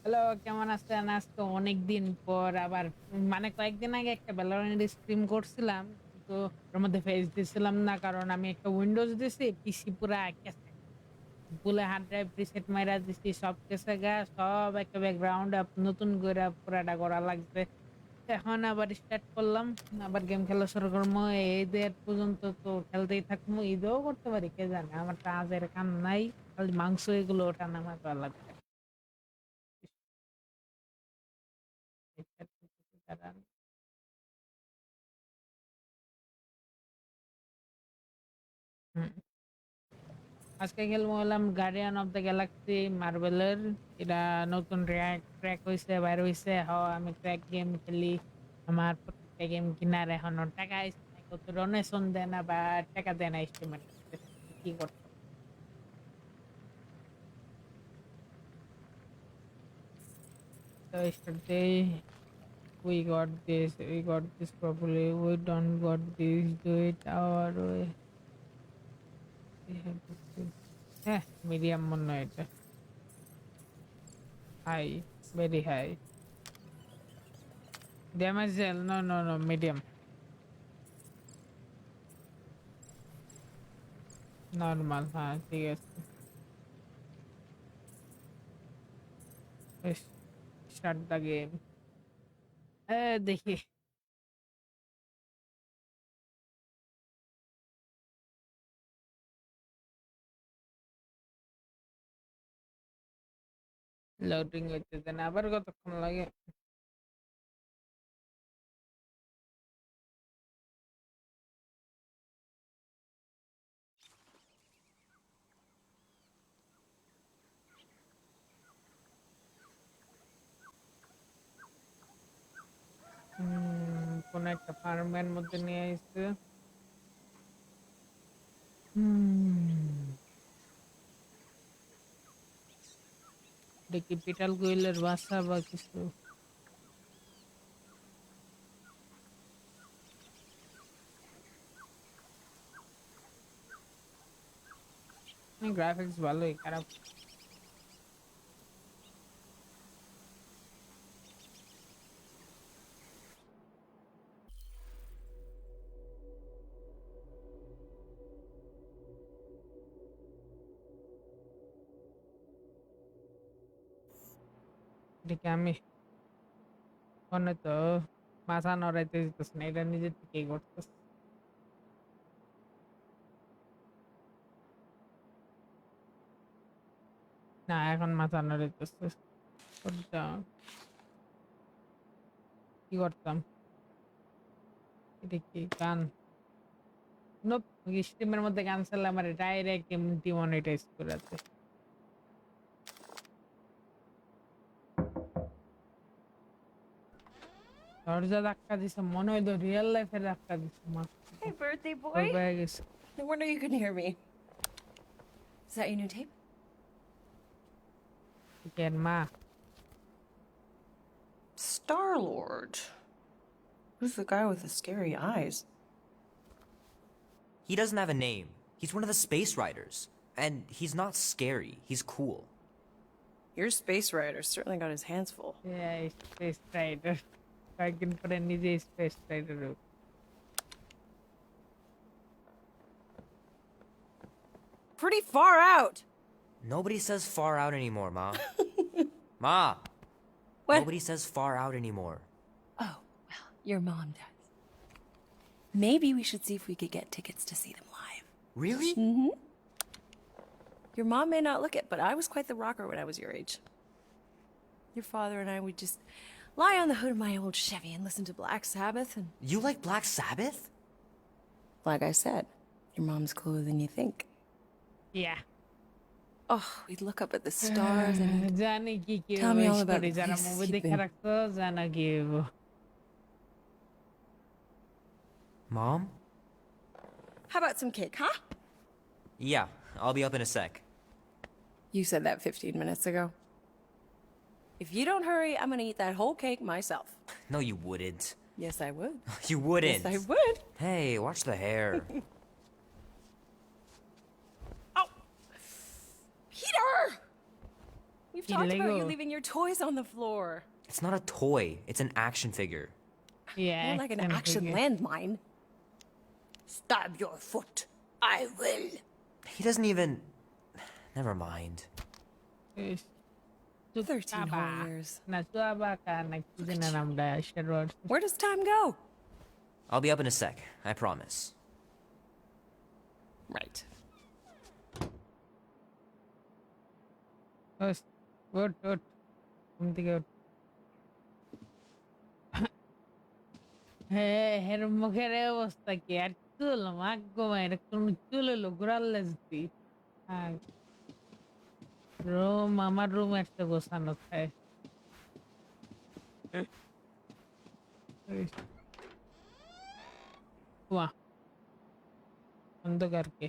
Hello, কেমন আছেন? আজকে অনেকদিন পর আবার মানে কয়েকদিন আগে একটা ভ্যালোরেন্ট স্ট্রিম করছিলাম। কিন্তু ওর মধ্যে ফেস দিছিলাম না কারণ আমি একটা উইন্ডোজ দিছি, পিসি পুরা গেছে। ভুলে হার্ড ড্রাইভ রিসেট মাইরা দিছি, সব গেছে গা, সব একটা ব্যাকগ্রাউন্ড আপ নতুন করে পুরাটা করা লাগছে। এখন আবার স্টার্ট করলাম, আবার গেম খেলা শুরু করবো। ঈদের পর্যন্ত তো খেলতেই থাকবো, ঈদেও করতে পারি কে জানে। আমার কাজের কাম নাই, খালি মাংস এগুলো ওঠা নামা করা লাগবে। হুম। আজকে খেলবো হলাম গার্ডিয়ান অফ দ্য গ্যালাক্সি মার্বেলের। এটা নতুন ট্র্যাক হইছে, বাইর হইছে। আমি ট্র্যাক গেম খেলি। আমার প্রত্যেকটা গেম কিনার এখনো টাকা আইছে না, কত ডোনেশন দেয় না বা টাকা দেয় না স্টিমের। কি করতে তো স্টার্টে we got this properly, we don't got this, do it our way. We have to do- হ্যাঁ, মিডিয়াম মনে হয় এটা। High, very high damage. No no no, medium, normal. হ্যাঁ, ঠিক আছে। Start the game. দেখি। লোডিং হইতেছে না, আবার কতক্ষণ লাগে? কোন একটা ফার্মের মধ্যে নিয়ে আসছে। দেখি পিটাল গোয়েলের বাসা বা কিছু। গ্রাফিক্স ভালোই, খারাপ। দেখি আমি ফোনে তো মাথা নড়াইতে দিতেছে না, এটা নিজের থেকেই করতেছে। না, এখন মাথা নড়াইতেছে। কি করতাম? এটা কি গান? নোপ। স্ট্রিমের মধ্যে গান চাললে আমার ডাইরেক্ট ডিমনিটাইজ করে দেয়। দরজা ধাক্কা দিছে, মনে হয় তো রিয়েল লাইফে ধাক্কা দিছে। Hey, birthday boy. ভয় পেয়ে গেছে। No wonder you couldn't hear me. Is that your new tape? এর মা। Star-Lord. Who's the guy with the scary eyes? He doesn't have a name. He's one of the space riders. And he's not scary, he's cool. Your space rider certainly got his hands full. Space rider. কয়েকদিন পরে নিজে space rider. Pretty far out. Nobody says far out anymore, Ma. Ma! What? Nobody says far out anymore. Oh, well, your mom does. Maybe we should see if we could get tickets to see them live. Really? Mm-hmm. Your mom may not look it, but I was quite the rocker when I was your age. Your father and I would just lie on the hood of my old Chevy and listen to Black Sabbath and... You like Black Sabbath? Like I said, your mom's cooler than you think. Yeah. Oh, we'd look up at the stars and he'd জানি কি কি tell me all about story, the যারা places movie he'd দেখে been. রাখতো জানা কি। Mom? How about some cake, huh? Yeah, I'll be up in a sec. You said that 15 minutes ago. If you don't hurry, I'm gonna eat that whole cake myself. No, you wouldn't. Yes, I would. You wouldn't. Yes, I would. Hey, watch the hair. Oh! Peter! You We've talked about Lego. you leaving your toys on the floor. It's not a toy, it's an action figure. Yeah, More like an action figure. landmine. Stab your foot. I will. He doesn't even. Never mind. Ish. 13 Taba. whole years. Natuaba ka nagsisinanamda Sherrod. Where does time go? I'll be up in a sec, I promise. Right. Osh, ওঠ ওঠ ঘুম থেকে ওঠ হ্যাঁ হের মুখের এই অবস্থা কি আর চুল মাগ্য মায়ের কোন চুল এলো ঘুরালে যেতি রুম আমার রুম একটা গোছানো থাকে বাহ অন্ধকার কে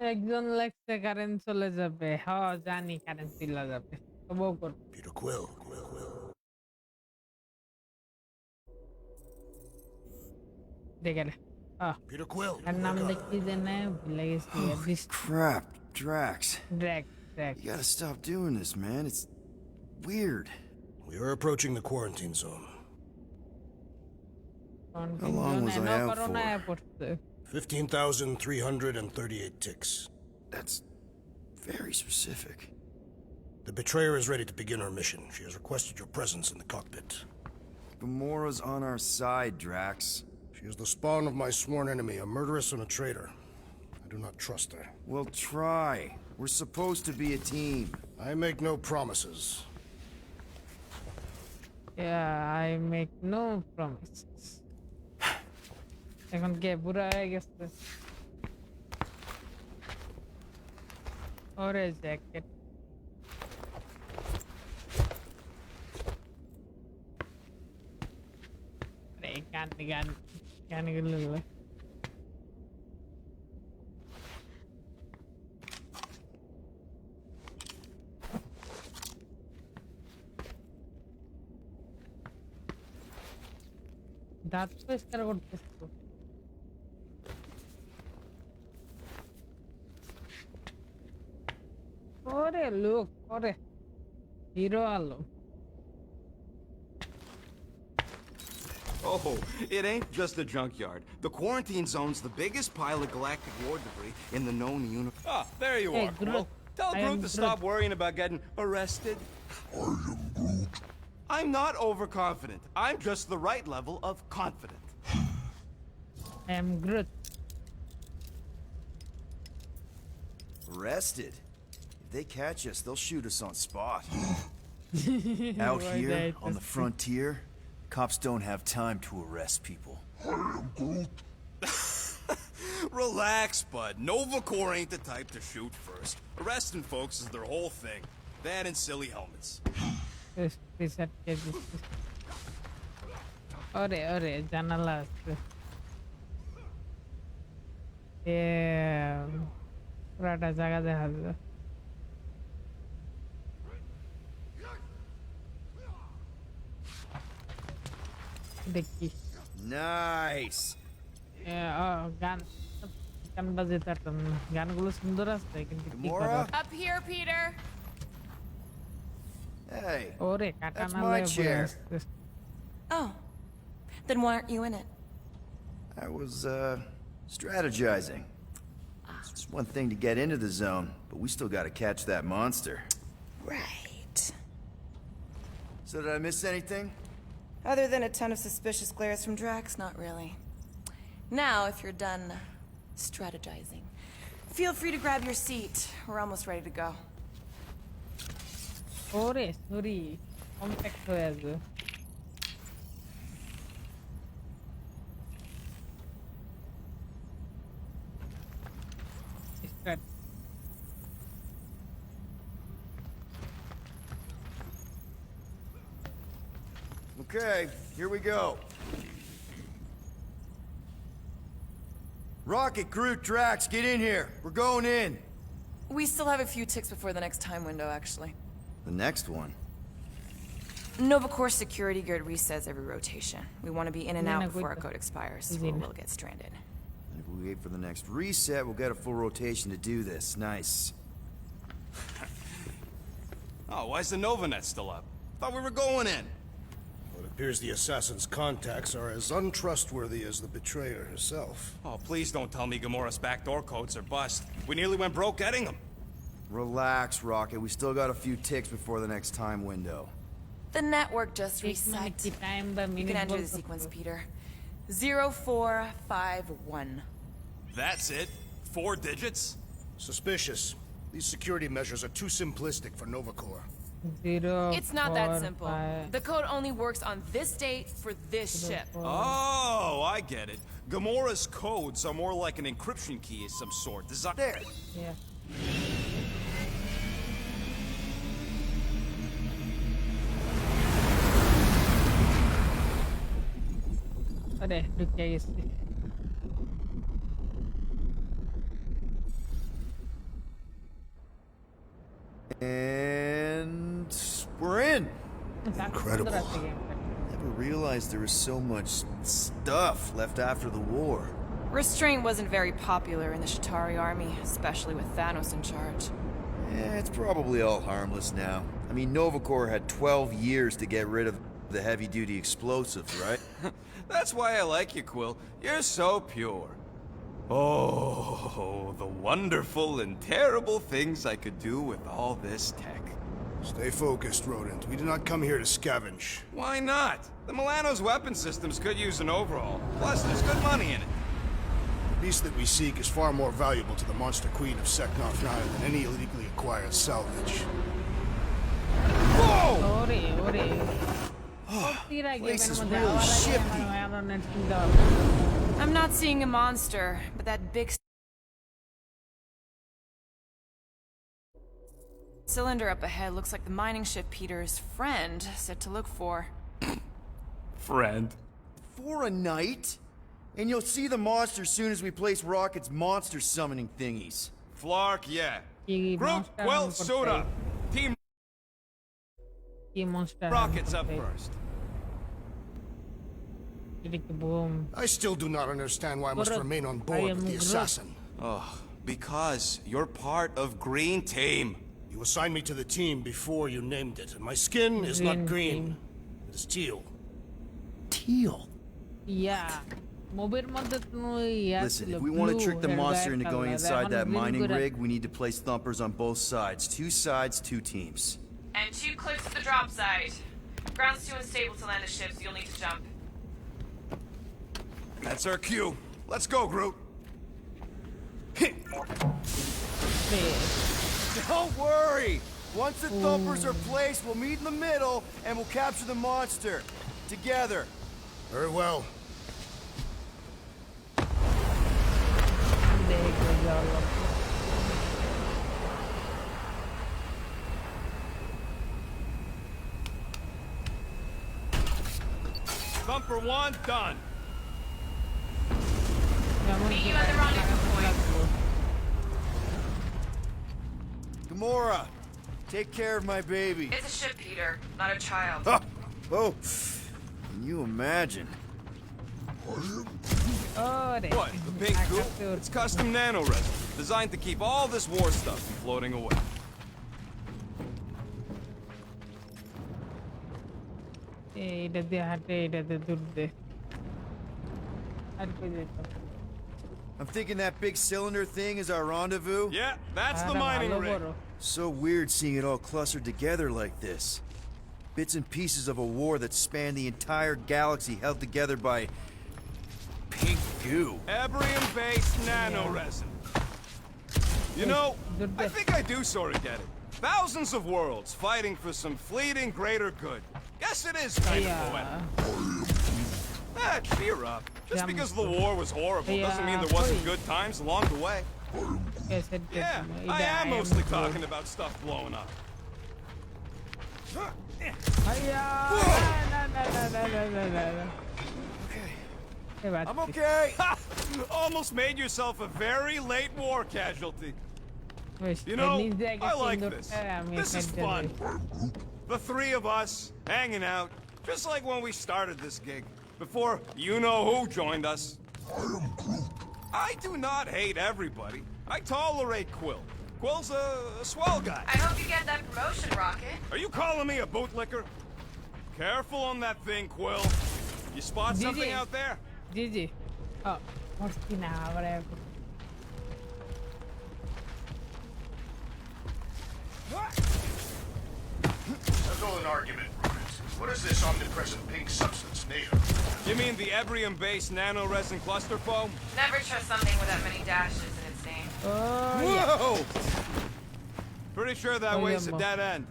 একজন লাগছে কারেন্ট চলে যাবে হ্যাঁ জানি কারেন্ট চলে যাবে তবুও করব Peter Quill. দেখে রে Peter Quill. আর নামটা কি জানে ভুলে গেছি Holy crap, Drax. ড্র্যাক You gotta stop doing this, man. It's weird. We are approaching the quarantine zone. How long was I out corona for? পড়ছে 15,338 ticks. That's very specific. The betrayer is ready to begin her mission. She has requested your presence in the cockpit. Gamora's on our side, Drax. She is the spawn of my sworn enemy, a murderess and a traitor. I do not trust her. Well, try. We're supposed to be a team. I make no promises. Yeah, I make no promises. এখন কে বুড়া হয়ে গেছে ওরে jacket রে গানগুলো দাঁত পরিষ্কার করতেছে তো ওরে লোক ওরে হিরো আলো Oh, it ain't just a junkyard. The quarantine zone's the biggest pile of galactic war debris in the known universe. Ah, there you Hey, are, Groot. Quill. Tell I am Groot to stop Groot. worrying about getting arrested. I am Groot. I'm not overconfident. I'm just the right level of confident. I am Groot. Arrested? If they catch us, they'll shoot us on spot. Out Why here, that on the is- frontier, cops don't have time to arrest people. Relax, bud. Nova Corps ain't the type to shoot first. Arresting folks is their whole thing. That and silly helmets. ওরে ওরে জানালা আছে পুরাটা জায়গা দেখা যায় দেখি Nice. গান গান বাজে তারতাম না গানগুলো সুন্দর আছে কিন্তু কি Gamora? করা Up here, Peter. Hey, ওরে কাটা That's না my লয়ে chair. বসে আছে। Oh, then why aren't you in it? I was, strategizing. It's one thing to get into the zone, but we still gotta catch that monster. Right. So did I miss anything? Other than a ton of suspicious glares from Drax, not really. Now, if you're done strategizing, feel free to grab your seat. We're almost ready to go. ওরে sorry compact হয়ে আছে Start. Okay, here we go. Rocket, Groot, Drax, get in here. We're going in. We still have a few ticks before the next time window, actually. The next one. Nova Corps security grid resets every rotation. We want to be in and out Yana, before our wait. code expires, or we'll get stranded. And if we wait for the next reset, we'll get a full rotation to do this. Nice. Oh, why's the Novanet still up? Thought we were going in. Well, it appears the assassin's contacts are as untrustworthy as the betrayer herself. Oh, please don't tell me Gamora's backdoor codes are bust. We nearly went broke getting them. Relax, Rocket. We still got a few ticks before the next time window. The network just एक minute reset. की time the You minute can enter बोल the सकते sequence, हो. Peter. 0451. That's it? 4 digits? Suspicious. These security measures are too simplistic for Nova Corps. 0, It's not that 4, simple. 5, The code only works on this date for this ship. 4. Oh, I get it. Gamora's codes are more like an encryption key of some sort. There. Yeah. अरे रुक गया इससे. And we're in. Incredible. Never realized there was so much stuff left after the war. Restraint wasn't very popular in the Shatari army, especially with Thanos in charge. It's probably all harmless now. I mean, Nova Corps had 12 years to get rid of the heavy-duty explosives, right? That's why I like you, Quill. You're so pure. Oh, the wonderful and terrible things I could do with all this tech. Stay focused, Rodent. We did not come here to scavenge. Why not? The Milano's weapon systems could use an overhaul. Plus, there's good money in it. The beast that we seek is far more valuable to the monster queen of 𝐓𝐡𝐞 than any illegally acquired salvage. Whoa! ओरे ओरे. तीरा place game is में really Java shifty. I'm not seeing a monster, but that big cylinder up ahead looks like the mining ship Peter's friend said to look for. Friend. For a night? And you'll see the monster soon as we place Rocket's monster summoning thingies. Flark, yeah. ये Groot, monster Quill, हम suit करते up. Team ये monster Rockets up first. Boom. I still do not understand why I must Groot, remain on I board am with the Groot. assassin. Oh, because you're part of Green Team. You assigned me to the team before you named it, and my skin is not Green green. team. It is teal. Teal? Yeah. Mobil মধ্যে কোনো ইয়া Listen, ছিল, if we want to blue trick the hair monster dye into going color, inside এখন that green mining করে- rig, we need to place thumpers on both sides. 2 sides, 2 teams. And 2 clicks to the drop side. Ground's too unstable to land a ship, so you'll need to jump. That's our cue. Let's go, Groot. Don't worry! Once the thumpers are placed, we'll meet in the middle, and we'll capture the monster. Together. Very well. देखो जाओ. Thumper 1, done. যেমন Meet you at the rendezvous point. Gamora, take care of my baby. It's a ship, Peter, not a child. Oh, can you imagine? ओरे. What, the pink goop? आकाश से It's custom nano resin, designed to keep all this war stuff from floating away. এটা দিয়ে হাঁটে এটাতে দূর দে. আর কই যেত? I'm thinking that big cylinder thing is our rendezvous. Yeah, that's the আরে mining ভালো rig. বড়. So weird seeing it all clustered together like this. Bits and pieces of a war that spanned the entire galaxy held together by pink goo. Ebrium-based nano resin. You know, I think I do sort of get it. Thousands of worlds fighting for some fleeting greater good. Guess it is kind of poetic. Cheer up. Just because the war was horrible doesn't mean there wasn't good times along the way. Yeah, I am mostly talking about stuff blowing up. ভাইয়া না না না না I'm okay. Almost made yourself a very late war casualty. You know, I like this. This is fun. The three of us, hanging out, just like when we started this gig, before you-know-who joined us. I do not hate everybody. I tolerate Quill. Quill's a swell guy. I hope you get that promotion, Rocket. Are you calling me a bootlicker? Careful on that thing, Quill. You spot something out there? GG. Oh, morti now, whatever. Settle an argument, Rubens. What is this omnipresent pink substance made of? You mean the 𝐓𝐴𝐷-based nano-resin cluster foam? Never trust something with that many dashes in its name. Whoa! Pretty sure that way's a dead end.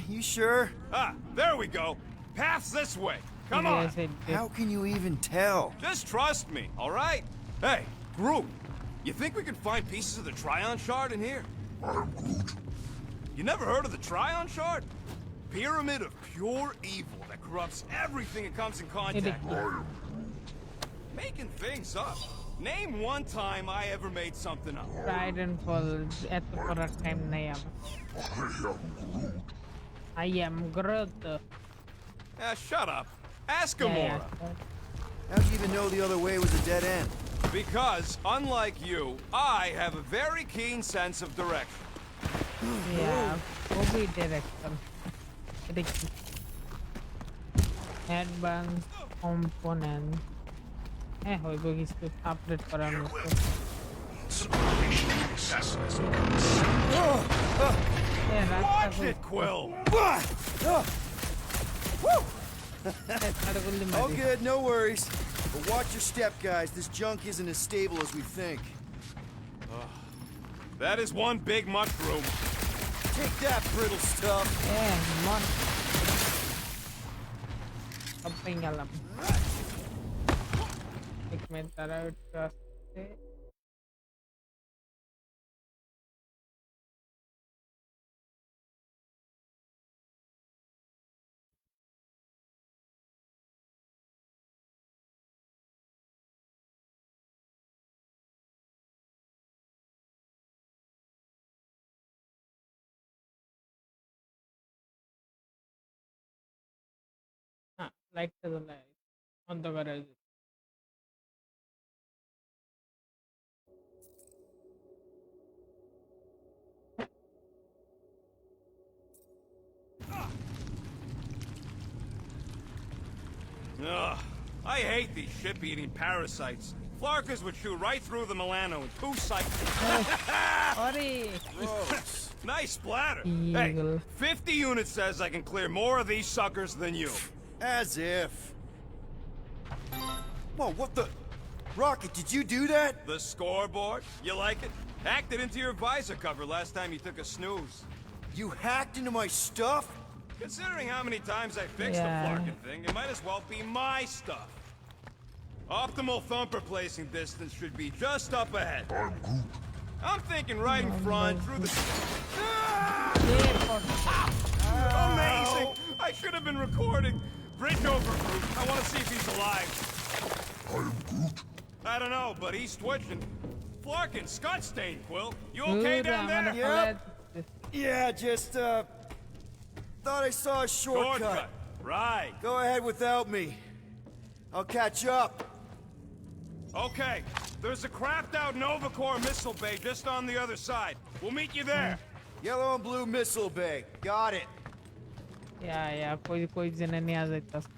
You sure? Ah, there we go. Path's this way. Come on. How can you even tell? Just trust me, all right? Hey, Groot, you think we can find pieces of the Trion Shard in here? I'm Groot. You never heard of the Trion Shard? Pyramid of pure evil that corrupts everything it comes in contact with. Making things up. Name one time I ever made something up. Rayder fall at the correct time na yan. I am Groot. Shut up. Ask Gamora. How'd you even know the other way was a dead end? Because, unlike you, I have a very keen sense of direction. Yeah, Obi direction. Ricky. Advanced component. হইব কিছু update করার মতো Watch it, Quill! All good, no worries. But watch your step, guys. This junk isn't as stable as we think. That is one big mushroom. Take that, brittle stuff. mon apa yang alam segmentara trust like the light on the garage. Ugh, I hate these ship-eating parasites. Flarkers would chew right through the Milano in 2 seconds. Sorry. Nice splatter. Eagle. Hey, 50 units says I can clear more of these suckers than you. As if. Whoa, what the? Rocket, did you do that? The scoreboard? You like it? Hacked it into your visor cover last time you took a snooze. You hacked into my stuff? Considering how many times I fixed the Flarkin thing, it might as well be my stuff. Optimal thumper placing distance should be just up ahead. I'm thinking right in front, through the... Amazing! I should have been recording. Bridge over, Groot. I want to see if he's alive. I don't know, but he's twitching. Flarkin, Scott stain, Quill. You okay down there? Yep. Yeah, just, thought I saw a shortcut. Right. Go ahead without me. I'll catch up. Okay. There's a crapped-out Nova Corps missile bay just on the other side. We'll meet you there. Yellow and blue missile bay. Got it. Yeah, koi jene niya jaitaছে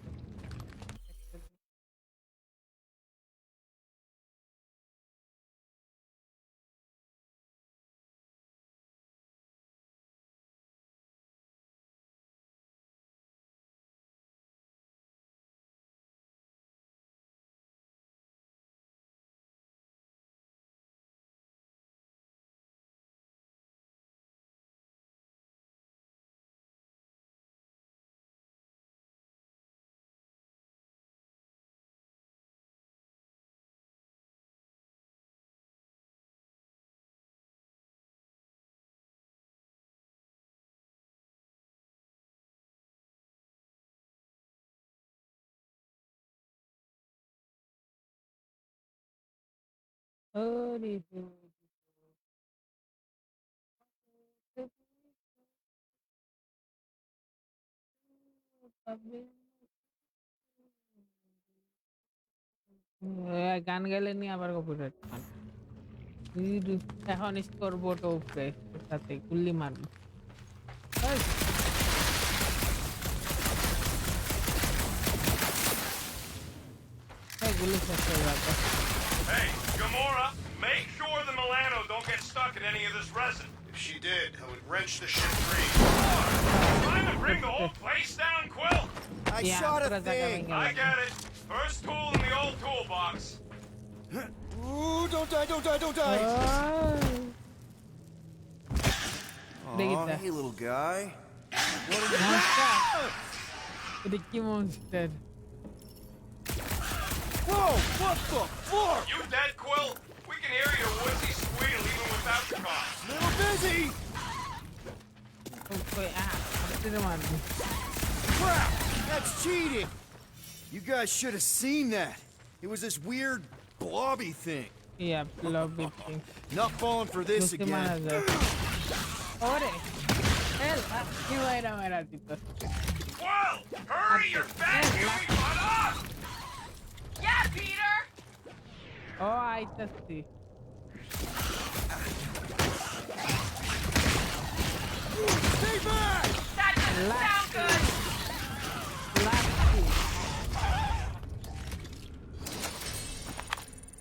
ওরে গান গাইলে নিয়ে আবার copyright এখন score board উপরে সাথে গুল্লি মারবো এই, এই গুলি শেষ হয়ে যাবে Hey, Gamora, make sure the Milano don't get stuck in any of this resin. If she did, I would wrench the ship free. Trying to bring the whole place down, Quill? I Yeah, shot a puras acá thing! venga. I get it. First tool in the old toolbox. Ooh, don't die, don't die, don't die! দেখি Aw, তা hey, little guy. Monster এটা কি monster Whoa, what the fuck? You dead, Quill? We can hear your woodsy squeal even without the car. Little busy! ওই আপনি মারবো Crap! That's cheating! You guys should have seen that. It was this weird blobby thing. Yeah lobby thing Not falling for this মুক্তি মারা again. যায় ওরে এল কি মাইরা মারা দিত Quill, hurry, you're vacuuming butt up! Yeah, Peter! ও আইতাছি Stay back! That doesn't sound good! Lusty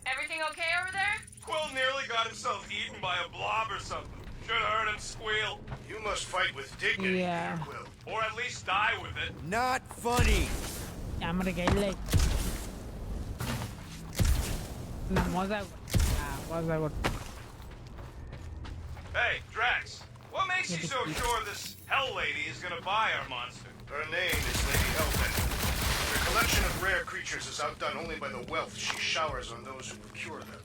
Everything okay over there? Quill nearly got himself eaten by a blob or something. Should have heard him squeal. You must fight with dignity, Yeah. Peter Quill. Or at least die with it. Not funny. আমরা গাইলে না মজা মজা করতে Hey, Drax, what makes you so sure this Hell Lady is gonna buy our monster? Her name is Lady Hellbent. Her collection of rare creatures is outdone only by the wealth she showers on those who procure them.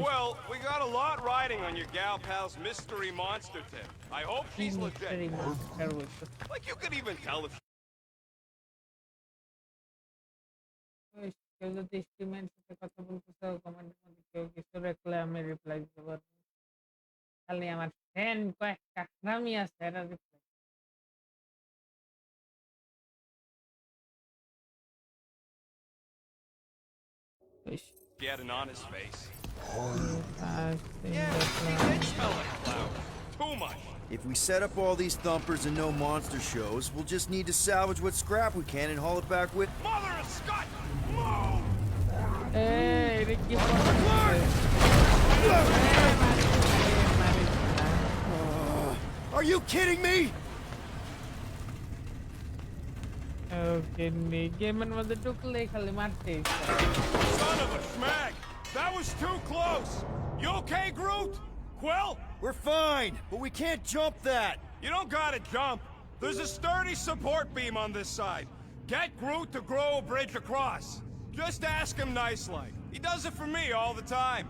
Quill, we got a lot riding on your gal pal's mystery monster tip. I hope she's legit. Like you could even tell if কেউ যদি স্ট্রিমের সাথে কথা বলতে চাও কমেন্টের মধ্যে কেউ কিছু রাখলে আমি রিপ্লাই দিতে পারবো খালি আমার ফ্রেন্ড কয়েকটা হারামি আছে এরা reply he had an honest face. আসছে Yeah, he did smell like flowers. Too much. If we set up all these thumpers and no monster shows, we'll just need to salvage what scrap we can and haul it back with. Mother of Scott! Move! এই রে কি Are you kidding me? ওকে নি গেমের মধ্যে ঢুকলে খালি মারতে Son of a schmag! That was too close! You okay, Groot? Quill? We're fine, but we can't jump that. You don't gotta jump. There's a sturdy support beam on this side. Get Groot to grow a bridge across. Just ask him nice-like. He does it for me all the time.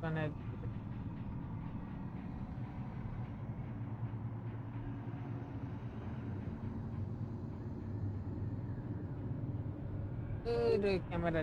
বানায় camera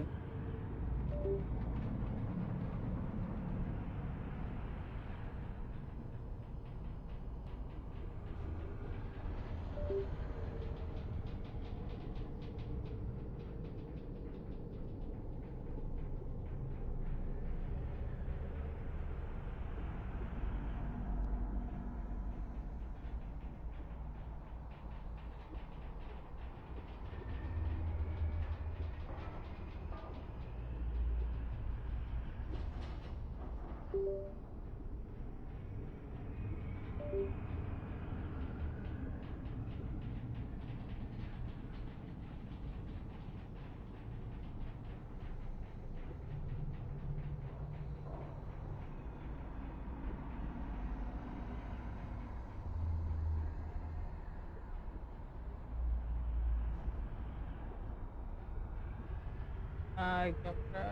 camera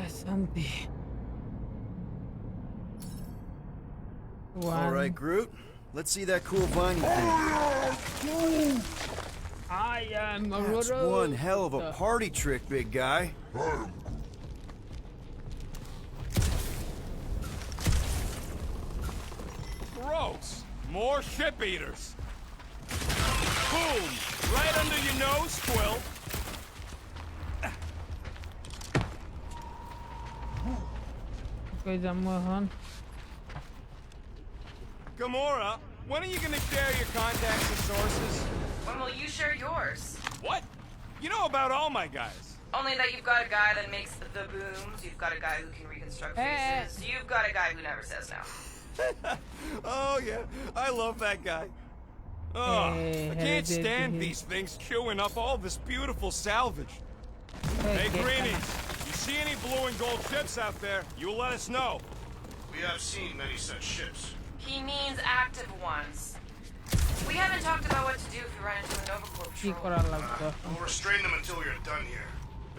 Santi. All right, Groot. Let's see that cool viney thing. I am That's one hell of a party trick, big guy. Gross. More ship eaters. Boom! Right under your nose, Quill. কই যাবো এখন? Gamora, when are you gonna share your contacts and sources? When will you share yours? What? You know about all my guys. Only that you've got a guy that makes the booms, you've got a guy who can reconstruct faces, you've got a guy who never says no. Oh, yeah. I love that guy. Oh, I can't stand hey. these things chewing up all this beautiful salvage. Hey, Greenies, you see any blue and gold ships out there, you let us know. We have seen many such ships. He means active ones. We haven't talked about what to do if we run into a Nova Corps কি patrol. করা লাগতো? We'll restrain them until we are done here.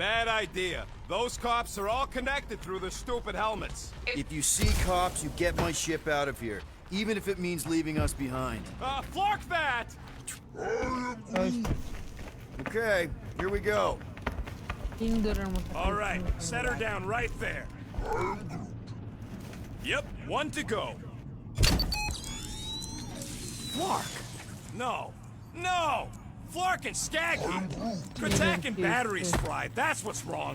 Bad idea. Those cops are all connected through their stupid helmets. If you see cops, you get my ship out of here, even if it means leaving us behind. Flark that! Okay, here we go. ইন্দুরের মতো All right, set her down right there. Yep, one to go. Flark! No, no! Flark and Skaggy! Kratak and batteries fried, that's what's wrong.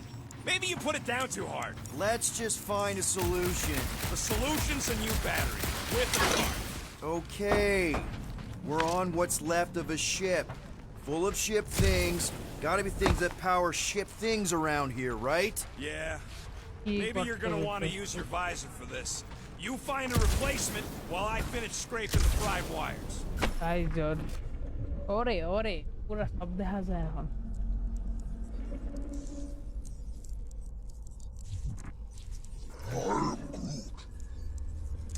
Maybe you put it down too hard. Let's just find a solution. The solution's a new battery, with the car. Okay, we're on what's left of a ship. Full of ship things. Gotta be things that power ship things around here, right? Yeah. কি Maybe you're করতে gonna want to হইতো? use your visor for this. You find a replacement while I finish scraping the fried wires. তাই জোর ওরে ওরে পুরো সব দেখা যায় এখন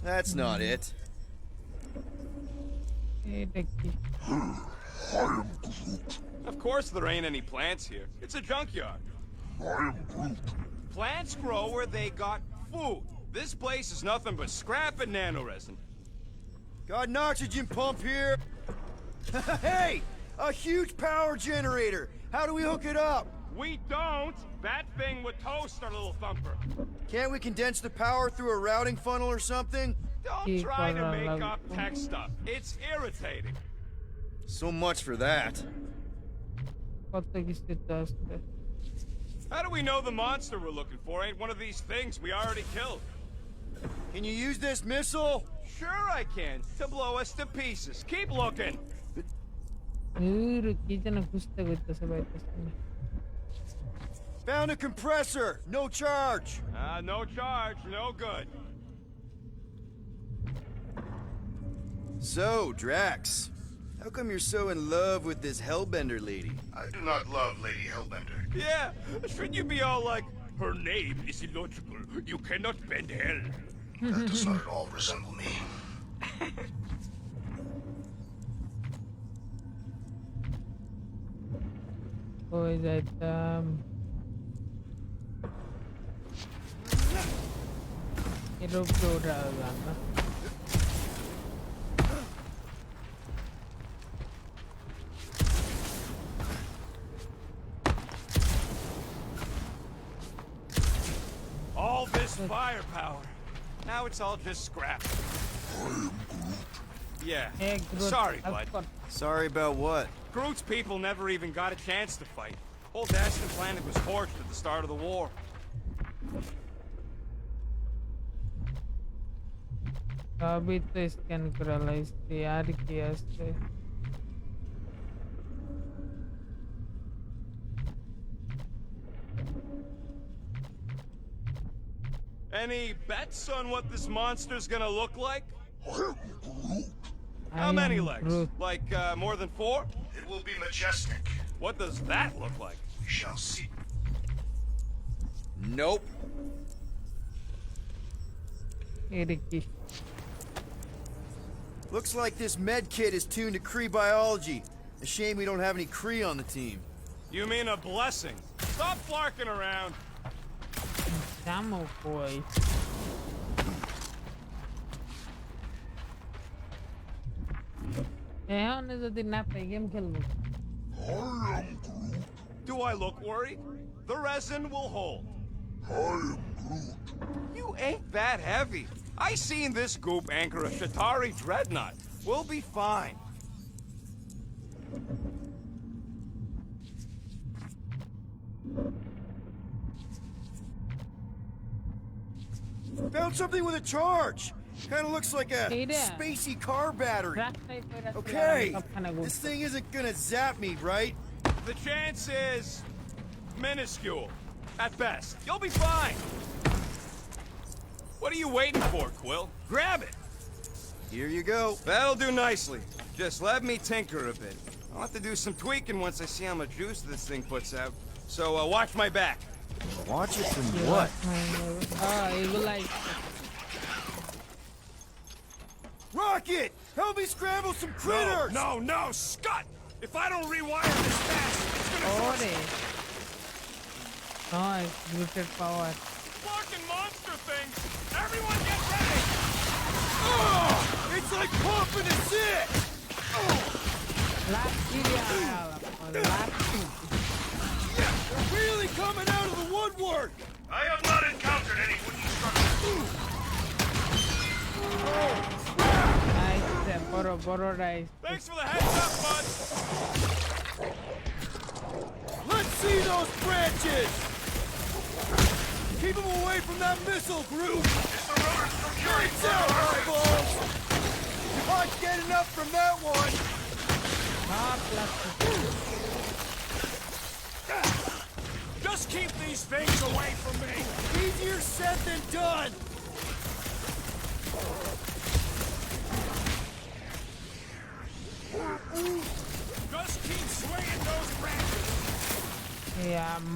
That's not it. এটা কি Of course there ain't any plants here. It's a junkyard. Plants grow where they got food. This place is nothing but scrap and nanoresin. Got an oxygen pump here. Hey, a huge power generator. How do we hook it up? We don't. That thing would toast our little thumper. Can't we condense the power through a routing funnel or something? Don't Keep try to on make along. up tech stuff. It's irritating. So much for that. কত কিছু তো আসছে How do we know the monster we're looking for ain't one of these things we already killed? Can you use this missile? Sure I can, to blow us to pieces. Keep looking. কি যেন খুঁজতে করতেছে পাইতেছে না Found a compressor. No charge. No charge, no good. So, Drax, how come you're so in love with this Hellbender lady? I do not love Lady Hellbender. Yeah, shouldn't you be all like, her name is illogical, you cannot bend hell? That does not at all resemble me. কই যাইতাম এরূপ দৌড়া যান না All this firepower. Now it's all just scrap. Yeah, Hey, Groot, sorry, I've bud. got- Sorry about what? Groot's people never even got a chance to fight. Whole Dastan planet was torched at the start of the war. সবই তো scan করা লাগছে আর কি আছে Any bets on what this monster's gonna look like? I How many am legs? Groot. Like, more than 4? It will be majestic. What does that look like? We shall see. Nope. এটা কি? Looks like this med kit is tuned to Kree biology. A shame we don't have any Kree on the team. You mean a blessing? Stop flarking around. Damo boy. এখন যদি না পাই game খেলবো। Do I look worried? The resin will hold. You ain't that heavy. I seen this goop anchor a Shatari dreadnought. We'll be fine. Found something with a charge. Kind of looks like a Hey there. spacey car battery. রাস্তায় কইরা Okay, সবখানে this ঘুরছে। thing isn't gonna zap me, right? The chance is minuscule. At best. You'll be fine. What are you waiting for, Quill? Grab it. Here you go. That'll do nicely. Just let me tinker a bit. I'll have to do some tweaking once I see how much juice this thing puts out. So watch my back. Watch it from what? এগুলাই Rocket! Help me scramble some critters! No, Scott! If I don't rewire this fast, it's gonna ওরে নয় গ্রুটের পাওয়ার fucking monster things! Everyone get ready! Oh, it's like pumping a zit! Yeah, they're really coming out of the woodwork! I have not encountered any wooden structures. বড় বড় rice Thanks for the heads up, bud! Let's see those branches! Keep them away from that missile, Groot! Is the rotor's procuring Lights out, eyeballs! You might get enough from that one! Just keep these things away from me! Easier said than done! Just keep swinging those branches!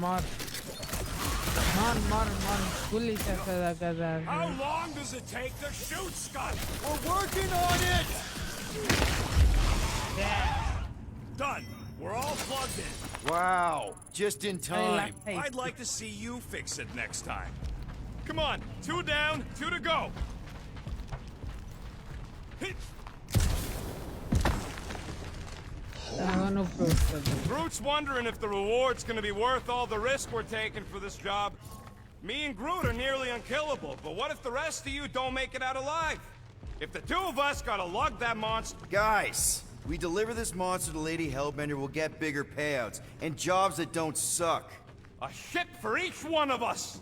মর police আছে দেখা How long does it take to shoot, Scott? We're working on it! Done. We're all plugged in. Wow, just in time. I'd like to see you fix it next time. Come on, 2 down, 2 to go. Groot's wondering if the reward's gonna be worth all the risk we're taking for this job. Me and Groot are nearly unkillable, but what if the rest of you don't make it out alive? If the 2 of us gotta lug that monster... Guys, we deliver this monster to Lady Hellbender, we'll get bigger payouts and jobs that don't suck. A ship for each one of us!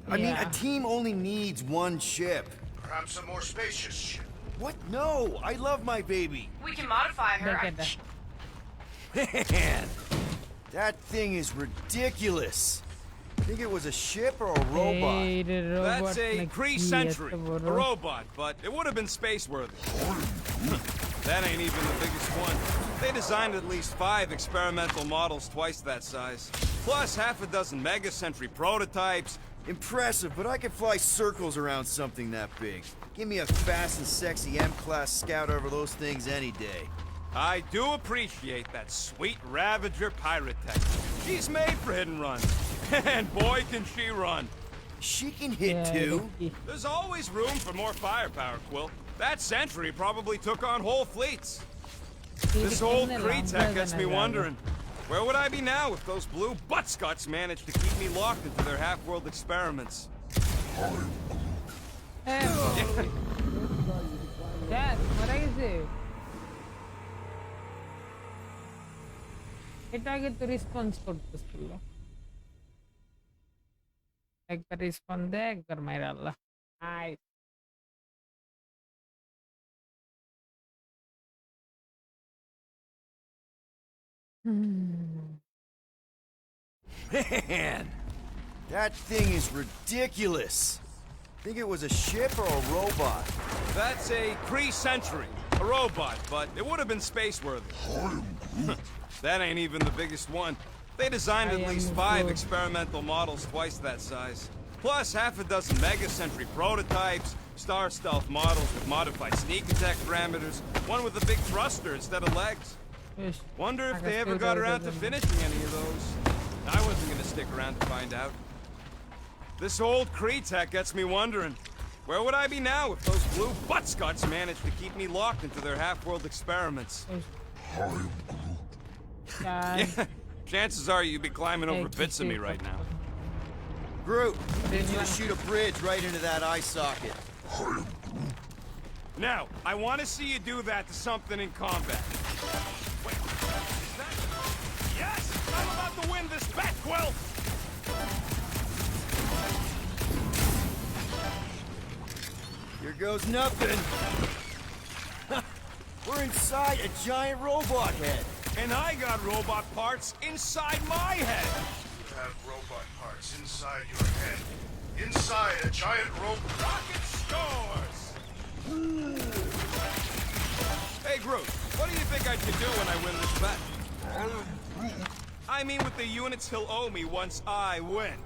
I mean, Yeah. a team only needs one ship. Perhaps a more spacious ship. What? No, I love my baby. We can modify her. Man, that thing is ridiculous. Think it was a ship or a robot? That's a Kree-Sentry, a robot, but it would have been space-worthy. That ain't even the biggest one. They designed at least 5 experimental models twice that size. Plus half a dozen Mega-Sentry prototypes. Impressive, but I can fly circles around something that big. Give me a fast and sexy M-class scout over those things any day. I do appreciate that sweet Ravager pirate tech. She's made for hit and run. And boy, can she run. She can hit too. There's always room for more firepower, Quill. That Sentry probably took on whole fleets. This old Kree tech gets me wondering, where would I be now if those blue buttscots managed to keep me locked into their half-world experiments? Dad, মারা গেছে এটা আগে তো response করতেছিল একবার response দেয় একবার মাইরা আল্লাহ I Man, that thing is ridiculous. Think it was a ship or a robot? That's a Kree sentry, a robot, but it would have been space-worthy. That ain't even the biggest one. They designed at least 5 experimental models twice that size. Plus half a dozen Mega Sentry prototypes, Star Stealth models with modified sneak attack parameters, one with a big thruster instead of legs. Wonder if they ever got around to finishing any of those. I wasn't gonna stick around to find out. This old Kree tech gets me wondering, where would I be now if those blue butt-scots managed to keep me locked into their half-world experiments? Yeah, chances are you'd be climbing over bits of me right now. Groot, I need you to shoot a bridge right into that eye socket. Now, I want to see you do that to something in combat. Wait, is that... Yes! I'm about to win this bet, Quill! Here goes nothing. We're inside a giant robot head. And I got robot parts inside my head! You have robot parts inside your head. Inside a giant robot. Rocket stores! Hey, Groot, what do you think I should do when I win this bet? I mean with the units he'll owe me once I win.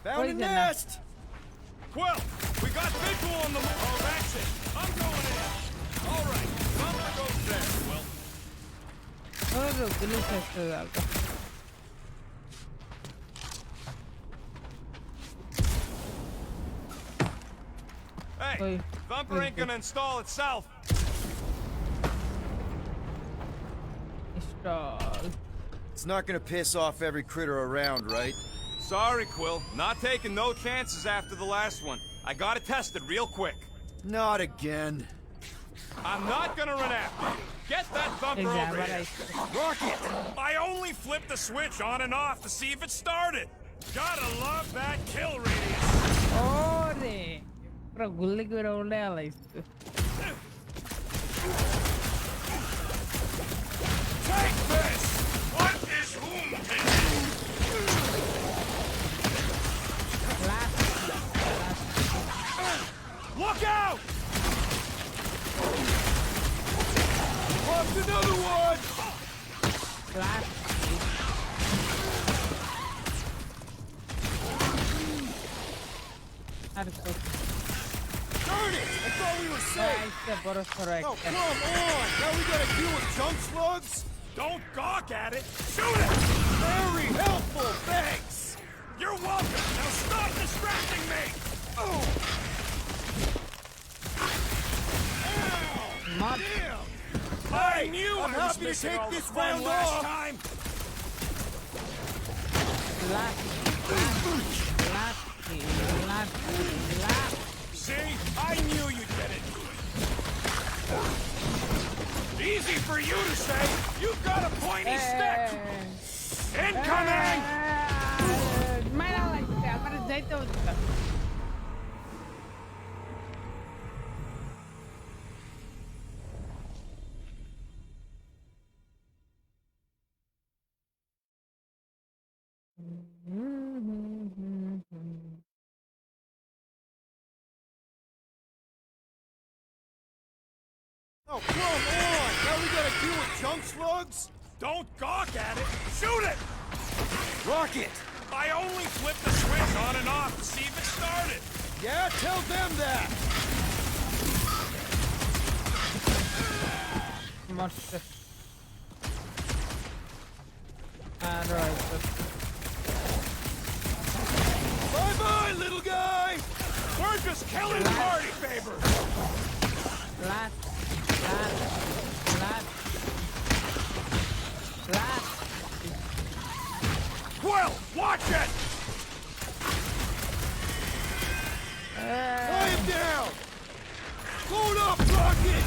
Found a nest! Quill, we got visual on the... Oh, that's it. I'm going in. All right, Bumper goes there, Quill. Hey, Thumper ain't gonna install itself. It's not gonna piss off every critter around, right? Sorry, Quill. Not taking no chances after the last one. I gotta test it real quick. Not again. I'm not gonna run after you. Get that Thumper over here. Rocket! I only flipped the switch on and off to see if it started. Gotta love that kill radius. Take this! What is 𝐓𝐡𝐞 Look out! Popped another one! Darn it! I thought we were safe! Oh, come on! Now we gotta deal with junk slugs? Don't gawk at it! Shoot it! Very helpful, thanks! You're welcome! Now stop distracting me! Oh! Damn! I knew I'm I was happy to missing take all the this fun round last off. time! See? I knew you'd get into it. Easy for you to say. You've got a pointy stick. Incoming! Oh, come on! Now we gotta deal with junk slugs? Don't gawk at it. Shoot it! Rocket! I only flipped the switch on and off to see if it started. Yeah, tell them that! Bye-bye, little guy! We're just killing party favors. Quill, watch it! Tie him down! Load up, Rocket!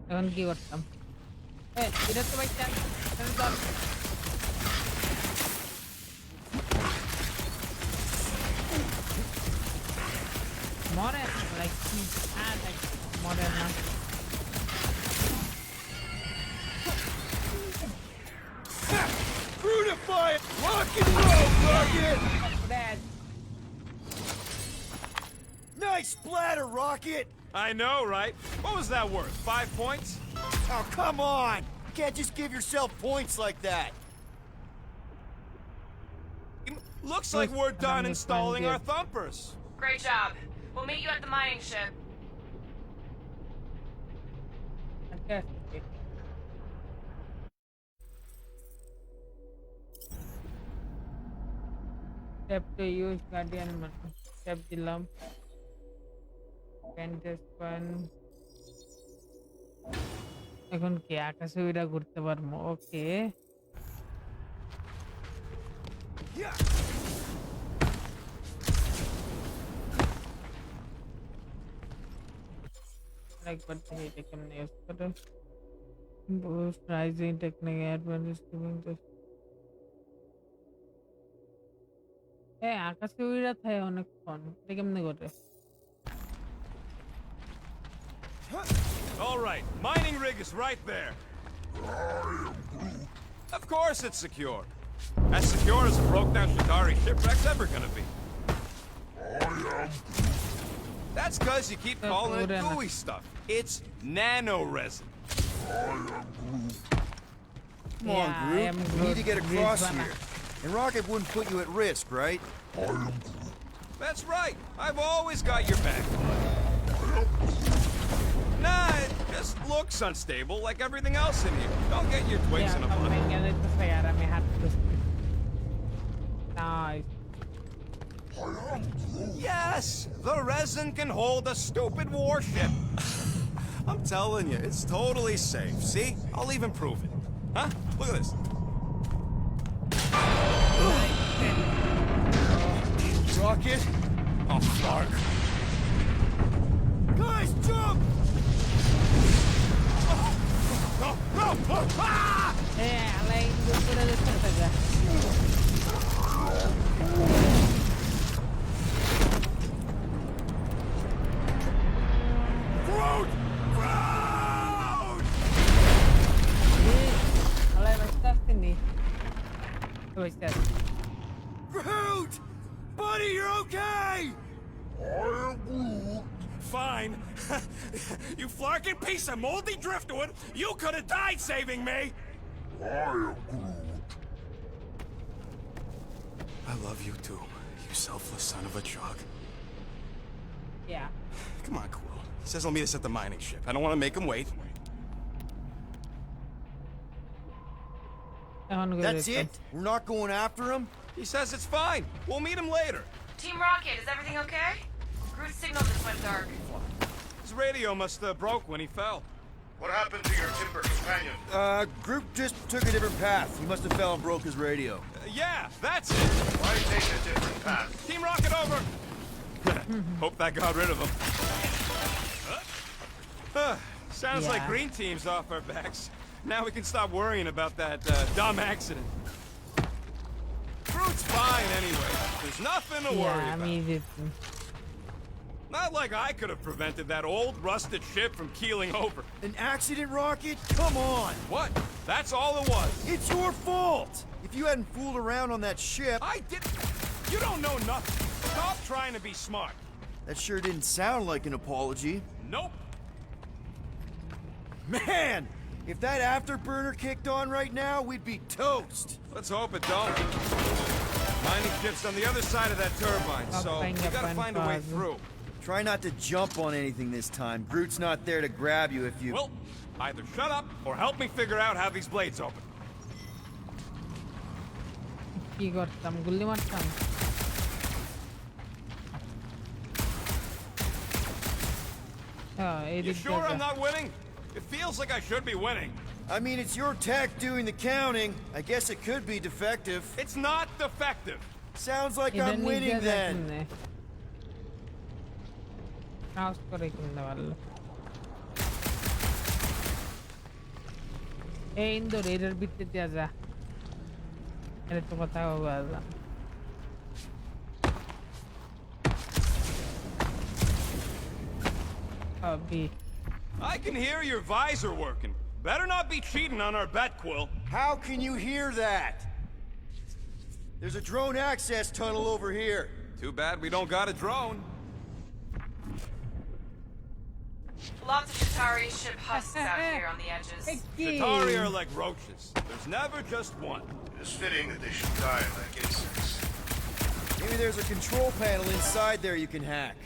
এখন কি করতাম এটা তো ভাই মরে like like মরে না Brutify it! Rock and roll, Rocket! Dead. Nice splatter, Rocket! I know, right? What was that worth? 5 points? Oh, come on! You can't just give yourself points like that. Looks like we're done installing our thumpers. Great job. We'll meet you at the mining ship. Fantastic. Step to use guardian step দিলাম Fantastic fun. এখন কি আকাশে উড়া ঘুরতে পারবো ওকে একবার দেখি এটা কেমনে ইউজ করে boost rising technique advance giving আকাশে উড়া থাকে অনেকক্ষণ এটা কেমনে করে All right, mining rig is right there. Of course it's secure. As secure as a broke-down Shikari shipwreck's ever gonna be. That's because you keep calling it gooey stuff. It's nano-resin. Come on, Groot. We need to get across here. And Rocket wouldn't put you at risk, right? That's right. I've always got your back. Nah, it just looks unstable like everything else in here. Don't get your twigs in a bun. Nice. Yes, the resin can hold a stupid warship. I'm telling you, it's totally safe. See? I'll even prove it. Huh? Look at this. Rocket? Oh, fuck. Guys, jump! No, no! Ah! Alay, gusto na talaga. Groot! Groot! Alay, nastastin eh. What's that? Groot! Buddy, you're okay! Fine. You flarking piece of moldy driftwood! You could have died saving me! I love you too, you selfless son of a truck. Yeah. Come on, Quill. He says he'll meet us at the mining ship. I don't want to make him wait. That's it? We're not going after him? He says it's fine. We'll meet him later. Team Rocket, is everything okay? Groot's signal just went dark. His radio must have broke when he fell. What happened to your timber companion? Groot just took a different path. He must have fell and broke his radio. Yeah, that's it. Why take a different path? Team Rocket over. Hope that got rid of him. Sounds like Green Team's off our backs. Now we can stop worrying about that dumb accident. Groot's fine anyway. There's nothing to worry about. Not like I could have prevented that old rusted ship from keeling over. An accident, Rocket? Come on! What? That's all it was. It's your fault! If you hadn't fooled around on that ship... I didn't... You don't know nothing. Stop trying to be smart. That sure didn't sound like an apology. Nope. Man! If that afterburner kicked on right now, we'd be toast. Let's hope it don't. Mining ship's on the other side of that turbine, so we gotta find a way through. Try not to jump on anything this time. Groot's not there to grab you if you... Well, either shut up or help me figure out how these blades open. কি করতাম গুলি মারতাম You sure I'm not winning? It feels like I should be winning. I mean, it's your tech doing the counting. I guess it could be defective. It's not defective. Sounds like I'm winning then. Mouse করে কিনতে পারলো এই Indo radar বিটতে দিয়া যা এর তো কথা হবে আজ হবে। I can hear your visor working. Better not be cheating on our bet, Quill. How can you hear that? There's a drone access tunnel over here. Too bad we don't got a drone. Lots of Chitauri ship husks out here on the edges. Chitauri are like roaches. There's never just one. It is fitting that they should die like insects. Maybe there's a control panel inside there you can hack.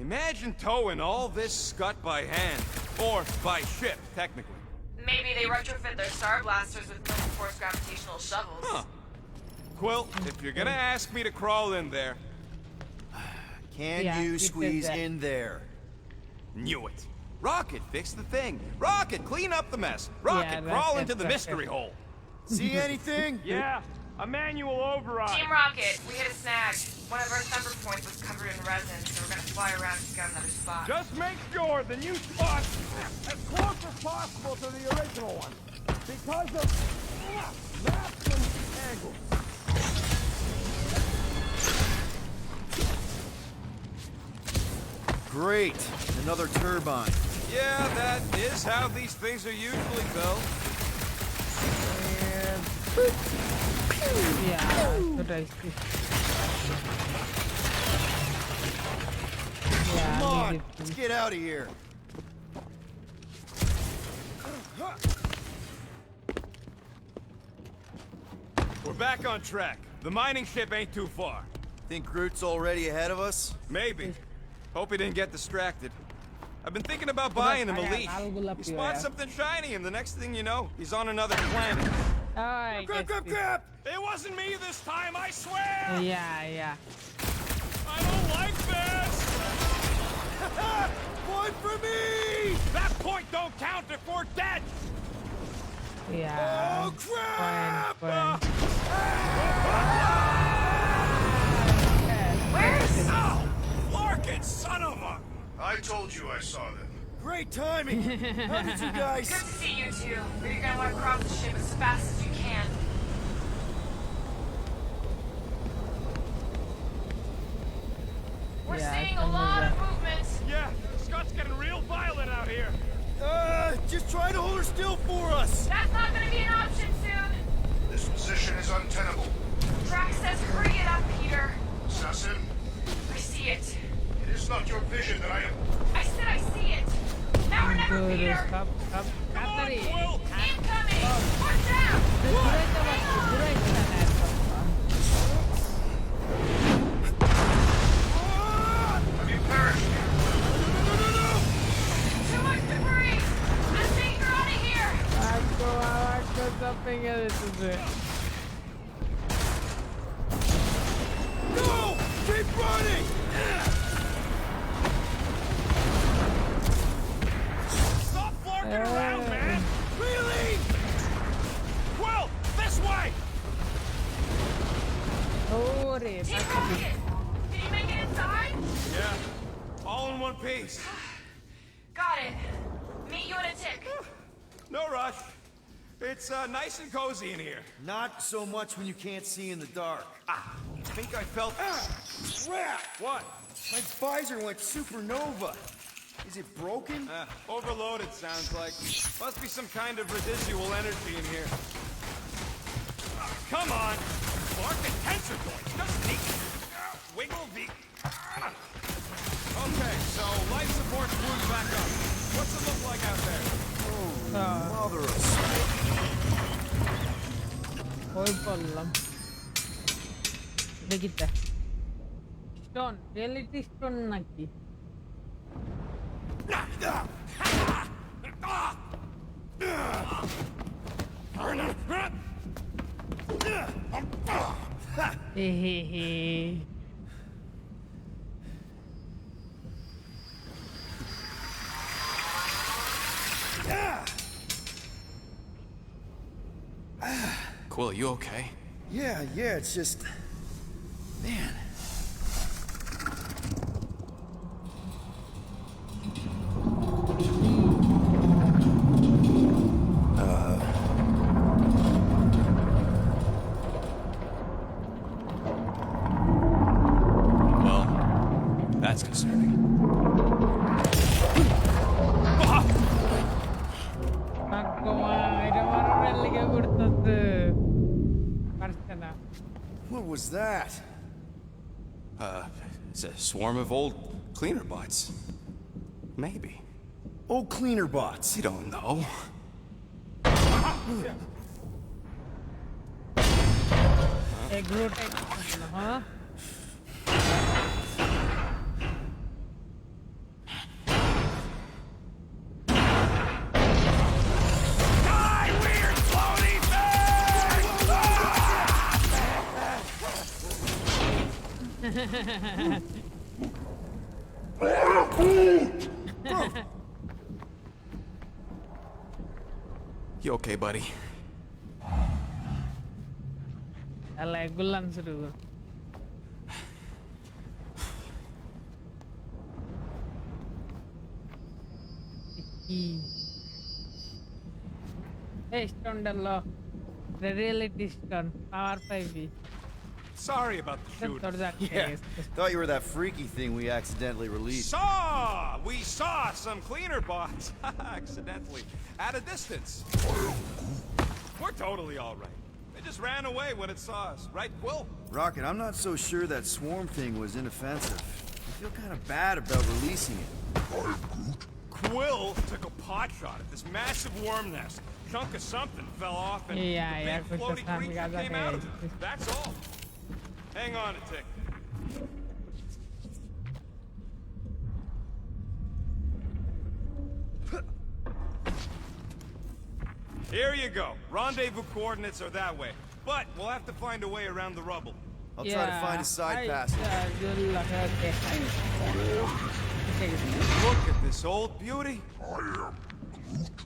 Imagine towing all this scut by hand. Or by ship, technically. Maybe they retrofit their star blasters with force gravitational shovels. Huh. Quill, if you're gonna ask me to crawl in there... Can Yeah, you you did squeeze that. in there? Knew it. Rocket, fix the thing. Rocket, clean up the mess. Rocket, Yeah, crawl that's into the right. mystery hole. See anything? Yeah, a manual override. Team Rocket, we hit a snag. One of our thunder points was covered in resin, so we're gonna fly around and scout another spot. Just make sure the new spot as close as possible to the original one. Because of maps and angles. Great. Another turbine. Yeah, that is how these things are usually built. And Yeah, সেটাই। come Yeah, on, let's get out of here. We're back on track. The mining ship ain't too far. Think Groot's already ahead of us? Maybe. Hope he didn't get distracted. I've been thinking about buying him a leash. He spots something shiny, and the next thing you know, he's on another planet. Ay, Grab, grab, questi- grab! It wasn't me this time, I swear! Yeah. I don't like this! One for me! That point don't count if we're dead! Yeah. Oh, crap! Fine. Where's... Oh! Larkin, son of a... I told you I saw them. Great timing! How did you guys... Good to see you two, but you're gonna want to cross the ship as fast as you can. We're Yeah, seeing I a lot of remember. movement. Yeah, Scott's getting real violent out here. Just try to hold her still for us! That's not gonna be an option soon. This position is untenable. Drax says hurry it up, Peter. Assassin, I see it. it is not your vision that I am... I said I see it. Now or never, Good, Peter. stop, Come on, তাড়াতাড়ি। Quill! Incoming! Watch out! ঘুরাইতে পারছি, ঘুরাইতে না এত। Have you perished? Too much debris! I'm saying you're out of here! আবার তো সব ভেঙে দিতেছে। No! Keep running! Stop flarking around, man! Really? Quill, this way! ওরে, Team Rocket! Did you make it inside? Yeah, all in one piece. Got it. Meet you in a tick. No rush. It's nice and cozy in here. Not so much when you can't see in the dark. I think I felt... Crap! What? My visor went supernova. Is it broken? Overloaded, sounds like. Must be some kind of residual energy in here. Come on! Clark and tensor joints, just sneak. Wiggle the... Okay, so life support's moved back up. What's it look like out there? Mother of... ওই বললাম। দেখিতে। Stone, reality stone নাকি? Hehehe. Quill, you okay? Yeah, it's just... Man. Well, that's concerning. What was that? It's a swarm of old cleaner bots. Maybe. Oh, cleaner bots. I don't know. Aggro type, huh? Die, weird floaty thing! You okay, buddy? Ala gulan seru. Stone dalo. The reality stone. Power 5V. Sorry about the shooting. Yeah, thought you were that freaky thing we accidentally released. We saw some cleaner bots accidentally at a distance. We're totally all right. They just ran away when it saw us, right, Quill? Rocket, I'm not so sure that swarm thing was inoffensive. I feel kind of bad about releasing it. Quill took a pot shot at this massive worm nest. Chunk of something fell off and Yeah, the big floaty creature came out of it. That's all. Hang on a tick. Here you go. Rendezvous coordinates are that way. But we'll have to find a way around the rubble. I'll try to find a side passage. Look at this old beauty.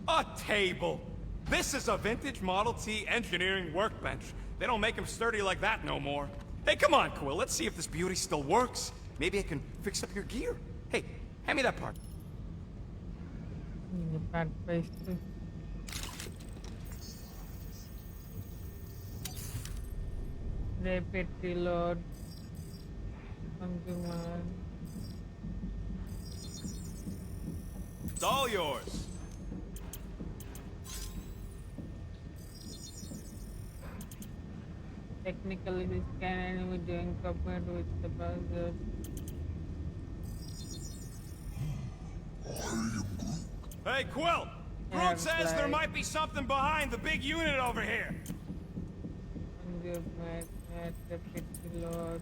A table. This is a vintage Model T engineering workbench. They don't make them sturdy like that no more. Hey, come on, Quill. Let's see if this beauty still works. Maybe I can fix up your gear. Hey, hand me that part. Rapid reload. Consumer. It's all yours. Technically, this can enemy doing compared with the browser. Hey, Quill! Groot says there might be something behind the big unit over here. Rapid reload.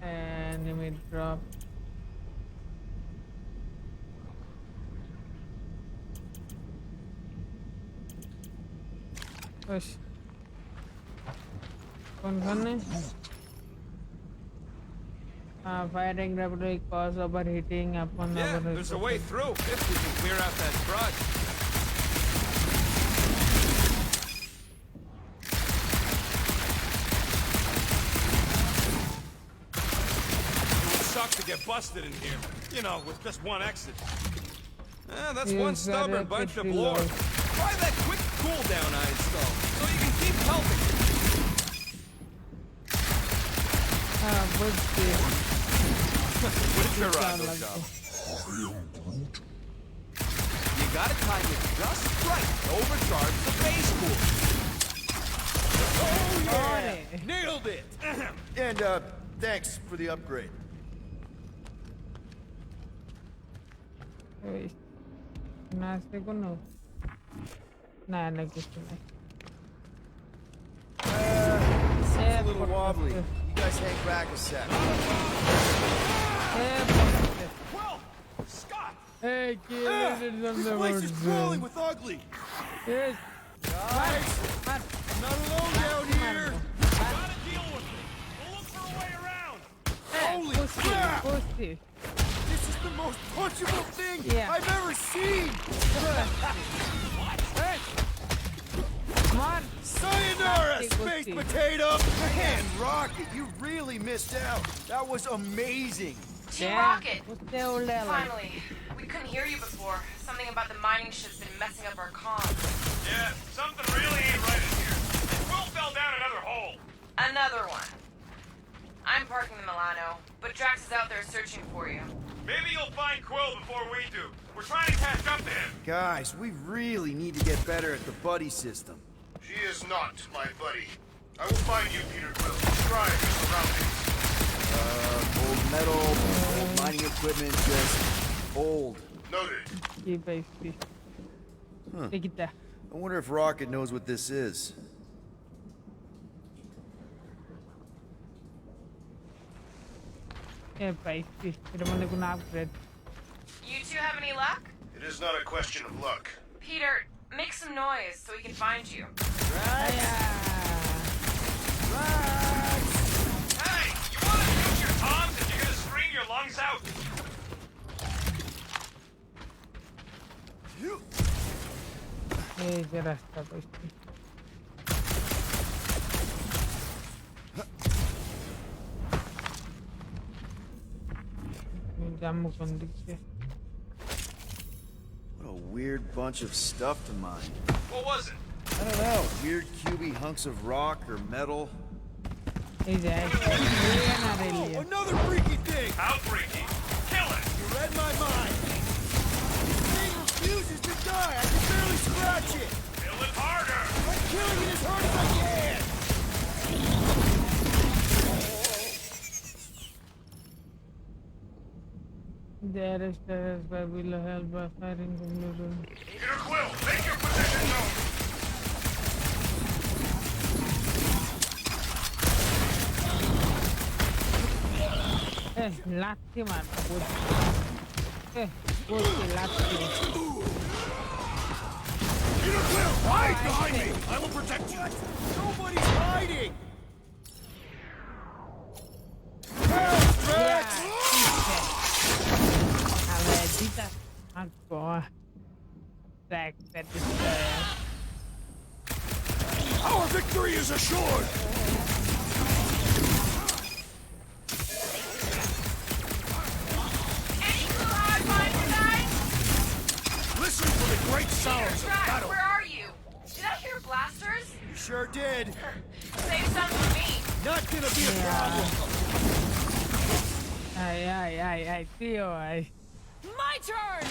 Enemy drop. Push. Firing rapidly cause overheating upon Yeah, there's a way through if we can clear out that trudge. It would suck to get busted in here, you know, with just one exit. That's one stubborn bunch of lore. Try that quick cooldown I installed, so you can keep helping. With your job. You gotta time it just right to overcharge the base cooler. Oh yeah! Nailed it! And, thanks for the upgrade. It's a little wobbly. You guys hang back a sec. Well, Scott! Hey, kid, This place is crawling with ugly. Yes. Guys, I'm not alone down here. Gotta deal with it. We'll look for a way around. Holy crap! Pussy. This is the most punchable thing Yeah. I've ever seen. Hey. Come on. Sayonara, Pussy, space pussy. potato! Man, Rocket, you really missed out. That was amazing. Team Rocket! Pussy old Ellen. Finally. We couldn't hear you before. Something about the mining ship's been messing up our comms. Yeah, something really ain't right in here. Will fell down another hole. Another one. I'm parking the Milano, but Drax is out there searching for you. Maybe you'll find Quill before we do. We're trying to catch up to him. Guys, we really need to get better at the buddy system. She is not my buddy. I will find you, Peter Quill. Strive your surroundings. Old metal, old mining equipment, just old. Noted. কি পাইছি দেখিতা I wonder if Rocket knows what this is. এ পাইছি এটা মনে কোনো upgrade You two have any luck? It is not a question of luck. Peter, make some noise so we can find you. Hey, you want to use your tongs if you're gonna scream your lungs out? এই যে রাস্তা পাইছি জাম্মু কোন দিক দিয়ে What a weird bunch of stuff to mine. What was it? I don't know, weird cubey hunks of rock or metal. এই যে alien R alien Another freaky thing! How freaky. Kill it! You read my mind. This thing refuses to die. I can barely scratch it. Kill it harder! I'm killing it as hard as I can. There is by below help by firing the Peter Quill, make your position known! লাথি মার বলছি লাথি Peter Quill, hide behind me! I will protect you! Nobody's hiding. a ver dita agora track that is Our victory is assured! Any clue how I find you guys? Listen for the great sounds of Drax, battle! where are you? Did I hear blasters? You sure did. Save some for me. Not gonna be a problem. ai tío ai My turn!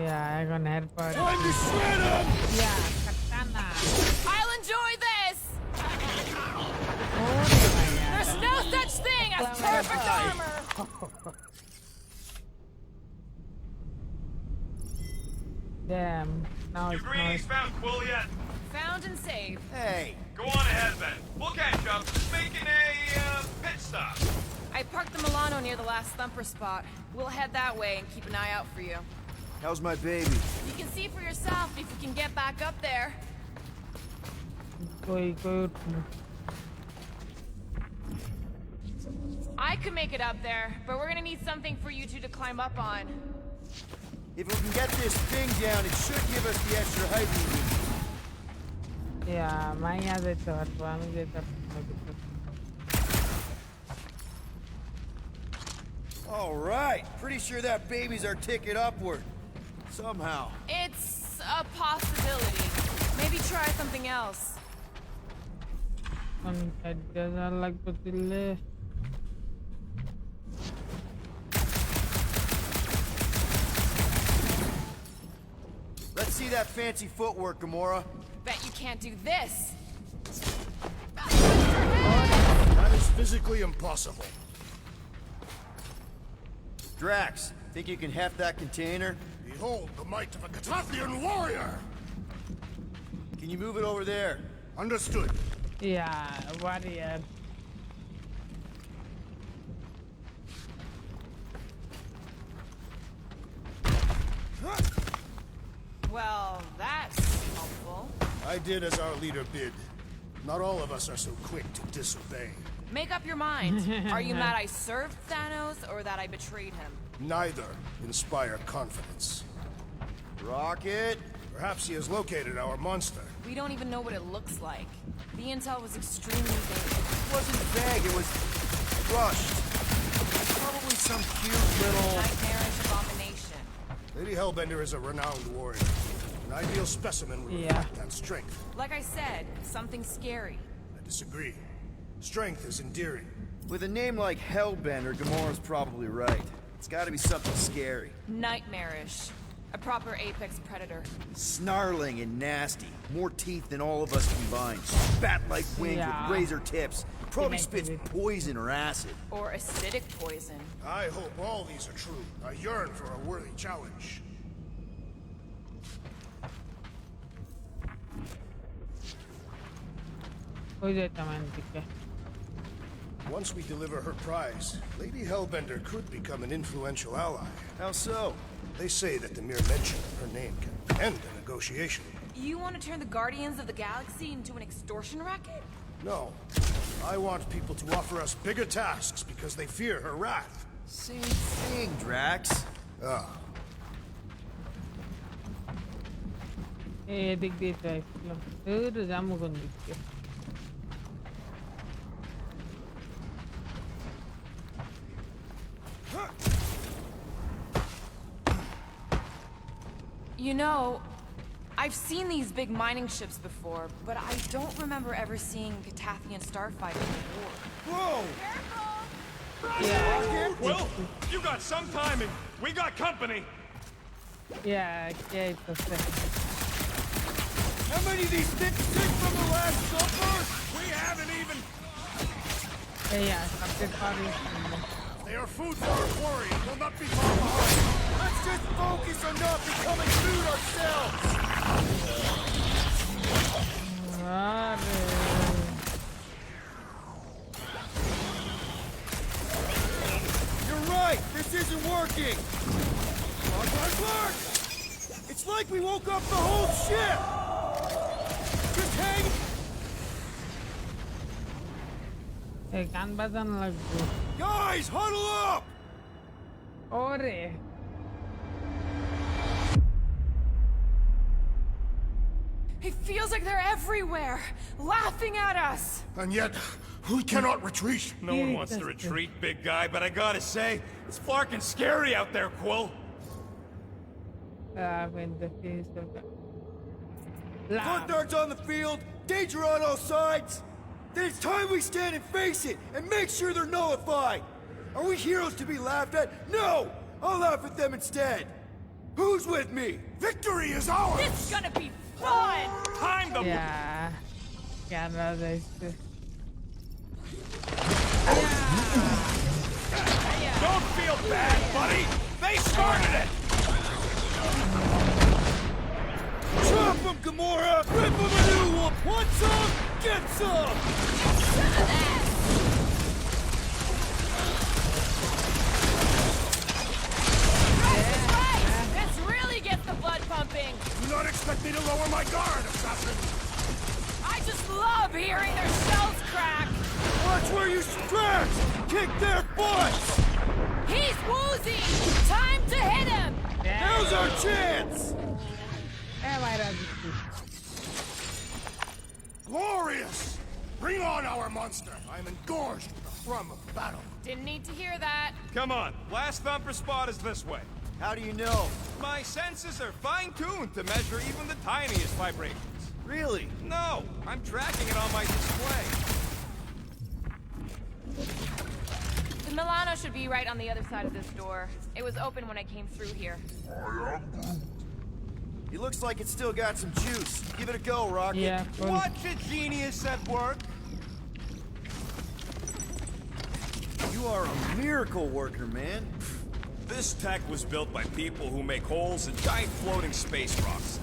yeah I'm gonna help out Time to shred him. yeah katana I'll enjoy this! oh There's no such thing as perfect armor! damn now You it's greenies found Quill yet? Found and saved. Hey, Go on ahead, then. We'll catch up. Just making a, pit stop. I parked the Milano near the last thumper spot. We'll head that way and keep an eye out for you. how's my baby? You can see for yourself if you can get back up there. good I could make it up there, but we're gonna need something for you two to climb up on. If we can get this thing down, it should give us the extra height we need. yeah মাইয়া যেতে পারবো আমি যেতে পারবো All right, pretty sure that baby's our ticket upward. Somehow. It's a possibility. Maybe try something else. কোন side দিয়ে যা লাগবে দিলে Let's see that fancy footwork, Gamora. Bet you can't do this. That is physically impossible. Drax, think you can heft that container? Behold the might of a Catathian warrior! Can you move it over there? Understood. yeah warrior Well, that's helpful. I did as our leader bid. Not all of us are so quick to disobey. Make up your mind. Are you mad I served Thanos or that I betrayed him? Neither inspire confidence. Rocket? Perhaps he has located our monster. We don't even know what it looks like. The intel was extremely vague. It wasn't vague, it was rushed. Probably some cute little... Nightmarish abomination. Lady Hellbender is a renowned warrior. An ideal specimen would Yeah. reflect that strength. Like I said, something scary. I disagree. Strength is endearing. With a name like Hellbender, Gamora's probably right. It's gotta be something scary. Nightmarish. A proper apex predator. Snarling and nasty. More teeth than all of us combined. Bat-like wings Yeah. with razor tips. Probably makes spits it- poison or acid. Or acidic poison. I hope all these are true. I yearn for a worthy challenge. ওই যেতাম এদিকে Once we deliver her prize, Lady Hellbender could become an influential ally. How so? They say that the mere mention of her name can end a negotiation. You want to turn the Guardians of the Galaxy into an extortion racket? No. I want people to offer us bigger tasks because they fear her wrath. Same thing, Drax. Ah, এদিক দিয়ে তো আসছিলাম যাবো কোন দিক দিয়ে You know, I've seen these big mining ships before, but I don't remember ever seeing Catathian starfighters before. Whoa! Well, you got some timing. We got company. Yeah, okay, perfect. How many of these sticks stick from the last supper? We haven't even... Yeah, something funny. they are food for our quarry and will not be far behind. Let's just focus on not becoming food ourselves! You're right! This isn't working! Look! It's like we woke up the whole ship! Just hang... এই গান বাজানো লাগবে Guys, huddle up! ওরে It feels like they're everywhere, laughing at us. And yet, we cannot retreat. No one wants to retreat, big guy, but I gotta say, it's fucking scary out there, Quill. when the face of Footnards on the field, danger on all sides. Then it's time we stand and face it, and make sure they're nullified. Are we heroes to be laughed at? No! I'll laugh at them instead. Who's with me? Victory is ours! This is gonna be fun! Time the... yeah camera যাইছে Don't feel bad, buddy! They started it! Chop them, Gamora! Rip them a new one! Want some? Get some! This really gets the blood pumping. Do not expect me to lower my guard, assassin! I just love hearing their shells crack. Watch where you strike! Kick their butts! He's woozy. Time to hit him. Now's our chance! মাইরা দিচ্ছি Glorious! Bring on our monster! I am engorged with the thrum of battle. Didn't need to hear that. Come on, last thumper spot is this way. How do you know? My senses are fine-tuned to measure even the tiniest vibrations. Really? No, I'm tracking it on my display. The Milano should be right on the other side of this door. It was open when I came through here. He looks like it's still got some juice. Give it a go, Rocket. yeah full Watch a genius at work. You are a miracle worker, man. This tech was built by people who make holes in giant floating space rocks.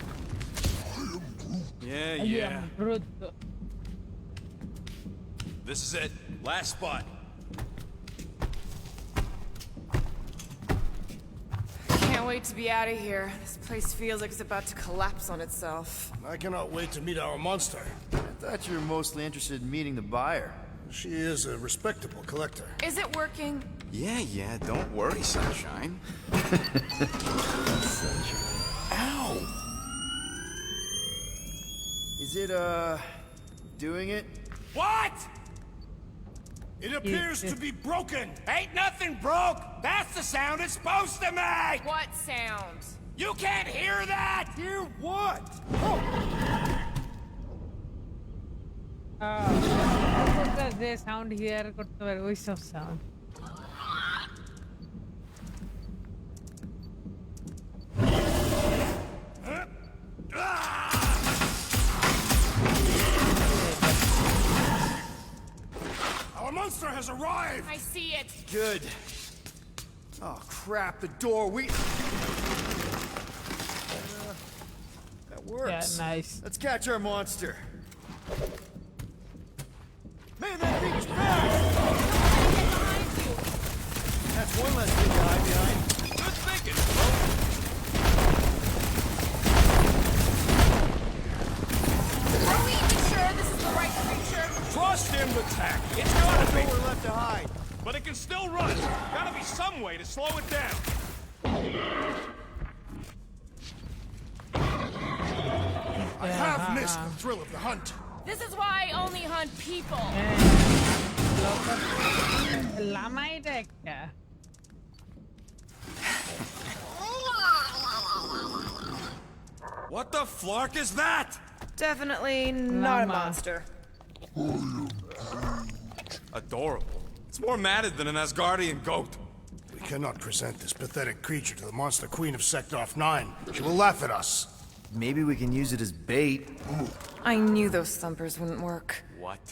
Yeah. brutto This is it. Last spot. Can't wait to be out of here. This place feels like it's about to collapse on itself. I cannot wait to meet our monster. I thought you were mostly interested in meeting the buyer. She is a respectable collector. Is it working? Yeah, don't worry, Sunshine. Ow! Is it, doing it? What? It appears to be broken! Ain't nothing broke! That's the sound it's supposed to make! What sound? You can't hear that! Hear what? oh যে sound here করতে পারে ওই সব sound. Our monster has arrived! I see it. Good. Oh, crap, the door. That works. Yeah, nice. Let's catch our monster. Man, that thing's fast! That's one less thing to hide behind. Good thinking, folks. Are we even sure this is the right creature? Trust him to tack. It's gotta be. Nowhere left to hide. But it can still run. Gotta be some way to slow it down. I have missed the thrill of the hunt. This is why I only hunt people. Lama এটা একটা। What the flark is that? Definitely not a Llama. monster. Adorable. It's more matted than an Asgardian goat. We cannot present this pathetic creature to the monster queen of Seknarf 9. She will laugh at us. Maybe we can use it as bait. I knew those thumpers wouldn't work. What?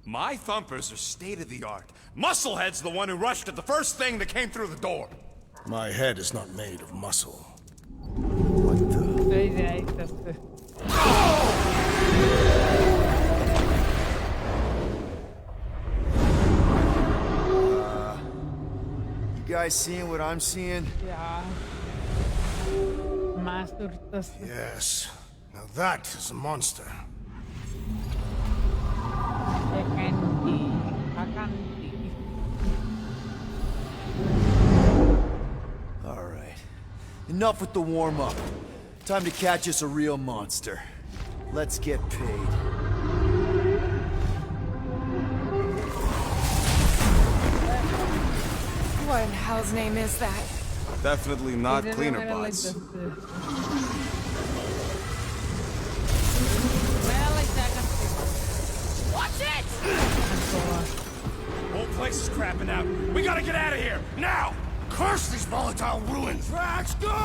My thumpers are state-of-the-art. Musclehead's the one who rushed at the first thing that came through the door. My head is not made of muscle. এই যে আইতাছে। You guys seeing what I'm seeing? Yeah. মাছ উঠতেছে। Yes. Now that is a monster. এখানটি, আকান্তি। All right. Enough with the warm-up. Time to catch us a real monster. Let's get paid. What in hell's name is that? Definitely not এই cleaner জন্য bots. মেলা লাগছে আকান্তি। Watch it! Whole place is crapping out. We gotta get out of here now. Curse these volatile ruins! Drax, go!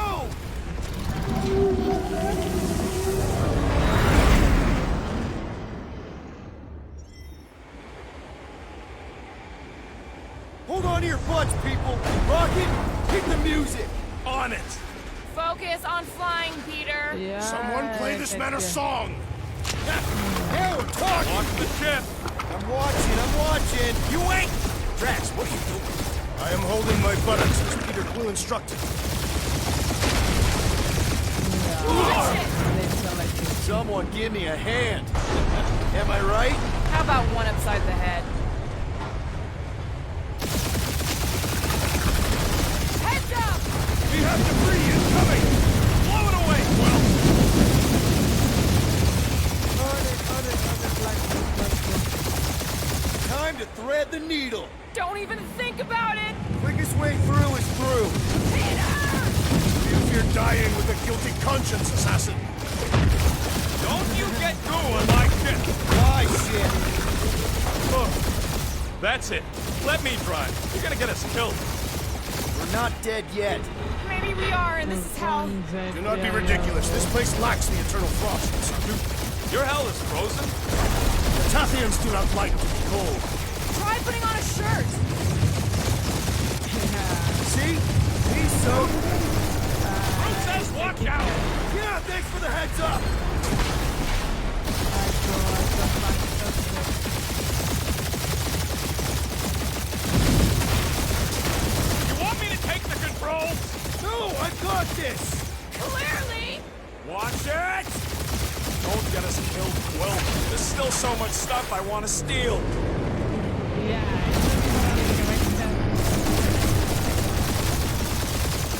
Hold on to your butts, people! Rocket, hit the music! On it. Focus on flying, Peter. Yeah, Someone play this man a song! Hey, we're talking! Watch the ship. I'm watching! You ain't. Drax, what are you doing? I am holding my buttocks as Peter Quill instructed. Watch it! Someone give me a hand! Am I right? How about one upside the head? Heads up! We have debris incoming. Blow it away, Quill. Time to thread the needle! Don't even think about it! Quickest way through is through! Peter! You fear dying with a guilty conscience, assassin! Don't you get going like this. Why, shit! Oh, that's it. Let me drive. You're gonna get us killed. We're not dead yet. Maybe we are, and this is hell. Do not be ridiculous. This place lacks the eternal frost. Your hell is frozen. The Tathians do not like to be cold. Try putting on a shirt. See? He's so... Who says watch out? Yeah, thanks for the heads up! You want me to take the controls? No, I got this! Clearly! Watch it! Don't get us killed, Quill. There's still so much stuff I want to steal.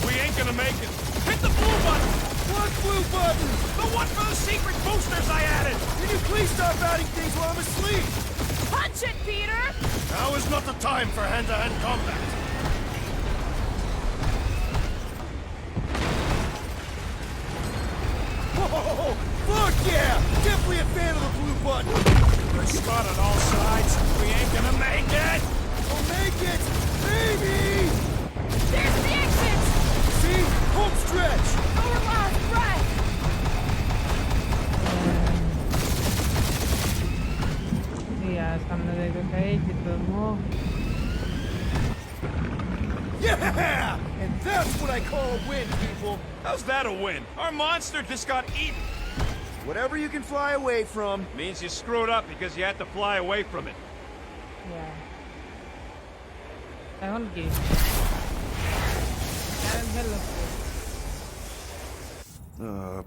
We ain't gonna make it. Hit the blue button! What blue button? The one for the secret boosters I added! Can you please stop adding things while I'm asleep? Punch it, Peter! Now is not the time for hand-to-hand combat. Whoa! Fuck yeah! Definitely a fan of the blue button! We're spot on all sides. We ain't gonna make it! We'll make it! Maybe! There's the exit! See? Home stretch! Our last breath! Yeah, সামনে দেখতে পাই চিত্রমো Yeah! And that's what I call a win, people! How's that a win? Our monster just got eaten. Whatever you can fly away from. Means you screwed up because you had to fly away from it. yeah এখন কি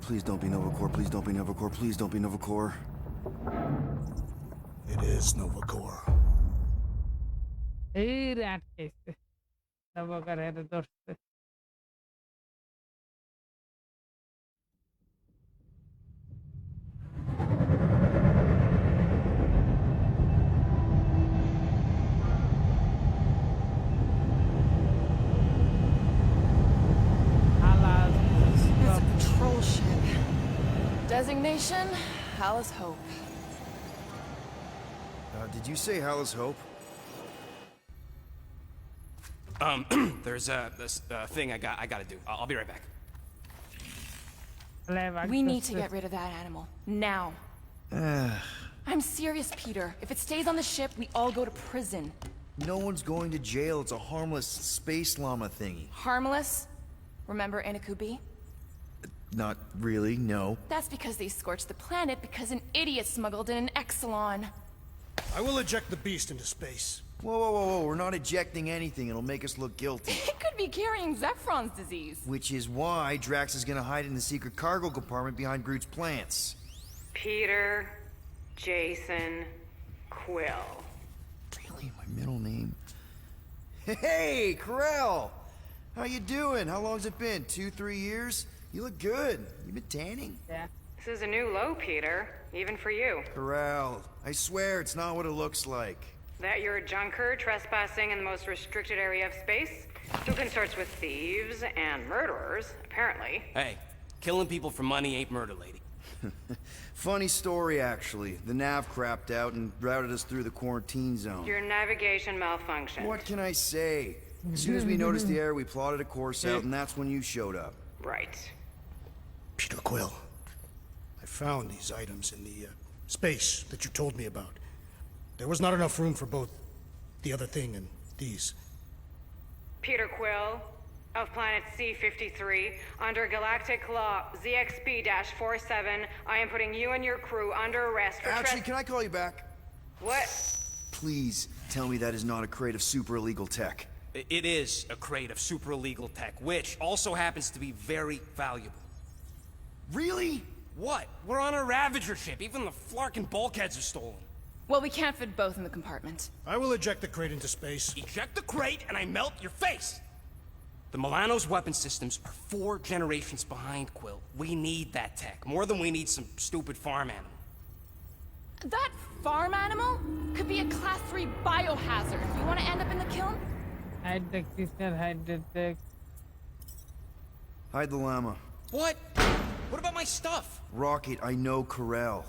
Please don't be Novacore, please don't be Novacore, please don't be Novacore. It is Novacore. এই রে আটকেছে নবকার হেরে ধরছে It's a patrol ship. Designation, Alice Hope. Did you say Hallis Hope? There's this thing I gotta do. I'll be right back. We need to get rid of that animal. Now. I'm serious, Peter. If it stays on the ship, we all go to prison. No one's going to jail. It's a harmless space llama thingy. Harmless? Remember 𝐓𝐴 Not really, no. That's because they scorched the planet because an idiot smuggled in an 𝐓𝐴. I will eject the beast into space. Whoa, whoa, whoa, whoa. We're not ejecting anything. It'll make us look guilty. It could be carrying 𝐵𝐹𝐺's disease. Which is why Drax is gonna hide in the secret cargo compartment behind Groot's plants. Peter, Jason, Quill. Really? My middle name? Hey, Corell! How you doing? How long's it been? 2-3 years? You look good. You been tanning? yeah This is a new low, Peter. Even for you. Corell, I swear it's not what it looks like. That you're a junker trespassing in the most restricted area of space, who consorts with thieves and murderers, apparently. Hey, killing people for money ain't murder, lady. Funny story, actually. The nav crapped out and routed us through the quarantine zone. Your navigation malfunctioned. What can I say? As soon as we noticed the error, we plotted a course out, and that's when you showed up. Right. Peter Quill, I found these items in the space that you told me about. There was not enough room for both the other thing and these. Peter Quill, of planet C-53, under galactic law ZXB-47, I am putting you and your crew under arrest for Actually, can I call you back? What? Please tell me that is not a crate of super illegal tech. It is a crate of super illegal tech, which also happens to be very valuable. Really? What? We're on a Ravager ship. Even the flarkin' bulkheads are stolen. Well, we can't fit both in the compartment. I will eject the crate into space. Eject the crate and I melt your face! The Milano's weapon systems are 4 generations behind, Quill. We need that tech, more than we need some stupid farm animal. That farm animal could be a Class 3 biohazard. You want to end up in the kiln? hide the sister hide the Hide the llama. What? What about my stuff? Rocket, I know Corell.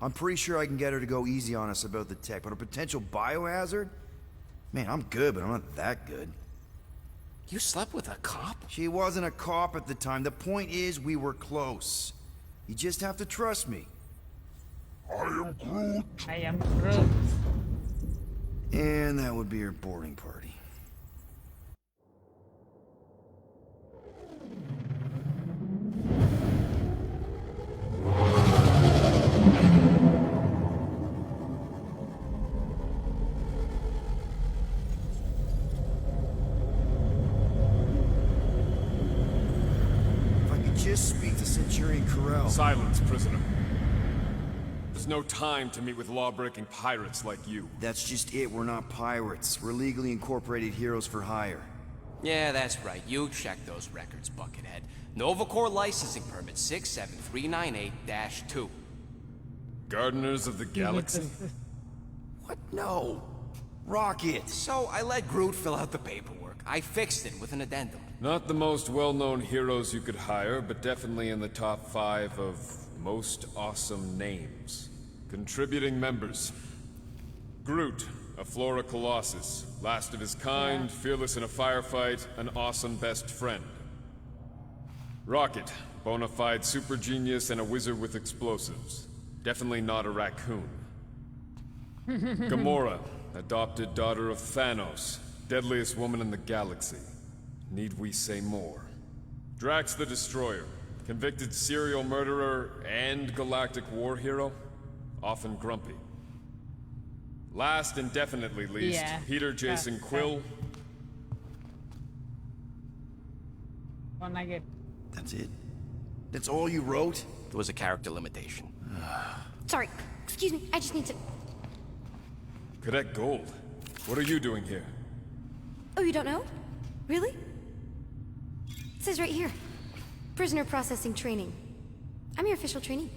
I'm pretty sure I can get her to go easy on us about the tech, but a potential biohazard? Man, I'm good, but I'm not that good. You slept with a cop? She wasn't a cop at the time. The point is, we were close. You just have to trust me. I am Groot. And that would be her boarding party. Just speak to Centurion Corell. Silence, prisoner. There's no time to meet with law-breaking pirates like you. That's just it. We're not pirates. We're legally incorporated heroes for hire. Yeah, that's right. You check those records, Buckethead. Novacore licensing permit 67398-2. Gardeners of the Galaxy? What? No. Rocket. So I let Groot fill out the paperwork. I fixed it with an addendum. Not the most well-known heroes you could hire, but definitely in the top 5 of most awesome names. Contributing members. Groot, a Flora Colossus, last of his kind, fearless in a firefight, an awesome best friend. Rocket, bona fide super genius and a wizard with explosives. Definitely not a raccoon. Gamora, adopted daughter of Thanos, deadliest woman in the galaxy. Need we say more? Drax the Destroyer, convicted serial murderer and galactic war hero, often grumpy. Last and definitely least, Peter Jason Quill. That's it? That's all you wrote? It was a character limitation. Sorry, excuse me, I just need to... Cadet Gold, what are you doing here? Oh, you don't know? Really? It says right here. Prisoner processing training. I'm your official trainee.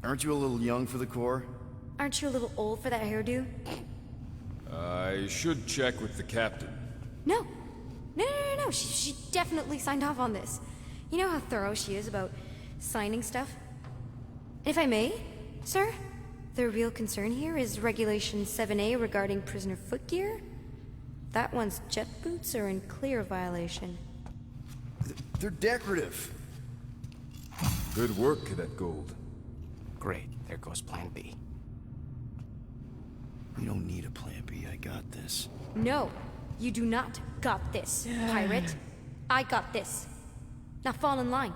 Aren't you a little young for the Corps? Aren't you a little old for that hairdo? I should check with the captain. No. No. She definitely signed off on this. You know how thorough she is about signing stuff? And if I may, sir, the real concern here is Regulation 7A regarding prisoner footgear. That one's jet boots are in clear violation. They're decorative. Good work, Cadet Gold. Great, there goes Plan B. We don't need a plan B, I got this. No, you do not got this, pirate. I got this. Now fall in line.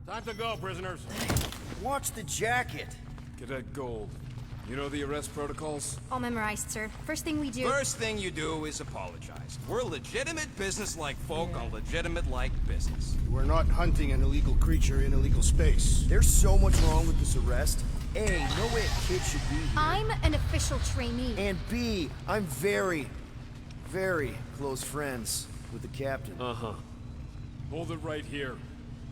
Time to go, prisoners. Watch the jacket. Cadet Gold, you know the arrest protocols? All memorized, sir. First thing we do... First thing you do is apologize. We're legitimate business-like folk on legitimate-like business. We're not hunting an illegal creature in illegal space. There's so much wrong with this arrest. A, no way a kid should be here. I'm an official trainee. And B, I'm very, very close friends with the captain. Uh-huh. Hold it right here.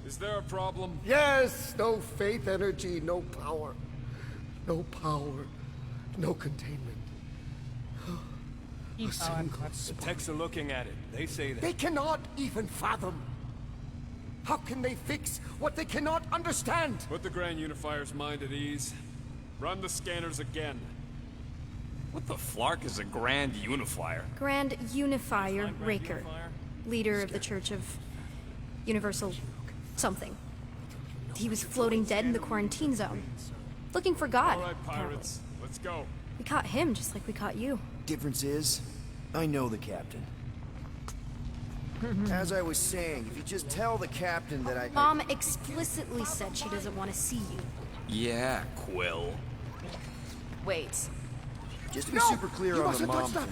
Is there a problem? Yes! No faith energy, no power. No power, no containment. A single The techs are looking at it. They say that. They cannot even fathom. How can they fix what they cannot understand? Put the Grand Unifier's mind at ease. Run the scanners again. What the flark is a Grand Unifier? Grand Unifier Raker. Leader of the Church of Universal something. He was floating dead in the quarantine zone. Looking for God. All right, pirates. Let's go. We caught him just like we caught you. Difference is, I know the captain. As I was saying, if you just tell the captain that I... Mom explicitly said she doesn't want to see you. Yeah, Quill. Wait. Just to be super clear on the mom thing.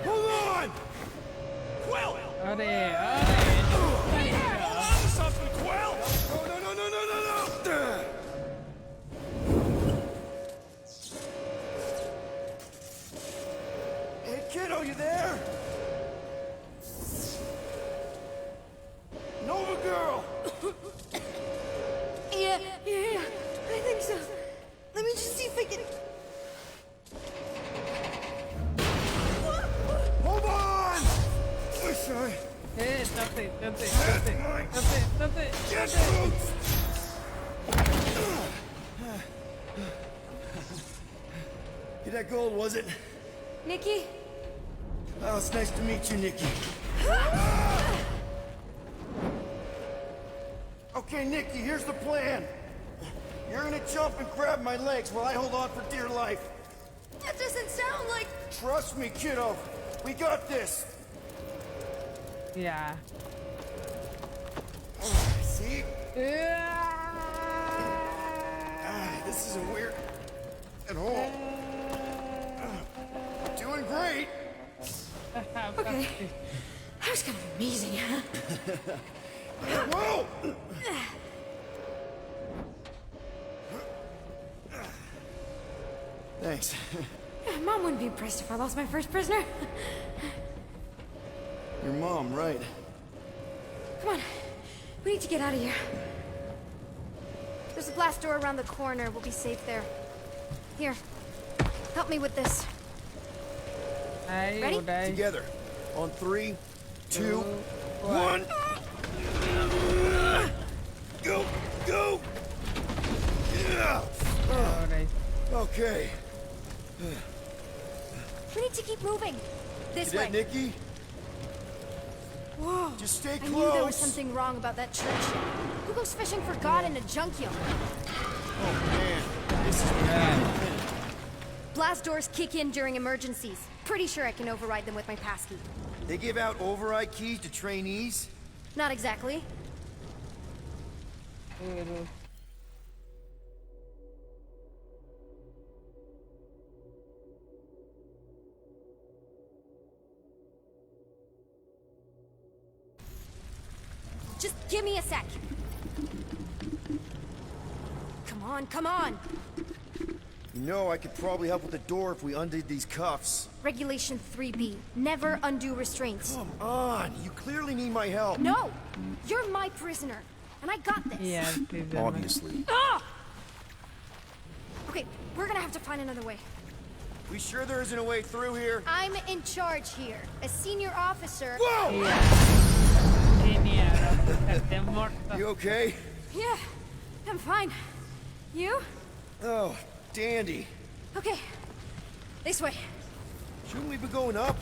Hold on! Quill! Something, Quill! No! Hey, kiddo, you there? Nova girl! Yeah, I think so. Let me just see if I can... Hold on! Oh, sorry. Stop it. Get boots! Hey, that gold, was it? Nikki? Oh, it's nice to meet you, Nikki. Okay, Nikki, here's the plan. You're gonna jump and grab my legs while I hold on for dear life. That doesn't sound like... Trust me, kiddo. We got this. Yeah. See? This isn't weird at all. Doing great. Okay. That was kind of amazing. Whoa! Thanks. Mom wouldn't be impressed if I lost my first prisoner. Your mom, right? Come on. We need to get out of here. There's a glass door around the corner. We'll be safe there. Here. Help me with this. Ay, Ready? udah. Together. On 3, 2, 1. Go! Go! Yeah. Udah. Okay. We need to keep moving. This Cadet way. Nikki? Whoa. Just stay I knew there was close. something wrong about that church. Who goes fishing for God in a junkyard? Oh man, this is bad. Blast doors kick in during emergencies. Pretty sure I can override them with my passkey. They give out override keys to trainees? Not exactly. Just give me a sec. Come on, come on. You know, I could probably help with the door if we undid these cuffs. Regulation 3B. Never undo restraints. Come on, you clearly need my help. No! You're my prisoner. And I got this. Iya, sih, Obviously. Ah! Okay, we're gonna have to find another way. We sure there isn't a way through here? I'm in charge here. As senior officer. Whoa! Iya. Ini ya, Robert Morto. You okay? Yeah, I'm fine. You? Oh, dandy. Okay. This way. Shouldn't we be going up?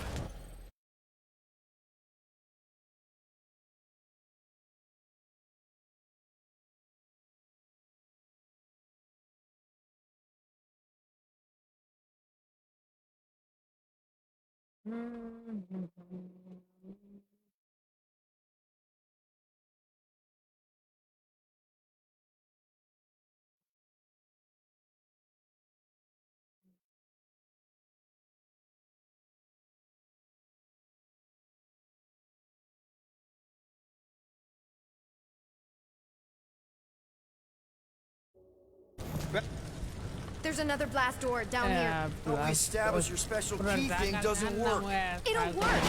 There's another blast door down here. But we established your special key thing doesn't work. It'll work.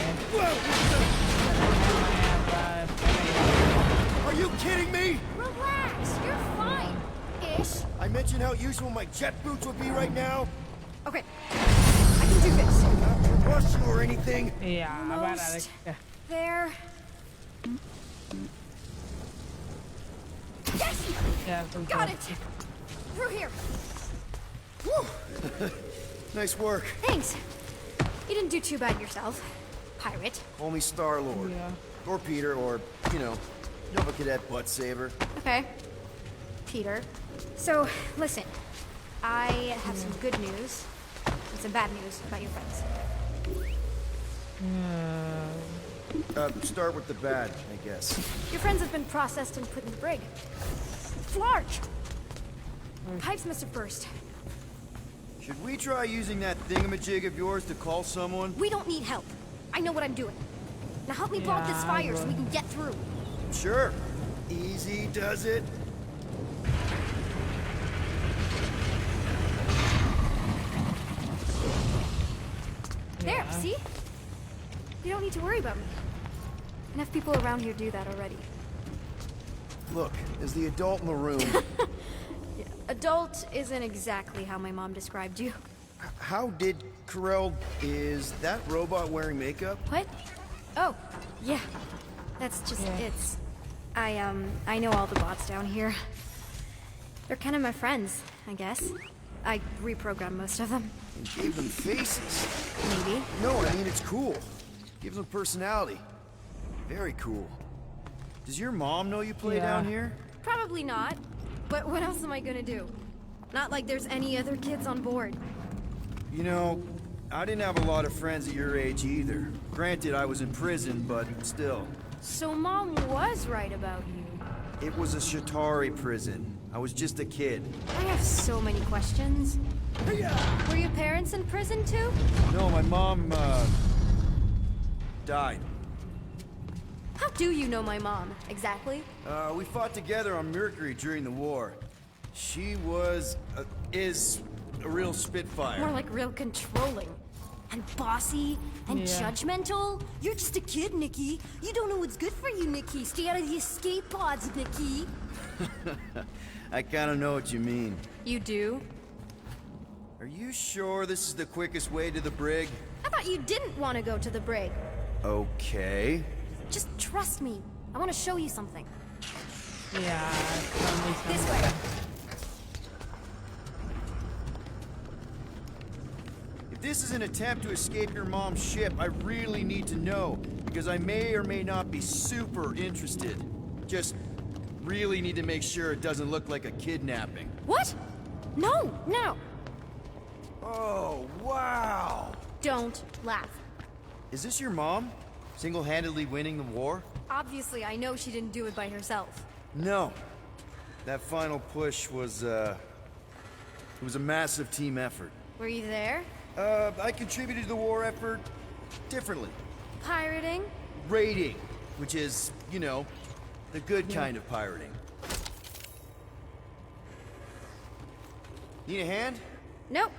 Are you kidding me? Relax. You're fine. Ish. I mentioned how useful my jet boots would be right now. Okay. I can do this. Not to rush you or anything. Iya, apa Almost there. Yes! Ya, Got it. Through here. Whew. Nice work. Thanks. You didn't do too bad yourself, pirate. Call me Star-Lord. Yeah. Or Peter, or, you know, Nova Cadet Butt Saver. Okay. Peter. So, listen. I have some good news and some bad news about your friends. Start with the bad, I guess. Your friends have been processed and put in the brig. Flark! Pipes must have burst. Should we try using that thingamajig of yours to call someone? We don't need help. I know what I'm doing. Now help me blow up this fire so we can get through. Sure. Easy does it. There, see? You don't need to worry about me. Enough people around here do that already. Look, as the adult in the room, Adult isn't exactly how my mom described you. how did is that robot wearing makeup? What? Oh, yeah. That's just it's. I know all the bots down here. They're kind of my friends, I guess. I reprogrammed most of them. And gave them faces. Maybe. No, I mean, it's cool. Gives them personality. Very cool. Does your mom know you play down here? Probably not. But what else am I gonna do? Not like there's any other kids on board. You know, I didn't have a lot of friends at your age either. Granted, I was in prison, but still. So Mom was right about you. It was a Shatari prison. I was just a kid. I have so many questions. Were your parents in prison too? No, my mom, died. How do you know my mom, exactly? We fought together on Mercury during the war. She was, is a real spitfire. More like real controlling. And bossy, and judgmental. You're just a kid, Nikki. You don't know what's good for you, Nikki. Stay out of the escape pods, Nikki. I kinda know what you mean. You do? Are you sure this is the quickest way to the brig? How thought you didn't want to go to the brig. Okay. Just trust me. I want to show you something. Yeah, tell me This something. way. If this is an attempt to escape your mom's ship, I really need to know, because I may or may not be super interested. Just really need to make sure it doesn't look like a kidnapping. What? No, no. Oh, wow! Don't laugh. Is this your mom? Single-handedly winning the war? Obviously, I know she didn't do it by herself. No. That final push was, it was a massive team effort. Were you there? I contributed to the war effort differently. Pirating? Raiding, which is, you know, the good kind of pirating. Need a hand? Nope.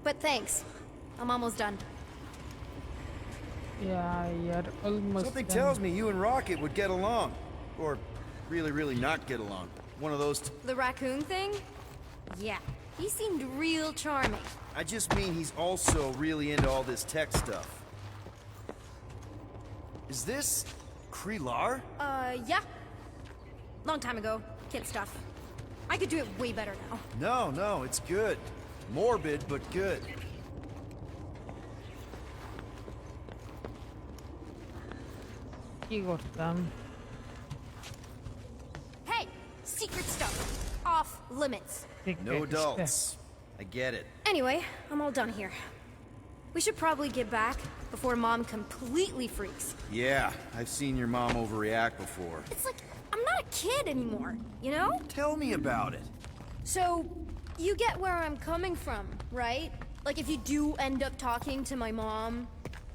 But thanks. I'm almost done. Yeah, you're almost Something done. tells me you and Rocket would get along. Or really, really not get along. One of those The raccoon thing? Yeah. He seemed real charming. I just mean he's also really into all this tech stuff. Is this Krelar? Yeah. Long time ago. Kid stuff. I could do it way better now. No, it's good. Morbid, but good. কি করতাম? Hey! Secret stuff. Off limits. No adults. I get it. Anyway, I'm all done here. We should probably get back before Mom completely freaks. Yeah, I've seen your mom overreact before. It's like, I'm not a kid anymore, you know? Tell me about it. So, you get where I'm coming from, right? Like if you do end up talking to my mom,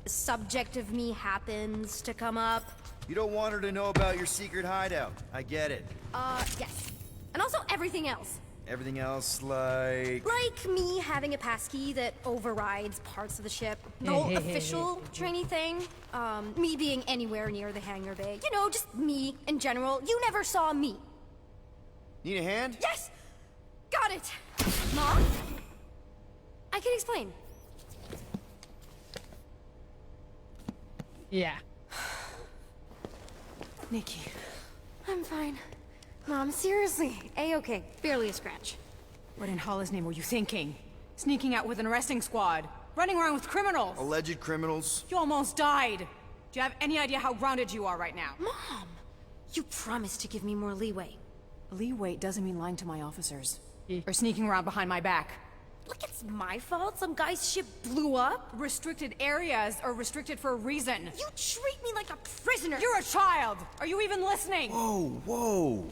the subject of me happens to come up. You don't want her to know about your secret hideout. I get it. Yes. And also everything else. Everything else, like... Like me having a passkey that overrides parts of the ship. The whole official trainee thing. Me being anywhere near the hangar bay. You know, just me in general. You never saw me. Need a hand? Yes! Got it! Mom? I can explain. Yeah. Nikki. I'm fine. Mom, seriously. A-okay. Barely a scratch. What in Hollis' name were you thinking? Sneaking out with an arresting squad? Running around with criminals? Alleged criminals? You almost died. Do you have any idea how grounded you are right now? Mom! You promised to give me more leeway. Leeway doesn't mean lying to my officers. Or sneaking around behind my back. Look, it's my fault some guy's ship blew up. Restricted areas are restricted for a reason. You treat me like a prisoner. You're a child! Are you even listening? Whoa.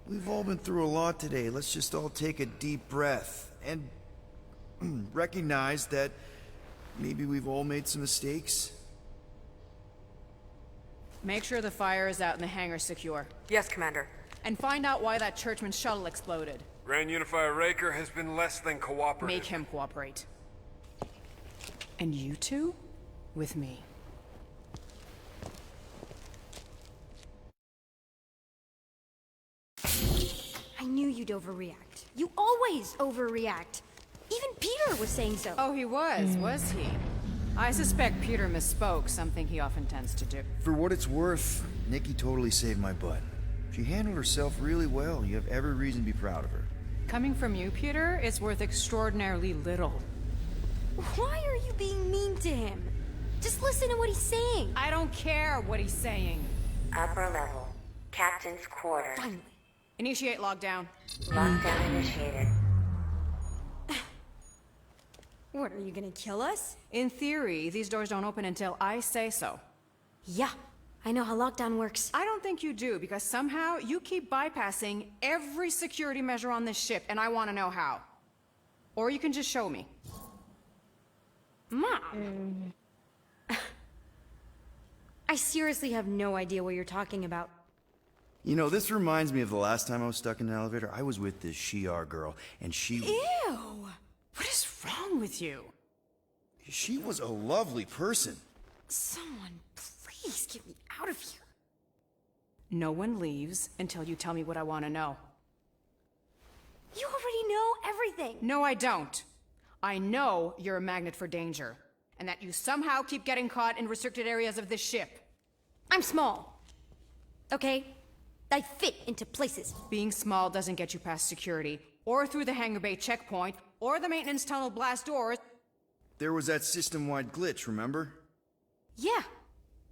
We've all been through a lot today. Let's just all take a deep breath and recognize that maybe we've all made some mistakes. Make sure the fire is out and the hangar's secure. Yes, Commander. And find out why that churchman's shuttle exploded. Grand Unifier Rayder has been less than cooperative. Make him cooperate. And you two? With me. I knew you'd overreact. You always overreact. Even Peter was saying so. Oh, he was he? I suspect Peter misspoke, something he often tends to do. For what it's worth, Nikki totally saved my butt. She handled herself really well. You have every reason to be proud of her. Coming from you, Peter, it's worth extraordinarily little. Why are you being mean to him? Just listen to what he's saying. I don't care what he's saying. Upper level. Captain's quarters. Finally. Initiate lockdown. Lockdown initiated. What, are you gonna kill us? In theory, these doors don't open until I say so. Yeah, I know how lockdown works. I don't think you do, because somehow you keep bypassing every security measure on this ship, and I want to know how. Or you can just show me. Mom! I seriously have no idea what you're talking about. You know, this reminds me of the last time I was stuck in an elevator. I was with this Shi'ar girl, and she... Ew! What is wrong with you? She was a lovely person. Someone, please get me out of here. No one leaves until you tell me what I want to know. You already know everything. No, I don't. I know you're a magnet for danger. and that you somehow keep getting caught in restricted areas of this ship. I'm small. Okay? I fit into places. Being small doesn't get you past security, or through the hangar bay checkpoint, or the maintenance tunnel blast doors. There was that system-wide glitch, remember? Yeah.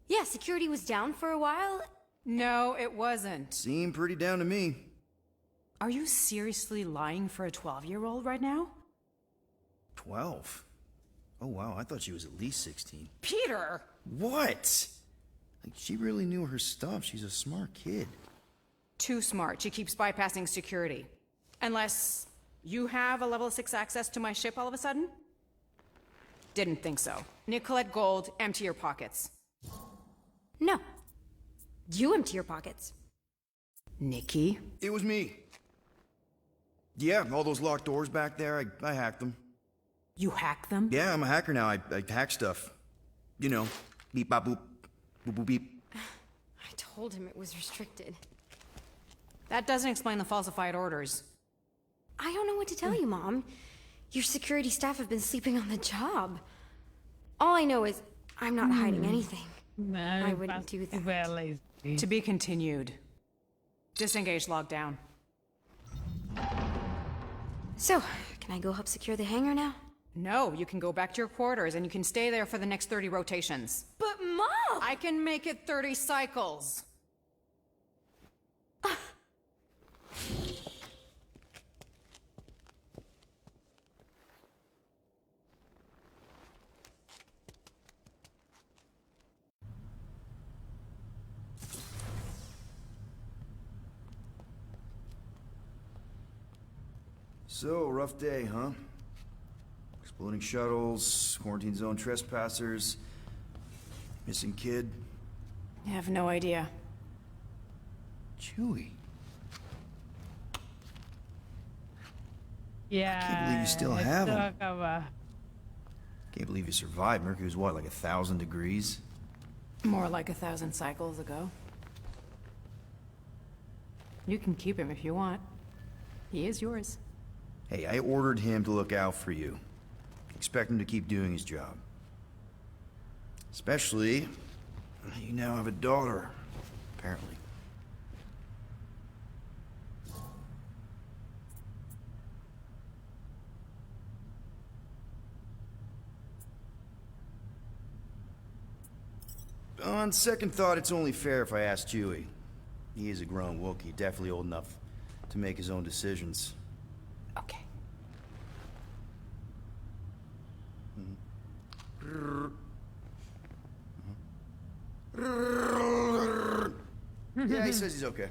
Yeah, security was down for a while. No, it wasn't. Seemed pretty down to me. Are you seriously lying for a 12-year-old right now? 12? Oh wow, I thought she was at least 16. Peter! What? Like, she really knew her stuff. She's a smart kid. Too smart. She keeps bypassing security. Unless you have a level 6 access to my ship all of a sudden? Didn't think so. Nicolette Gold, empty your pockets. No. You empty your pockets. Nikki? It was me. Yeah, all those locked doors back there, I hacked them. You hacked them? Yeah, I'm a hacker now. I hack stuff. You know, beep bop boop, boop boop beep. I told him it was restricted. That doesn't explain the falsified orders. I don't know what to tell you, Mom. Your security staff have been sleeping on the job. All I know is I'm not hiding anything. I wouldn't do that. To be continued. Disengage lockdown. So, can I go help secure the hangar now? No, you can go back to your quarters and you can stay there for the next 30 rotations. But Mom! I can make it 30 cycles. So, rough day, huh? Exploding shuttles, quarantine zone trespassers, missing kid. I have no idea. Chewie. Yeah. I can't believe you still have him. him. Can't believe you survived. Mercury was what, like 1,000 degrees? More like 1,000 cycles ago. You can keep him if you want. He is yours. Hey, I ordered him to look out for you. Expect him to keep doing his job. Especially, you now have a daughter, apparently. On second thought, it's only fair if I ask Chewie. He is a grown Wookiee, definitely old enough to make his own decisions. Okay. Yeah, he says he's okay.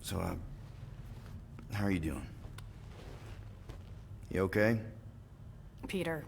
So, how are you doing? You okay? Peter.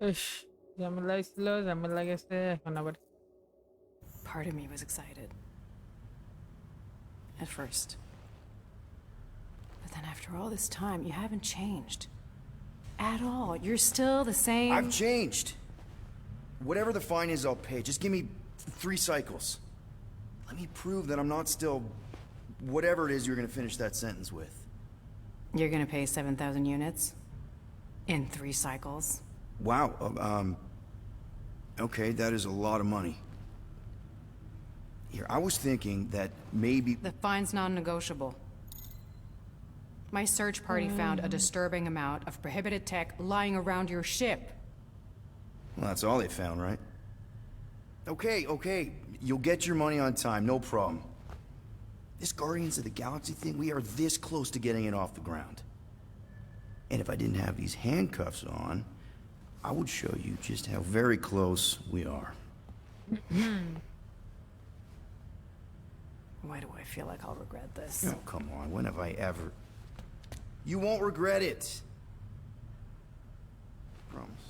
ইস, ঝামেলা ছিল, ঝামেলা গেছে, এখন আবার Part of me was excited. At first. But then after all this time, you haven't changed. At all. You're still the same. I've changed. Whatever the fine is, I'll pay. Just give me 3 cycles. Let me prove that I'm not still whatever it is you're gonna finish that sentence with. You're gonna pay 7,000 units? In 3 cycles? Wow, okay, that is a lot of money. Here, I was thinking that maybe... The fine's non-negotiable. My search party found a disturbing amount of prohibited tech lying around your ship. Well, that's all they found, right? Okay, you'll get your money on time, no problem. This Guardians of the Galaxy thing, we are this close to getting it off the ground. And if I didn't have these handcuffs on, I would show you just how very close we are. Why do I feel like I'll regret this? Oh, come on, when have I ever... You won't regret it. Promise.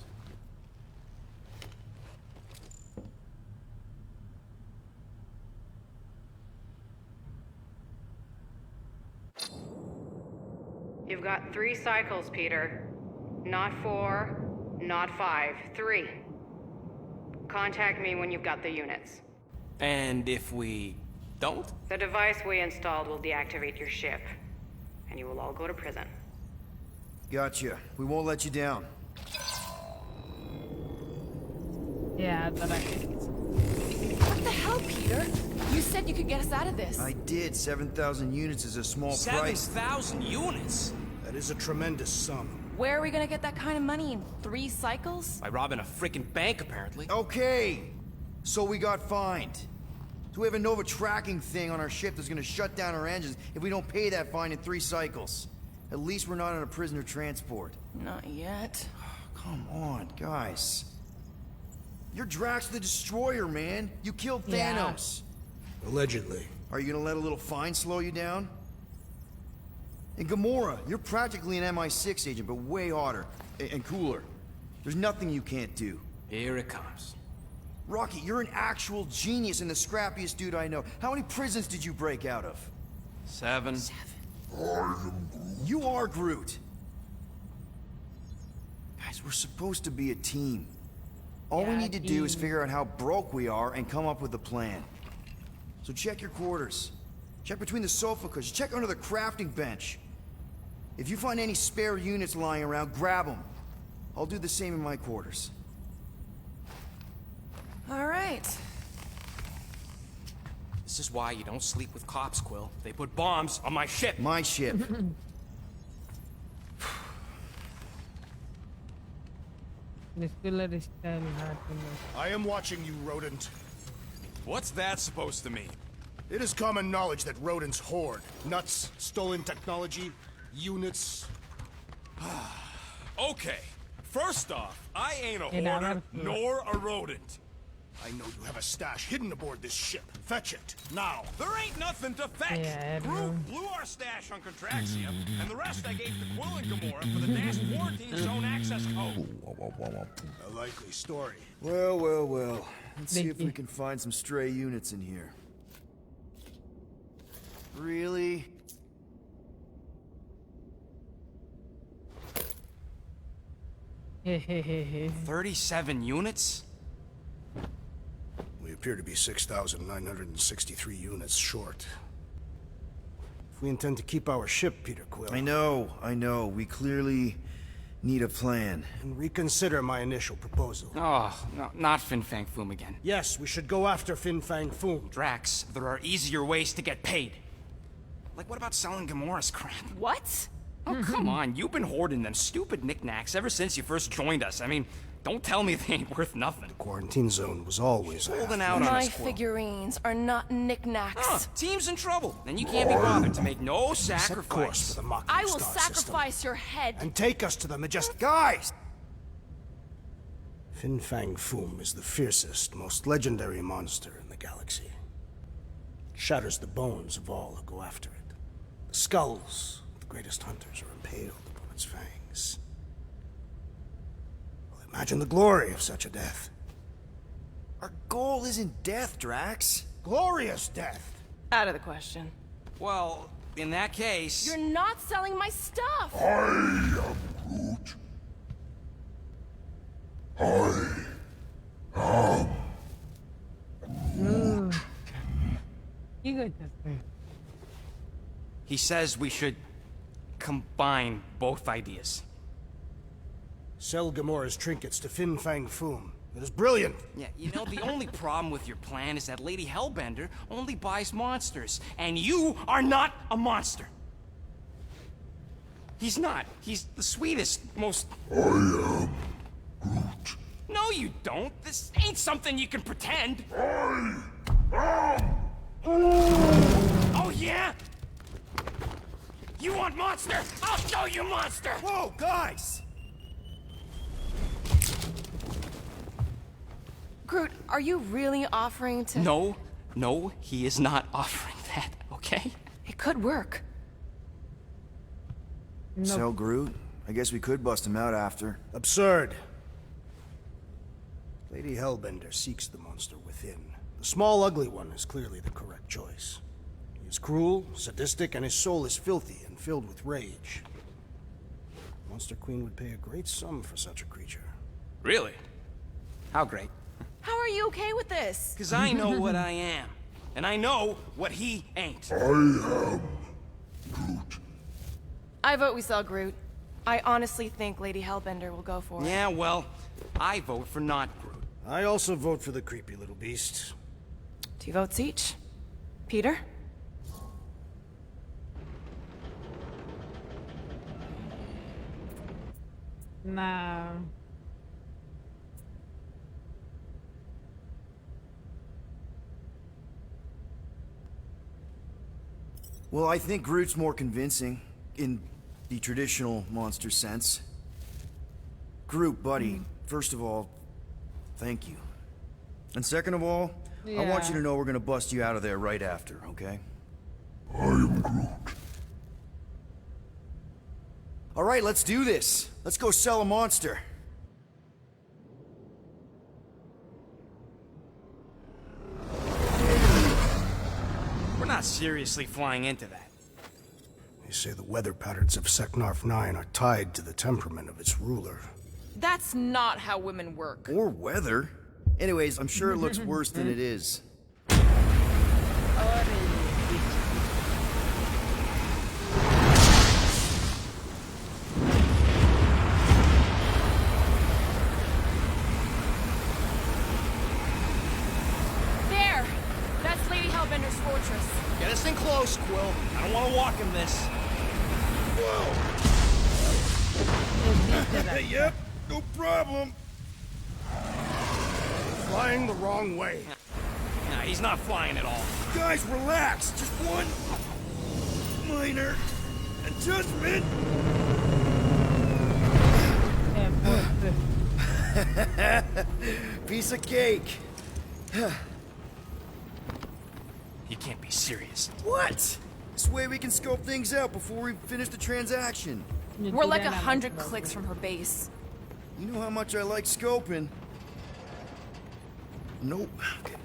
You've got 3 cycles, Peter. Not 4, not 5, 3. Contact me when you've got the units. And if we don't? The device we installed will deactivate your ship, and you will all go to prison. Gotcha. We won't let you down. Yeah, but What the hell, Peter? You said you could get us out of this. I did. 7,000 units is a small price. 7,000 units? That is a tremendous sum. Where are we gonna get that kind of money in 3 cycles? By robbing a frickin' bank, apparently. Okay, so we got fined. So we have a Nova tracking thing on our ship that's gonna shut down our engines if we don't pay that fine in 3 cycles. At least we're not on a prisoner transport. Not yet. Come on, guys. You're Drax the Destroyer, man. You killed Thanos. Allegedly. Are you gonna let a little fine slow you down? And Gamora, you're practically an MI6 agent, but way hotter and cooler. There's nothing you can't do. Here it comes. Rocky, you're an actual genius and the scrappiest dude I know. How many prisons did you break out of? 7. You are Groot. Guys, we're supposed to be a team. All we need to do is figure out how broke we are and come up with a plan. So check your quarters. Check between the sofa cushions. Check under the crafting bench. If you find any spare units lying around, grab them. I'll do the same in my quarters. All right. This is why you don't sleep with cops, Quill. They put bombs on my ship. My ship. I am watching you, rodent. What's that supposed to mean? It is common knowledge that rodents hoard nuts, stolen technology, units. Okay, first off, I ain't a hoarder nor a rodent. I know you have a stash hidden aboard this ship. Fetch it, now. There ain't nothing to fetch. Groot blew our stash on Contraxia, and the rest I gave to Quill and Gamora for the dash quarantine zone access code. A likely story. Well. Let's see if we can find some stray units in here. Really? Hehehe. 37 units? We appear to be 6,963 units short. If we intend to keep our ship, Peter Quill... I know. We clearly need a plan. And reconsider my initial proposal. Oh, no, not Fin Fang Foom again. Yes, we should go after Fin Fang Foom. Drax, there are easier ways to get paid. Like, what about selling Gamora's crap? What? Oh, come on. You've been hoarding them stupid knickknacks ever since you first joined us. I mean, don't tell me they ain't worth nothing. The quarantine zone was always holding out on My us, Quill. figurines are not knickknacks. Team's in trouble, and you can't be bothered to make no sacrifice. For the Mocking I will Star sacrifice system. your head. And take us to the majestic... Guys! Fin Fang Foom is the fiercest, most legendary monster in the galaxy. It shatters the bones of all who go after it. The skulls of the greatest hunters are impaled upon its fangs. While it Imagine the glory of such a death. Our goal isn't death, Drax. Glorious death! Out of the question. Well, in that case... You're not selling my stuff! He says we should combine both ideas. Sell Gamora's trinkets to Fin Fang Foom. It is brilliant! Yeah, you know, the only problem with your plan is that Lady Hellbender only buys monsters, and you are not a monster. He's not. He's the sweetest, most... I am Groot. No, you don't. This ain't something you can pretend. Oh, yeah? You want monster? I'll show you monster! Whoa, guys! Groot, are you really offering to... No, he is not offering that, okay? It could work. So, Groot, I guess we could bust him out after. Absurd. Lady Hellbender seeks the monster within. The small, ugly one is clearly the correct choice. He is cruel, sadistic, and his soul is filthy and filled with rage. Monster Queen would pay a great sum for such a creature. Really? How great? How are you okay with this? Because I know what I am. And I know what he ain't. I vote we sell Groot. I honestly think Lady Hellbender will go for it. Yeah, well, I vote for not Groot. I also vote for the creepy little beast. 2 votes each. Peter? Nah. Well, I think Groot's more convincing, in the traditional monster sense. Groot, buddy, first of all, thank you. And second of all, I want you to know we're gonna bust you out of there right after, okay? I am Groot. All right, let's do this. Let's go sell a monster. We're not seriously flying into that. They say the weather patterns of Seknarf 9 are tied to the temperament of its ruler. That's not how women work. Or weather. Anyways, I'm sure it looks worse than it is. There! That's Lady Hellbender's fortress. Get us in close, Quill. I don't want to walk in this. Yep, no problem. Flying the wrong way. Nah, he's not flying at all. Guys, relax. Just one minor adjustment. Piece of cake. You can't be serious. What? This way we can scope things out before we finish the transaction. We're like 100 clicks from her base. You know how much I like scoping. Nope. Okay.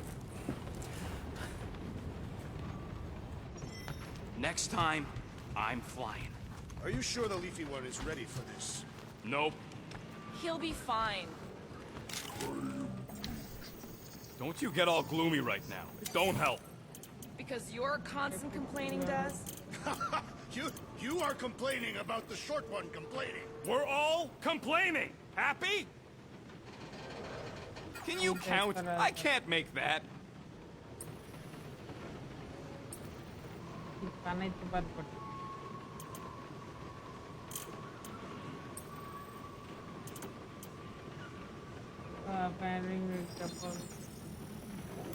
Next time, I'm flying. Are you sure the leafy one is ready for this? Nope. He'll be fine. Don't you get all gloomy right now. It don't help. Because your constant complaining does? You are complaining about the short one complaining. We're all complaining. Happy? Can you count? I can't make that.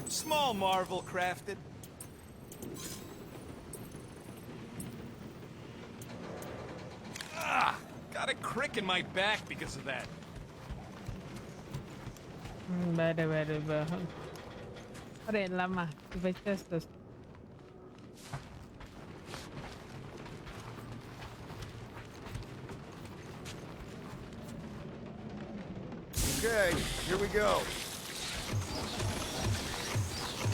Small marvel crafted. Ah, got a crick in my back because of that. Bere. Ore, lama. Bestos. Okay, here we go.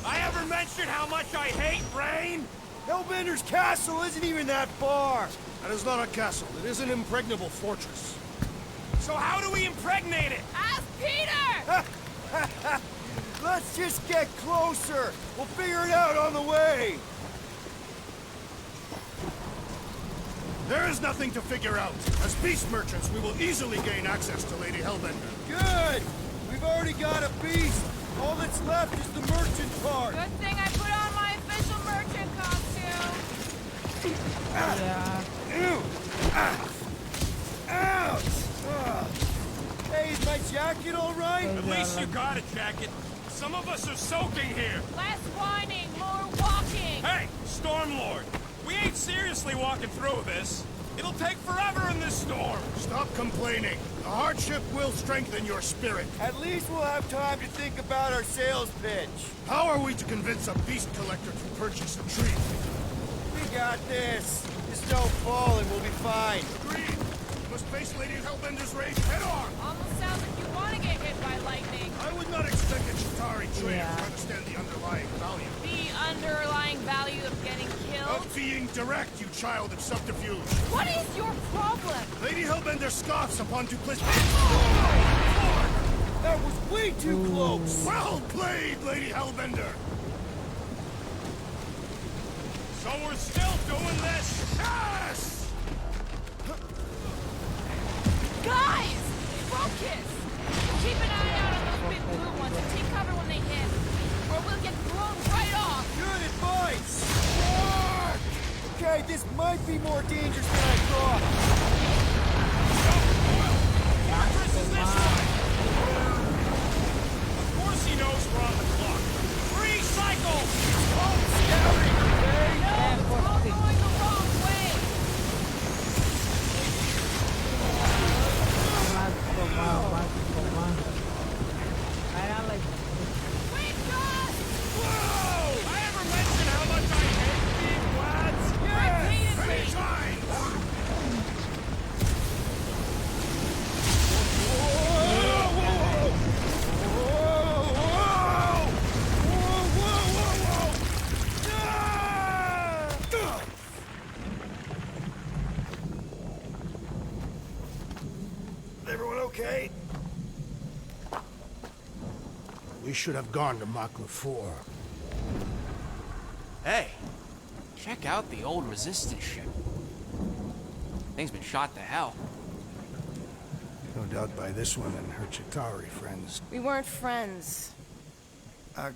I ever mentioned how much I hate rain? Hellbender's castle isn't even that far. That is not a castle. It is an impregnable fortress. So how do we impregnate it? Ask Peter! Let's just get closer. We'll figure it out on the way. There is nothing to figure out. As beast merchants, we will easily gain access to Lady Hellbender. Good! We've already got a beast. All that's left is the merchant part. Good thing I put on my official merchant costume. Yeah. Ew! Ah. Ouch! Ah. Hey, is my jacket all right? At least you got a jacket. Some of us are soaking here. Less whining, more walking. Hey, Stormlord. We ain't seriously walking through this. It'll take forever in this storm. Stop complaining. The hardship will strengthen your spirit. At least we'll have time to think about our sales pitch. How are we to convince a beast collector to purchase a tree? We got this. Just don't fall and we'll be fine. Agreed. We must face Lady Hellbender's rage head on. Almost sounds like you want to get hit by lightning. I would not expect a Chitauri trader to understand the underlying value. The underlying value of getting killed? Of being direct, you child of subterfuge. What is your problem? Lady Hellbender scoffs upon duplicity. That was way too close. Well played, Lady Hellbender. So we're still doing this? Yes! Guys! Focus! Keep an eye out on those big blue ones and take cover when they hit. Or we'll get blown right off! Good advice! Okay, this might be more dangerous than I thought. Fortress is this way! Of course he knows we're on the clock. 3 cycles! Oh, scouting, okay? No, we're all going the wrong way! Wait, God! Whoa! I ever mentioned how much I hate being lads? Repeatedly! Everyone okay? We should have gone to Makla 4. Hey, check out the old resistance ship. Thing's been shot to hell. No doubt by this one and her Chitauri friends. We weren't friends.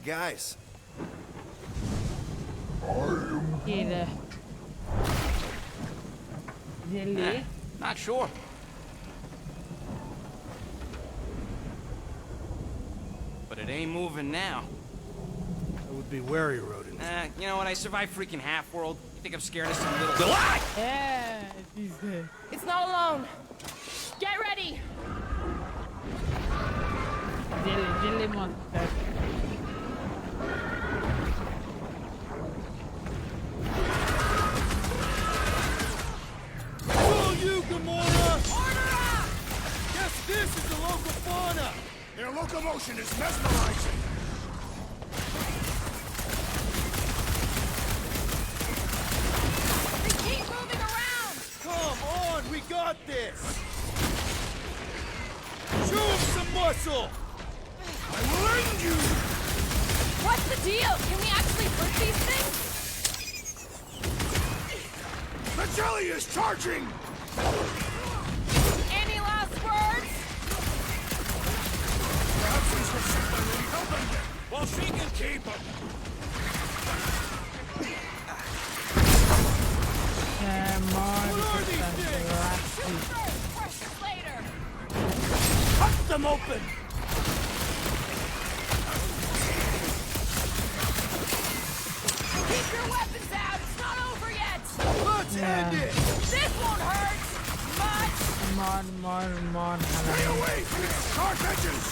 Guys. Kid. Jelly. Not sure. But it ain't moving now. I would be wary, rodent. You know what? I survived freaking Half-World. You think I'm scared of some little... Ah! Yeah, she's good. It's not alone. Get ready! Jelly monster. Will you, Gamora! Order up! Guess this is the local fauna! Their locomotion is mesmerizing. They keep moving around! Come on, we got this! Show them some muscle! I will end you! What's the deal? Can we actually hurt these things? The jelly is charging! Any last words? Perhaps these were sent by Lady Hellbender. Well, she can keep them. Precious later! Cut them open! Keep your weapons out! It's not over yet! Let's end it! This won't hurt! Much! Stay away from its sharp edges!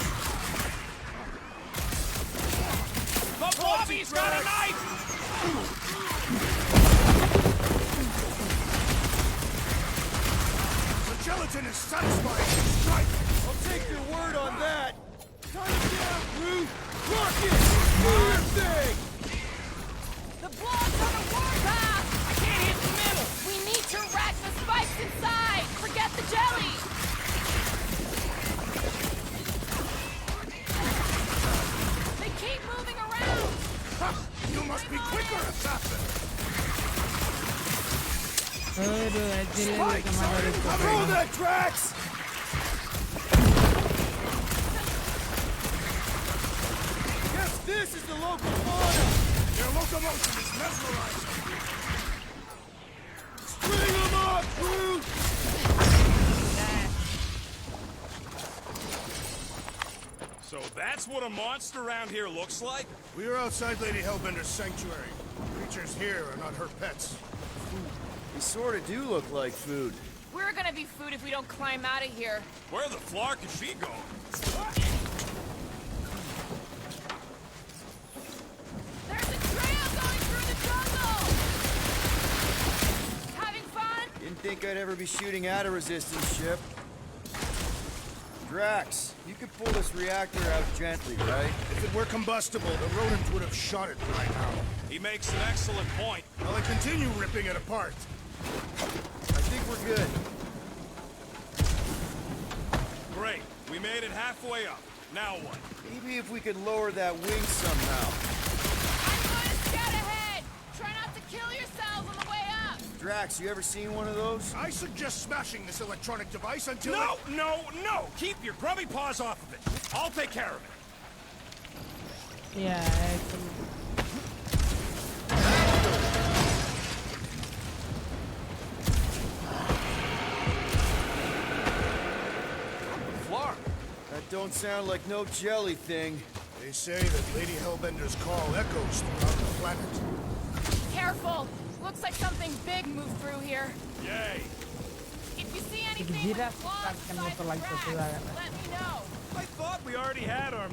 The Bobby's got a knife! The gelatin is satisfying its strike! I'll take your word on that! Rocket! Do your thing! The blob's on a warpath! I can't hit the middle! We need to rack the spikes inside! Forget the jelly! They keep moving around! You must be quicker, assassin! Throw that, Drax! Guess this is the local fauna! Their locomotion is mesmerizing! String them up, Groot! So that's what a monster around here looks like? We are outside Lady Hellbender's sanctuary. Creatures here are not her pets. They sort of do look like food. We're gonna be food if we don't climb out of here. Where the flark is she going? There's a trail going through the jungle! Having fun? Didn't think I'd ever be shooting at a resistance ship. Drax, you could pull this reactor out gently, right? If it were combustible, the rodent would have shot it by now. He makes an excellent point. Well, I continue ripping it apart. I think we're good. Great. We made it halfway up. Now what? Maybe if we could lower that wing somehow. I'm going to scout ahead! Try not to kill yourselves on the way up! Drax, you ever seen one of those? I suggest smashing this electronic device until No! Keep your grubby paws off of it. I'll take care of it. Yeah, Flark. That don't sound like no jelly thing. They say that Lady Hellbender's call echoes throughout the planet. Careful! Looks like something big moved through here. Yay. If you see anything with claws inside the tracks, let me know. I thought we already had our...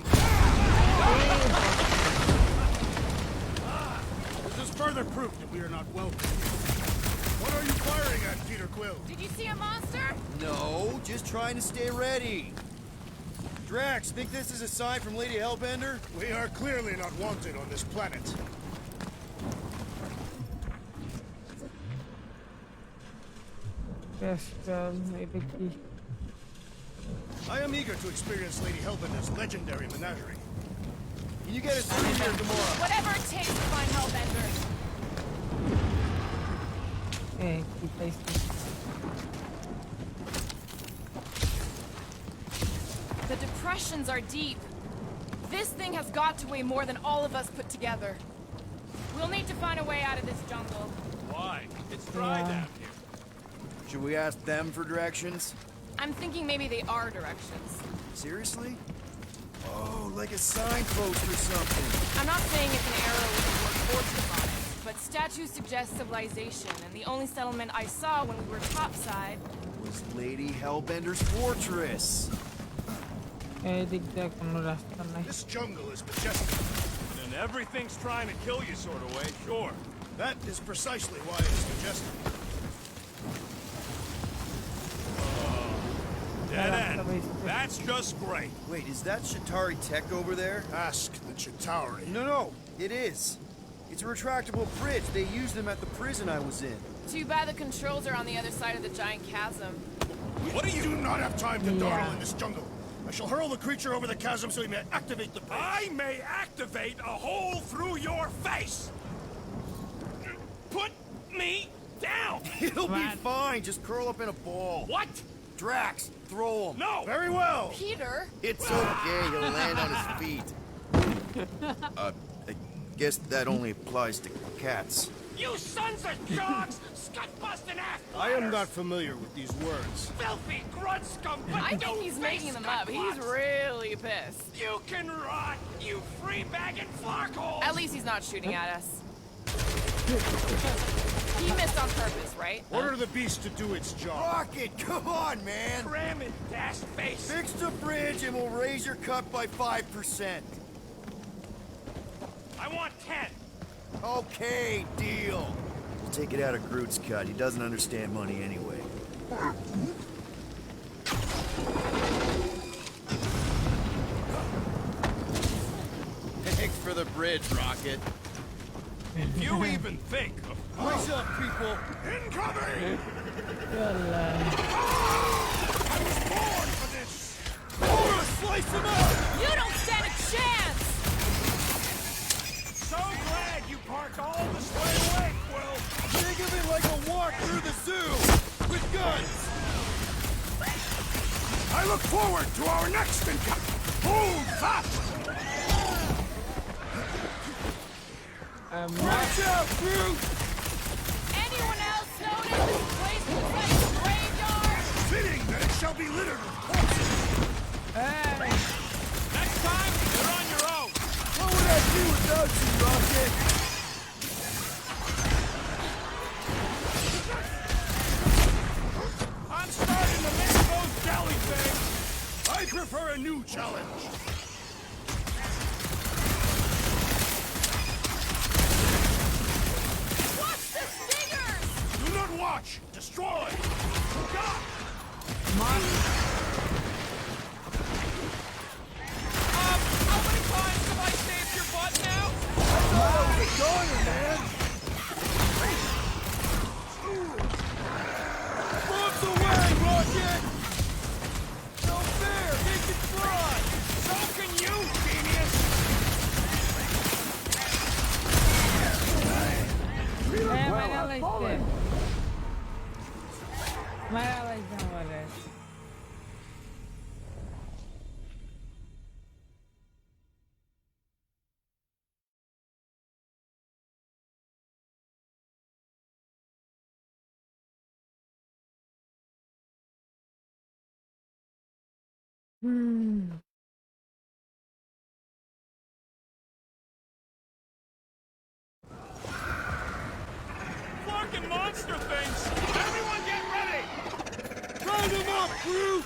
This is further proof that we are not welcome. What are you firing at, Peter Quill? Did you see a monster? No, just trying to stay ready. Drax, think this is a sign from Lady Hellbender? We are clearly not wanted on this planet. yes, maybe. I am eager to experience Lady Hellbender's legendary menagerie. Can you get us through here tomorrow? Whatever it takes to find Hellbender. Hey, keep tasting. The depressions are deep. This thing has got to weigh more than all of us put together. We'll need to find a way out of this jungle. Why? It's dry down here. Should we ask them for directions? I'm thinking maybe they are directions. Seriously? Oh, like a signpost or something. I'm not saying it's an arrow with the word fortress on it, but statues suggest civilization, and the only settlement I saw when we were topside Was Lady Hellbender's fortress. This jungle is majestic. And everything's trying to kill you sort of way, sure. That is precisely why it is majestic. Dead end. That's just great. Wait, is that Chitauri tech over there? Ask the Chitauri. No, it is. It's a retractable bridge. They used them at the prison I was in. Too bad the controls are on the other side of the giant chasm. What do you do not have time to dawdle in this jungle? I shall hurl the creature over the chasm so he may activate the bridge. I may activate a hole through your face. Put me down. He'll be fine. Just curl up in a ball. What? Drax, throw him. No. Very well. Peter? It's okay. He'll land on his feet. I guess that only applies to cats. You sons of dogs! Scut-busting ass! I am not familiar with these words. Filthy grunt scum! I think he's making them up. He's really pissed. You can rot, you free-bagging flarkholes! At least he's not shooting at us. He missed on purpose, right? Order the beast to do its job. Rocket, come on, man. Cram it, dash face! Fix the bridge and we'll raise your cut by 5%. I want 10. Okay, deal. We'll take it out of Groot's cut. He doesn't understand money anyway. bridge, Rocket. If you even think of... Brace up, people! Incoming! I was born for this! We're gonna slice him up! You don't stand a chance! So glad you parked all this way away, Quill! Think of it like a walk through the zoo! With guns! I look forward to our next encounter! Hold fast! Watch out, Groot! Anyone else notice this place looks like a graveyard? Fitting that it shall be littered with corpses! Next time, you're on your own! What would I do without you, Rocket? I'm starting to miss those jelly things! I prefer a new challenge! Watch the stingers! Do not watch! Destroy! God! How many times have I saved your butt now? I thought I was a goner, man! Bombs away, Rocket! No fair! They can fly! So can you, genius! Fucking monster things! Everyone get ready! Round them up, Groot!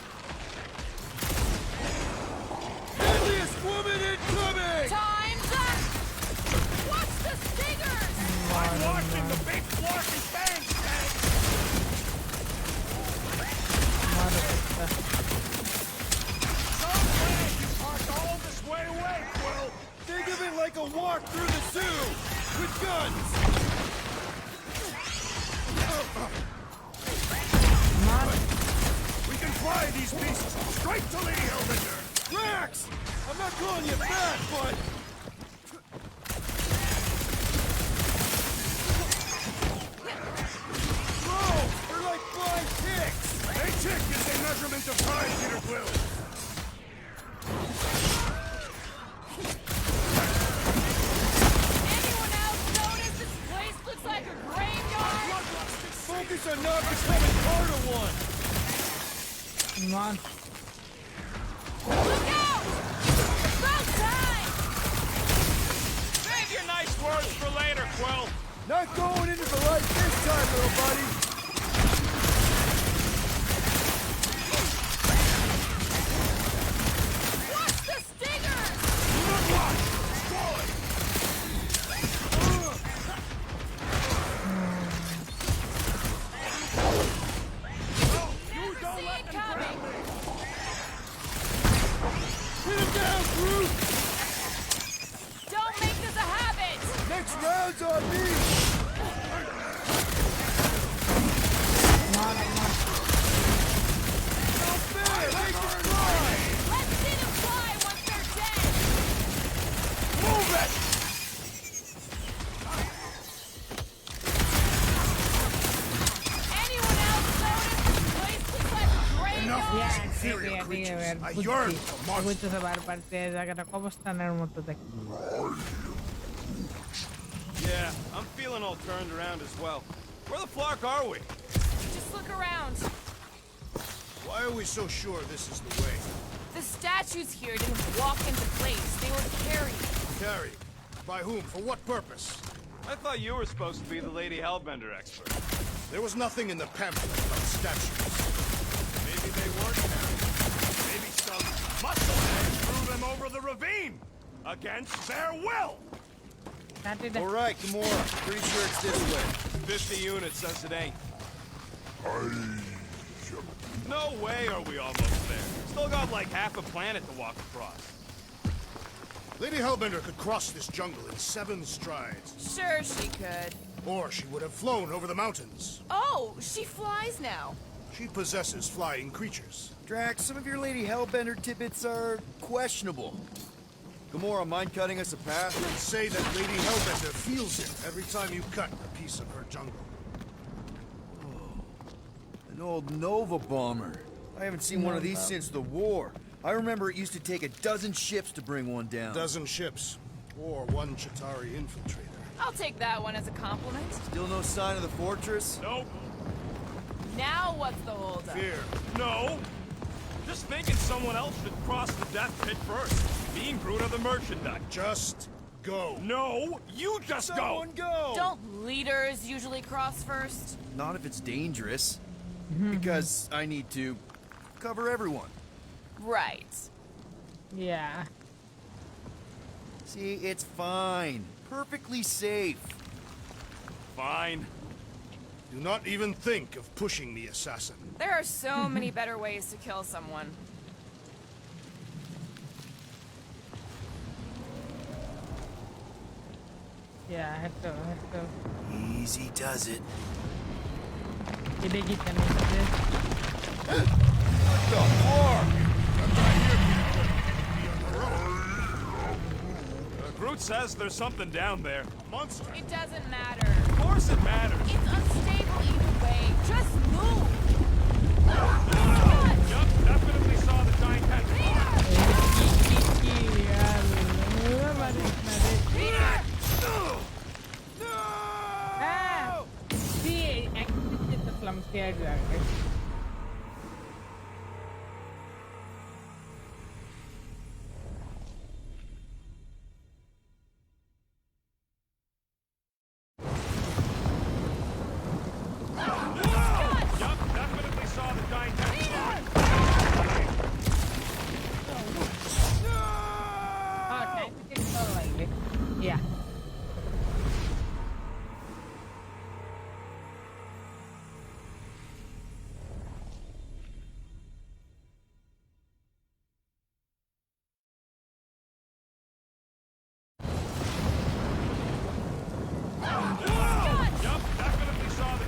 Deadliest woman incoming! Time's up! Watch the stingers! I'm watching the big flark and bang tank! So glad you parked all this way away, Quill! Think of it like a walk through the zoo! With guns! We can fly these beasts straight to Lady Hellbender! Rex! I'm not calling you fat, but... Whoa! They're like flying ticks! A tick is a measurement of time, Peter Quill! Anyone else notice this place looks like a graveyard? Focus on not becoming part of one! Look out! About time! Save your nice words for later, Quill! Not going into the light this time, little buddy! Watch the stingers! Do not watch! Destroy! You don't let them grab me! Hit him down, Groot! Don't make this a habit! Next round's on me! No fair! Make them fly! Let's see them fly once they're dead! Move it! Anyone else notice this place looks like a graveyard? Enough of Yeah, these sí, inferior sí, creatures. I বুঝছি। yearn for monsters. বুঝতেছে বারবার যে জায়গাটা কবরস্থানের মতো দেখতে। Yeah, I'm feeling all turned around as well. Where the flark are we? Just look around. Why are we so sure this is the way? The statues here didn't walk into place. They were carried. Carried? By whom? For what purpose? I thought you were supposed to be the Lady Hellbender expert. There was nothing in the pamphlet about statues. Maybe they weren't carried. Maybe some musclehead threw them over the ravine! Against their will! All right, come on. Pretty sure it's this way. 50 units says it ain't. No way are we almost there. Still got like half a planet to walk across. Lady Hellbender could cross this jungle in 7 strides. Sure she could. Or she would have flown over the mountains. Oh, she flies now. She possesses flying creatures. Drax, some of your Lady Hellbender tidbits are questionable. Gamora, mind cutting us a path? And say that Lady Hellbender feels it every time you cut a piece of her jungle. An old Nova bomber. I haven't seen one of these since the war. I remember it used to take a dozen ships to bring one down. A dozen ships. Or 1 Chitauri infiltrator. I'll take that one as a compliment. Still no sign of the fortress? Nope. Now what's the holdup? Fear. No. Just thinking someone else should cross the death pit first. Being Groot of the merchandise. Just go. No, you just Someone go! Don't leaders usually cross first? Not if it's dangerous. Because I need to cover everyone. Right. Yeah. See, it's fine. Perfectly safe. Fine. Do not even think of pushing the assassin. There are so many better ways to kill someone. Yeah, heto. Easy does it. Ide kita nih. What the fuck? Groot says there's something down there. Monster. It doesn't matter. Of course it matters. It's unstable either way. Just move. Yup, definitely saw the giant head. Sí, aquí kita selamat aja. Yeah. Yup, definitely saw the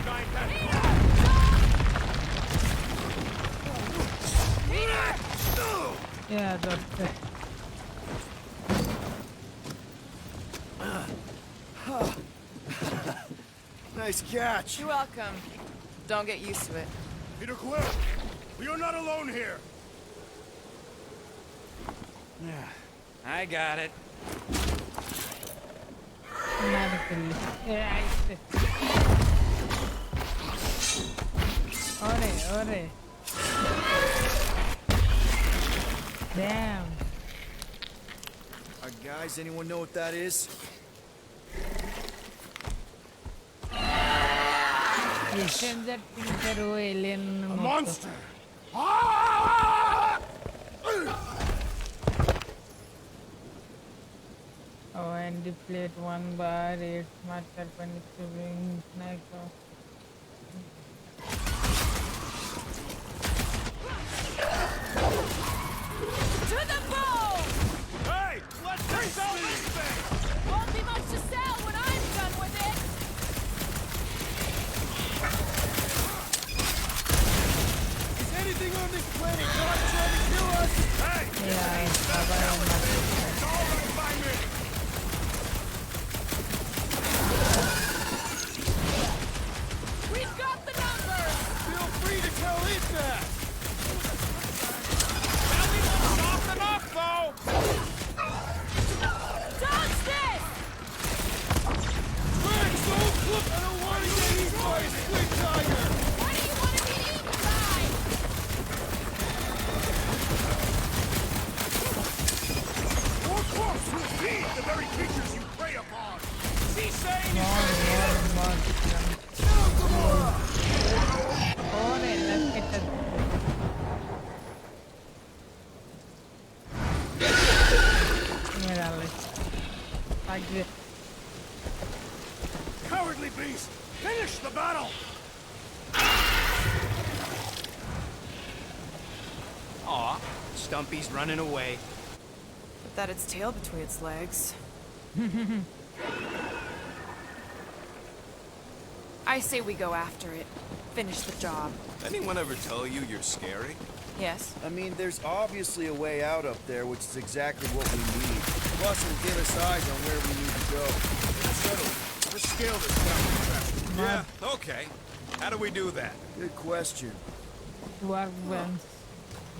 giant head. Yeah, that's it. Nice catch. You're welcome. Don't get used to it. Peter Quill, we are not alone here. Yeah, I got it. Yeah, Ore. Damn. Guys, anyone know what that is? Stranger Things hero alien Monster! Oh, and deflate 1 bar, it's smart perpendicular to bring snack. To the bone! Hey, let's sell this thing! Won't be much to sell when I'm done with it! Is anything on this planet not trying to kill us? Hey! Yeah, it's all right by me! We've got the numbers! Feel free to tell it that! Soft enough, though! Dodge this! Rex, don't look! I don't want to get eaten by a squid tiger! Why do you want to be eaten by? Your corpse will feed the very creatures you prey upon. She's saying Ore, let's get it. Like this. Cowardly beast! Finish the battle! Aw, Stumpy's running away. that its tail between its legs. I say we go after it. Finish the job. Anyone ever tell you you're scary? Yes. I mean, there's obviously a way out up there, which is exactly what we need. Plus, it'll give us eyes on where we need to go. Settle. Let's scale this down. Yeah, okay. How do we do that? Good question. Workbench.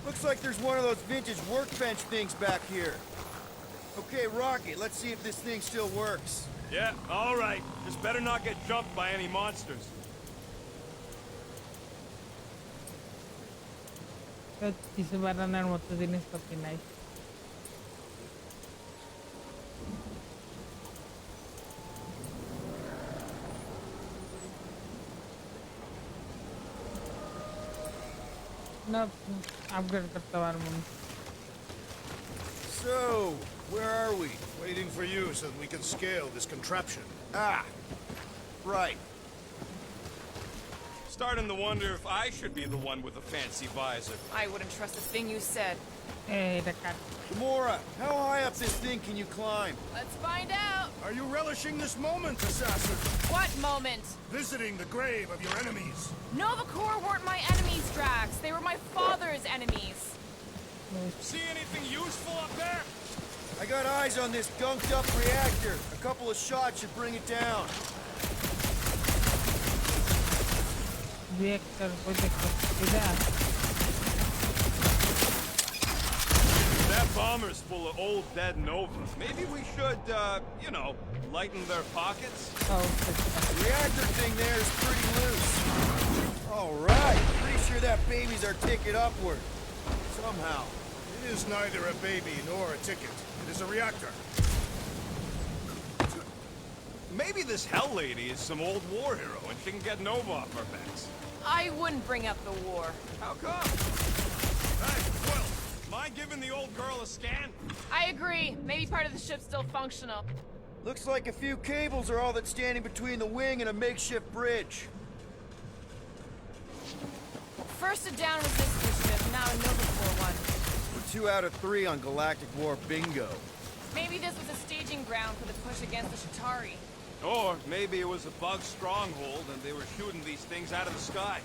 Looks like there's one of those vintage workbench things back here. Okay, Rocket, let's see if this thing still works. Yeah, all right. Just better not get jumped by any monsters. কিছু বানানোর মতো জিনিসপত্র নাই। না upgrade করতে পারবো না। So, where are we? Waiting for you so that we can scale this contraption. Ah, right. Starting to wonder if I should be the one with the fancy visor. I wouldn't trust a thing you said. এটা কাট। Gamora, how high up this thing can you climb? Let's find out. Are you relishing this moment, assassin? What moment? Visiting the grave of your enemies. Nova Corps weren't my enemies, Drax. They were my father's enemies. See anything useful up there? I got eyes on this gunked up reactor. A couple of shots should bring it down. Reactor এটা That bomber's full of old dead Nova. Maybe we should, you know, lighten their pockets? The reactor thing there is pretty loose. All right. Pretty sure that baby's our ticket upward. Somehow. It is neither a baby nor a ticket. It is a reactor. Maybe this Hell Lady is some old war hero and she can get Nova off our backs. I wouldn't bring up the war. How come? Hey, Quill, mind giving the old girl a scan? I agree. Maybe part of the ship's still functional. Looks like a few cables are all that's standing between the wing and a makeshift bridge. First a down resistance ship, now a Nova Corps one. We're 2 out of 3 on Galactic War bingo. Maybe this was a staging ground for the push against the Shatari. Or maybe it was a bug stronghold and they were shooting these things out of the sky.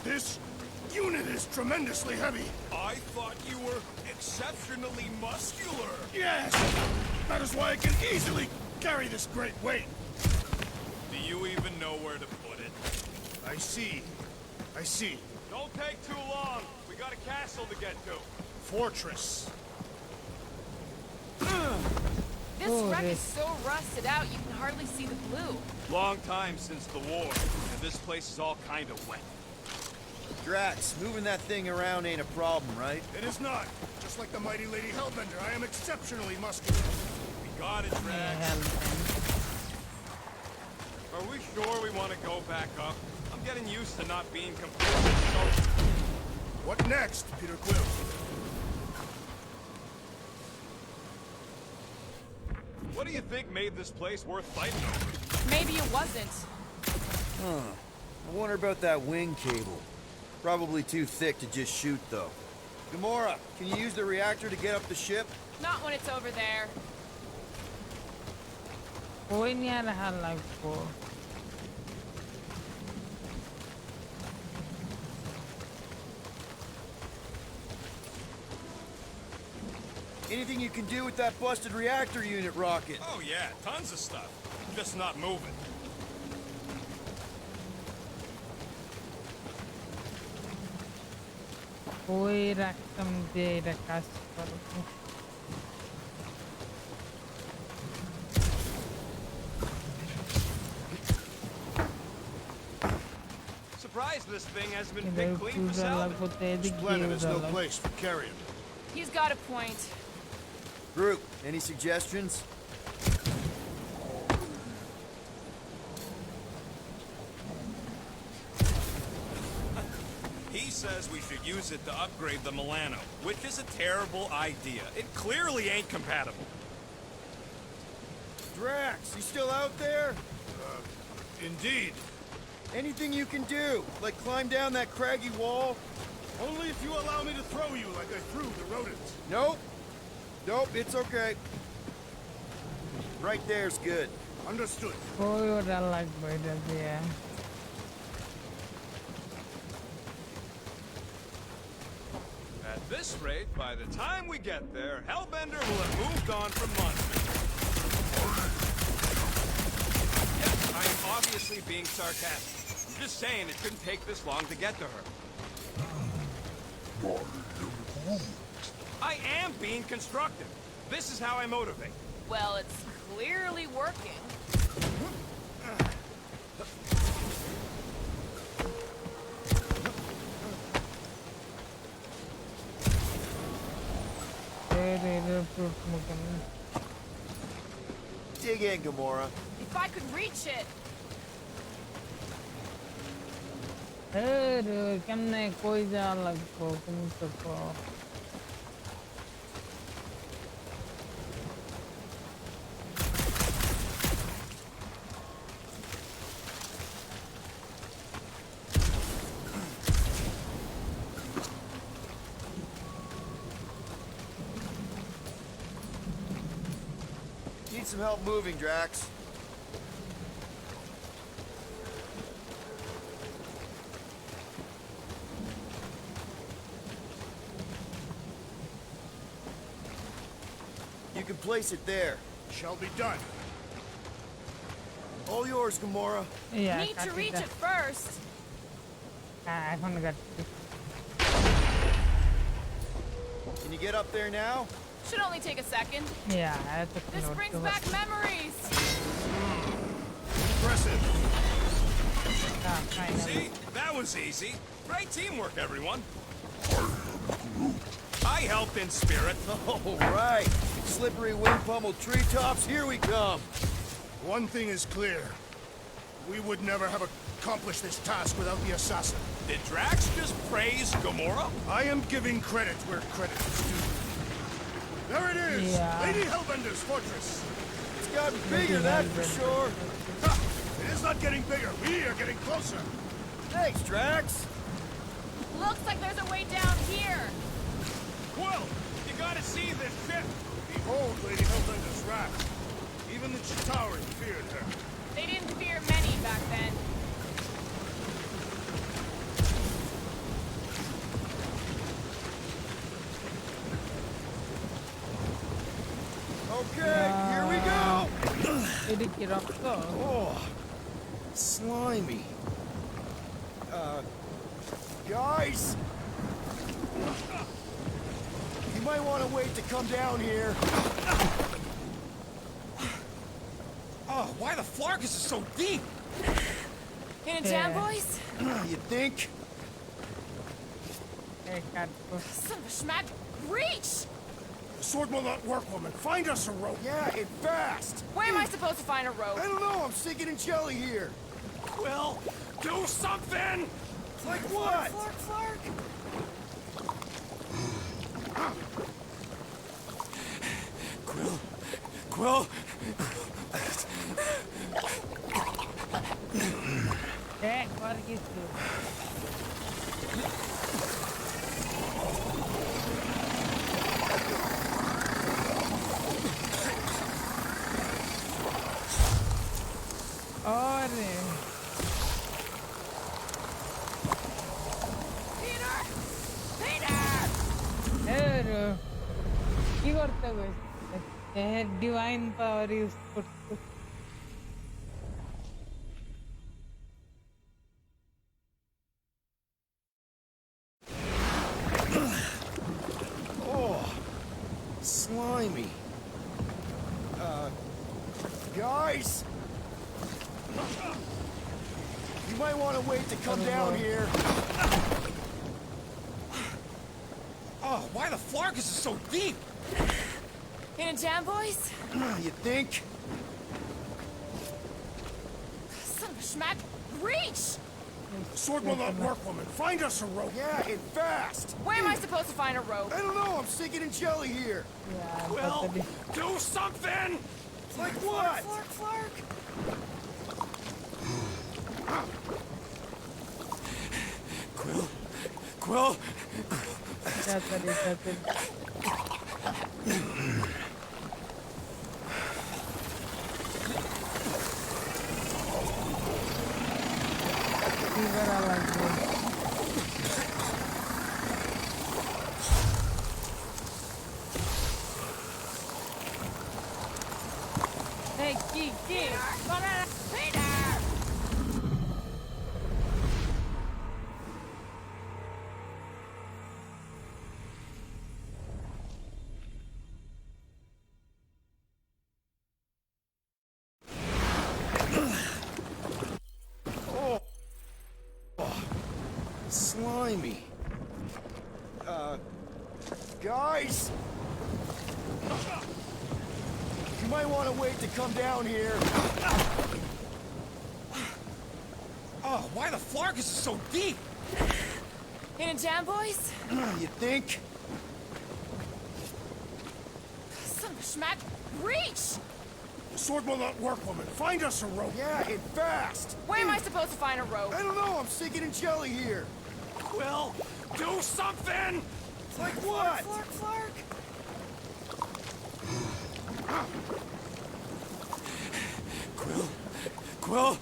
This unit is tremendously heavy. I thought you were exceptionally muscular. Yes! That is why I can easily carry this great weight. Do you even know where to put it? I see. I see. Don't take too long. We got a castle to get to. Fortress. This wreck is so rusted out you can hardly see the blue. Long time since the war, and this place is all kind of wet. Drax, moving that thing around ain't a problem, right? It is not. Just like the mighty Lady Hellbender, I am exceptionally muscular. We got it, Drax. Are we sure we want to go back up? I'm getting used to not being completely soaked. What next, Peter Quill? What do you think made this place worth fighting over? Maybe it wasn't. Huh. I wonder about that wing cable. Probably too thick to just shoot, though. Gamora, can you use the reactor to get up the ship? Not when it's over there. ওই নিয়ে আর হাল লাগবো। Anything you can do with that busted reactor unit, Rocket? Oh yeah, tons of stuff. Just not moving. ওই রাখতাম যে এটা কাজ করবো। Surprised this thing hasn't been এদের picked clean for Puja salvage. লাগবো তো এদিক This দিয়ে planet is উড়া no লাগবো। place for carrion. He's got a point. Group, any suggestions? He says we should use it to upgrade the Milano, which is a terrible idea. It clearly ain't compatible. Drax, you still out there? Indeed. Anything you can do, like climb down that craggy wall? Only if you allow me to throw you like I threw the rodents. Nope. Nope, it's okay. Right there's good. Understood. ওই ওটা লাগবে এটা দিয়ে At this rate, by the time we get there, Hellbender will have moved on from monsters. Yes, I am obviously being sarcastic. I'm just saying it shouldn't take this long to get to her. I am being constructive. This is how I motivate. Well, it's clearly working. Dig in, Gamora. If I could reach it. কেমনে কই যাওয়া লাগবো তুমি তো কও। Need some help moving, Drax. You can place it there. Shall be done. All yours, Gamora. Yeah, Need to reach it first. এখন Can you get up there now? Should only take a second. Yeah, This brings back memories. Impressive. See? That was easy. Great teamwork, everyone. I helped in spirit. All right. Slippery wind-pummeled treetops, here we come. One thing is clear. We would never have accomplished this task without the assassin. Did Drax just praise Gamora? I am giving credit where credit is due. There it is! Yeah. Lady Hellbender's fortress! It's gotten bigger, that's for sure. Ha! It is not getting bigger. We are getting closer. Thanks, Drax. Looks like there's a way down here. Quill, you gotta see this ship. Behold Lady Hellbender's wrath. Even the Chitauri feared her. They didn't fear many back then. Okay, here we go. Oh, slimy. Guys, you might want to wait to come down here. Oh, why the flark is it so deep? In a jam, boys? You think? Son of a schmack. Reach! The sword will not work, woman. Find us a rope. Yeah, and fast. Where am I supposed to find a rope? I don't know. I'm sinking in jelly here. Quill, do something! Like what? Flark. Quill. agora que isso. Olha. কি করতে হবে divine power use করতে Oh, slimy. Guys, you might want to wait to come down here. Oh, why the flark is it so deep? In a jam, boys? You think? Son of a schmack. Reach! The sword will not work, woman. Find us a rope. Yeah, and fast. Where am I supposed to find a rope? I don't know. I'm sinking in jelly here. Quill, do something! Like what? Flark. Quill? তাড়াতাড়ি তাড়াতাড়ি কি করা লাগবে এই কি করা Slimy. Guys! You might want to wait to come down here. Oh, why the flark is it so deep? In a jam, boys? You think? Son of a schmack, reach! The sword will not work, woman. Find us a rope. Yeah, and fast! Where am I supposed to find a rope? I don't know, I'm sinking in jelly here. Quill, do something! Like what? Flark. Quill?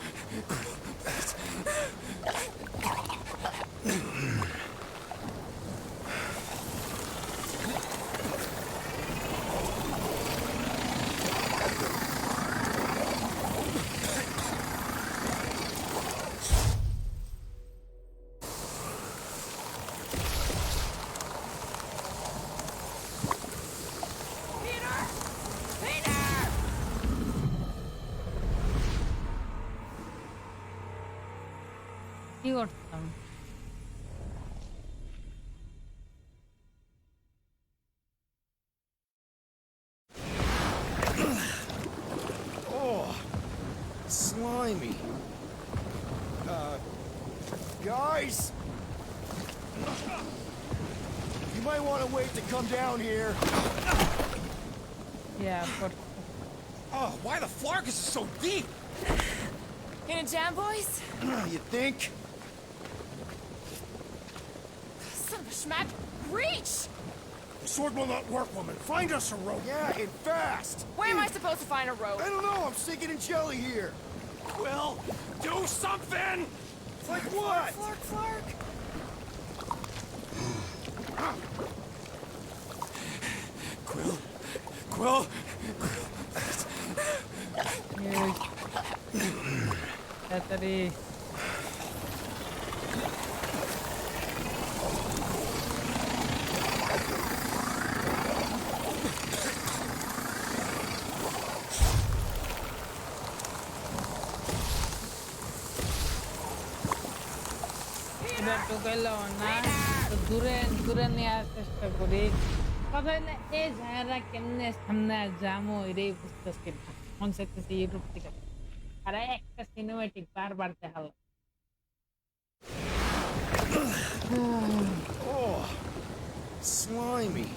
কি করতাম Oh, slimy. Guys! You might want to wait to come down here. Yeah, but Oh, why the flark is it so deep? In a jam, boys? You think? Son of a schmack, reach! The sword will not work, woman. Find us a rope. Yeah, and fast! Where am I supposed to find a rope? I don't know, I'm sinking in jelly here. Quill, do something! Like what? Flark. Quill? তাড়াতাড়ি এবার ঢুকাইলো না তো দূরে নেওয়ার চেষ্টা করি কথা হইলে এই জায়গাটা কেমনে সামনে যামো এটাই বুঝতেছি না মন চাইতেছে ইউটিউব থেকে আর একটা সিনেমেটিক বারবার দেখা লাগে Oh, slimy.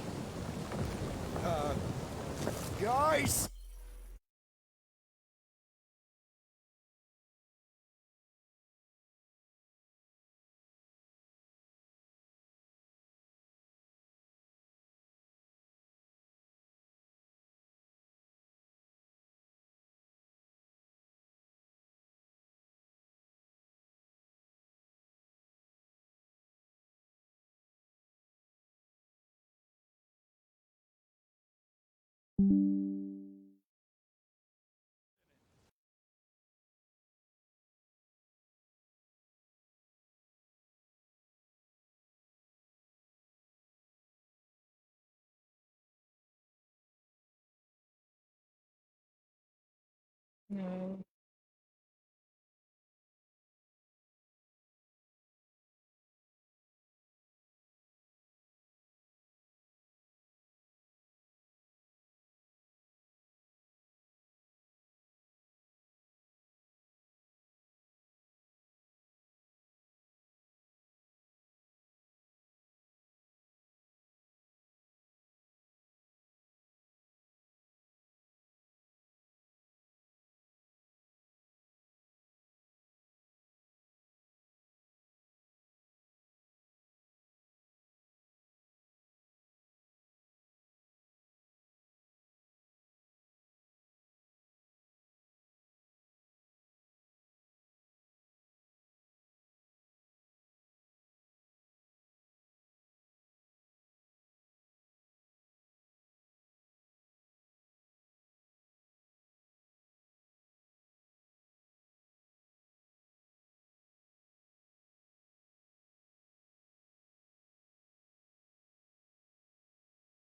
Guys! No.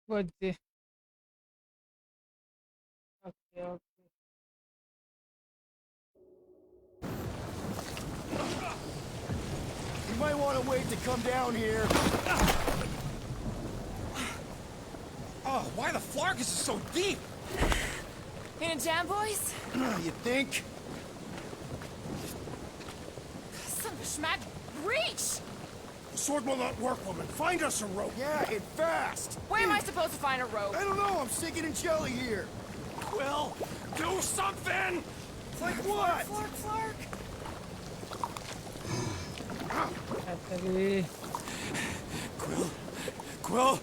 বুঝছি। ওকে, ওকে। You might want to wait to come down here. Oh, why the flark is so deep? In a jam, boys? You think? Son of a schmack, reach! The sword will not work, woman. Find us a rope. Yeah, and fast. Where am I supposed to find a rope? I don't know. I'm sinking in jelly here. Quill, do something! Like what? Flark, flark. তাড়াতাড়ি। Quill.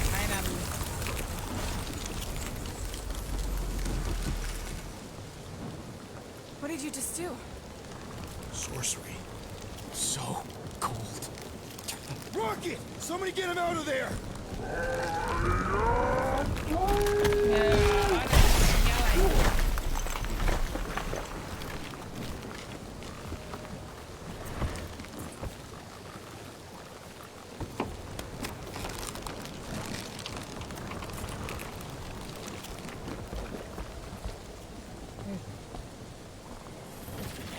Finally. What did you just do? Sorcery. So cold. Rocket! Somebody get him out of there!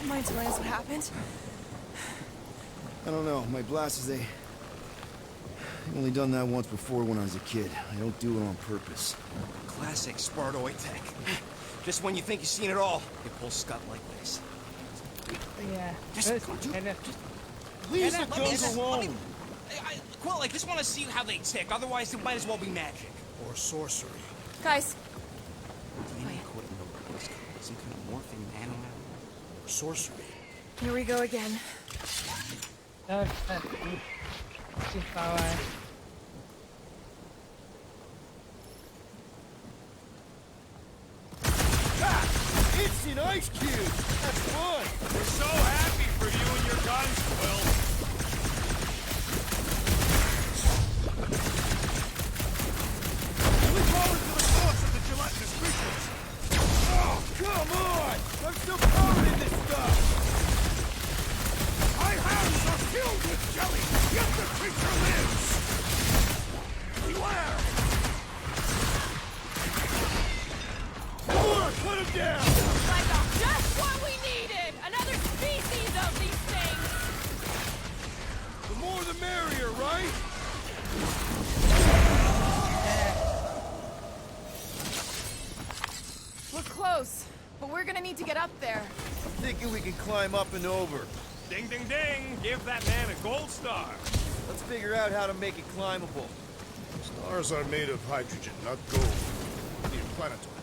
Mind telling us what happened? I don't know. My blast is I've only done that once before when I was a kid. I don't do it on purpose. Classic Spartoid tech. Just when you think you've seen it all, you pull scut like this. Yeah. Just, Leave let the me- guns alone! Quill, I just want to see how they tick. Otherwise, it might as well be magic. Or sorcery. Guys, Some kind of morphing nano. Or sorcery. here we go again. Too far. It's an ice cube! That's fun! We're so happy for you and your guns, Quill. We fall into the force of the gelatinous creatures! Oh, come on! I'm still covered in this stuff! My hands are filled with jelly, yet the creature lives! Beware! Laura, put him down! Like just what we needed! Another species of these things! The more the merrier, right? We're close, but we're gonna need to get up there. I'm thinking we can climb up and over. Ding, ding, ding. Give that man a gold star. Let's figure out how to make it climbable. Stars are made of hydrogen, not gold. Interplanetary.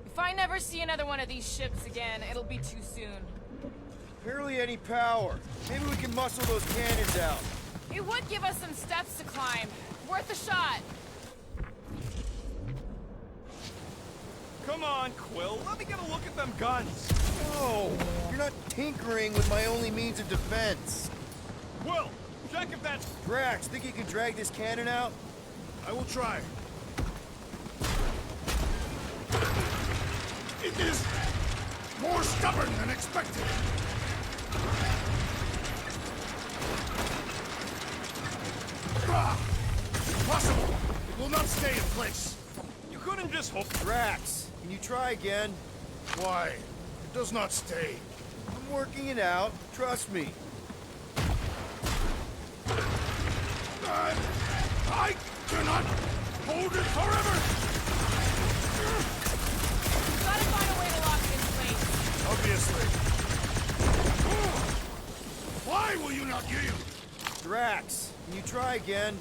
If I never see another one of these ships again, it'll be too soon. Barely any power. Maybe we can muscle those cannons out. It would give us some steps to climb. Worth a shot. Come on, Quill. Let me get a look at them guns. No! You're not tinkering with my only means of defense. Quill, check if that's... Drax, think you can drag this cannon out? I will try. It is more stubborn than expected. Impossible! It will not stay in place. You couldn't just hope... Drax, can you try again? Why? It does not stay. I'm working it out. Trust me. I cannot hold it forever! Gotta find a way to lock it in place. Obviously. Why will you not yield? Drax, can you try again?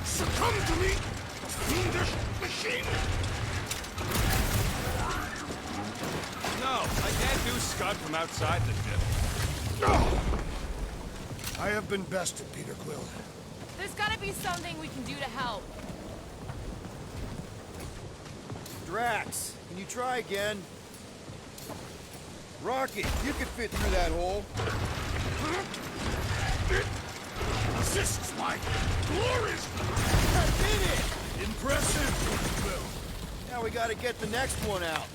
Succumb to me, fiendish machine! No, I can't do scud from outside the ship. No! I have been bested, Peter Quill. There's gotta be something we can do to help. Drax, can you try again? Rocket, you can fit through that hole. This is my glorious... I did it! Impressive, Quill. Now we gotta get the next one out.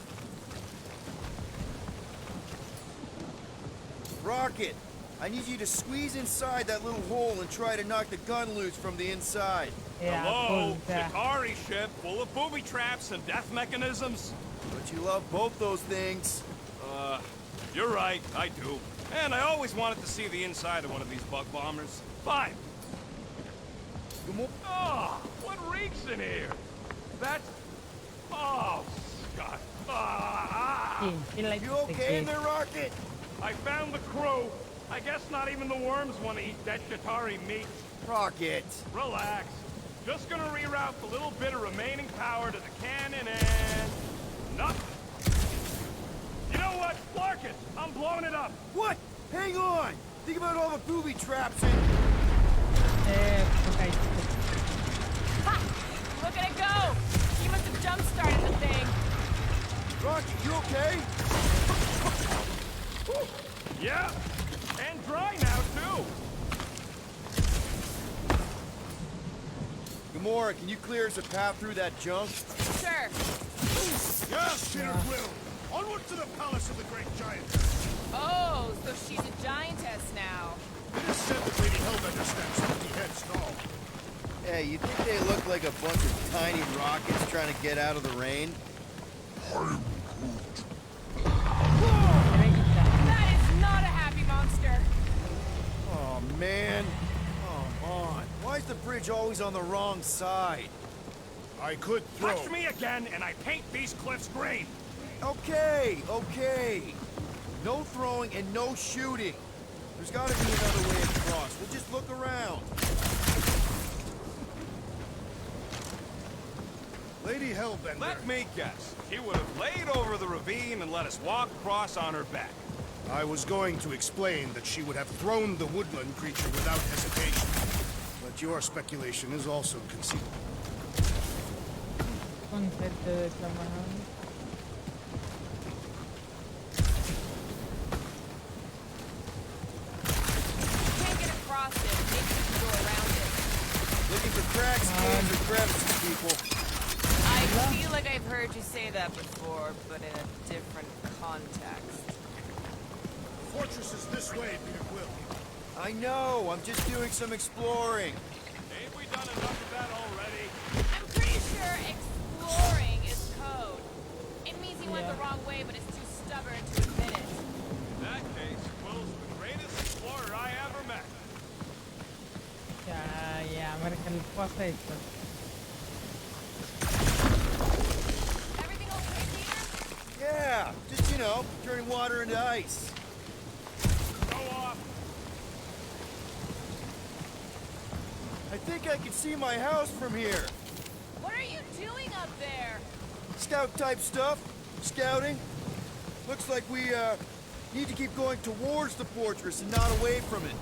Rocket, I need you to squeeze inside that little hole and try to knock the gun loose from the inside. Hello, Chitauri ship full of booby traps and death mechanisms. But you love both those things. You're right, I do. And I always wanted to see the inside of one of these bug bombers. Fine. Oh, what reeks in here? That's... Oh, Scott. You okay in there, Rocket? I found the crew. I guess not even the worms want to eat that Chitauri meat. Rocket. Relax. Just gonna reroute the little bit of remaining power to the cannon and... nothing. You know what? Clark it! I'm blowing it up! What? Hang on! Think about all the booby traps and... Ha! Look at it go! He must have jump-started the thing. Rocket, you okay? Yeah! And dry now, too! Gamora, can you clear us a path through that junk? Sure. Yes, Peter Quill. Onward to the palace of the great giant. Oh, so she's a giantess now. It is said that Lady Hellbender stands 50 heads tall. Hey, you think they look like a bunch of tiny rockets trying to get out of the rain? That is not a happy monster. Oh, man. Come on. Why is the bridge always on the wrong side? I could throw... Touch me again, and I paint these cliffs green! Okay, okay. No throwing and no shooting. There's gotta be another way across. We'll just look around. Lady Hellbender... Let me guess. She would have laid over the ravine and let us walk across on her back. I was going to explain that she would have thrown the woodland creature without hesitation. But your speculation is also conceivable. Can't get across it. Maybe we can go around it. Looking for cracks, caves, or crevices, people. I feel like I've heard you say that before, but in a different context. The fortress is this way, Peter Quill. I know. I'm just doing some exploring. Ain't we done enough of that already? I'm pretty sure exploring is code. It means he went the wrong way, but is too stubborn to admit it. In that case, Quill's the greatest explorer I ever met. American posta. Everything okay, Peter? Yeah, just, you know, turning water into ice. Go off. I think I can see my house from here. What are you doing up there? Scout-type stuff. Scouting. Looks like we, need to keep going towards the fortress and not away from it.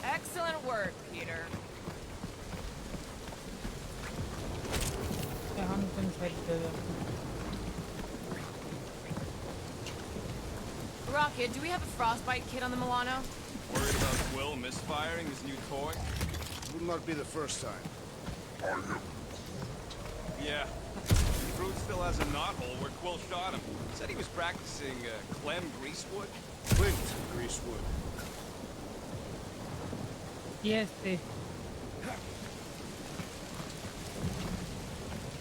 Excellent work, Peter. Rocket, do we have a frostbite kit on the Milano? Worried about Quill misfiring his new toy? Will not be the first time. Yeah. Groot still has a knothole where Quill shot him. Said he was practicing Clem Greasewood. Clint Greasewood. Yes,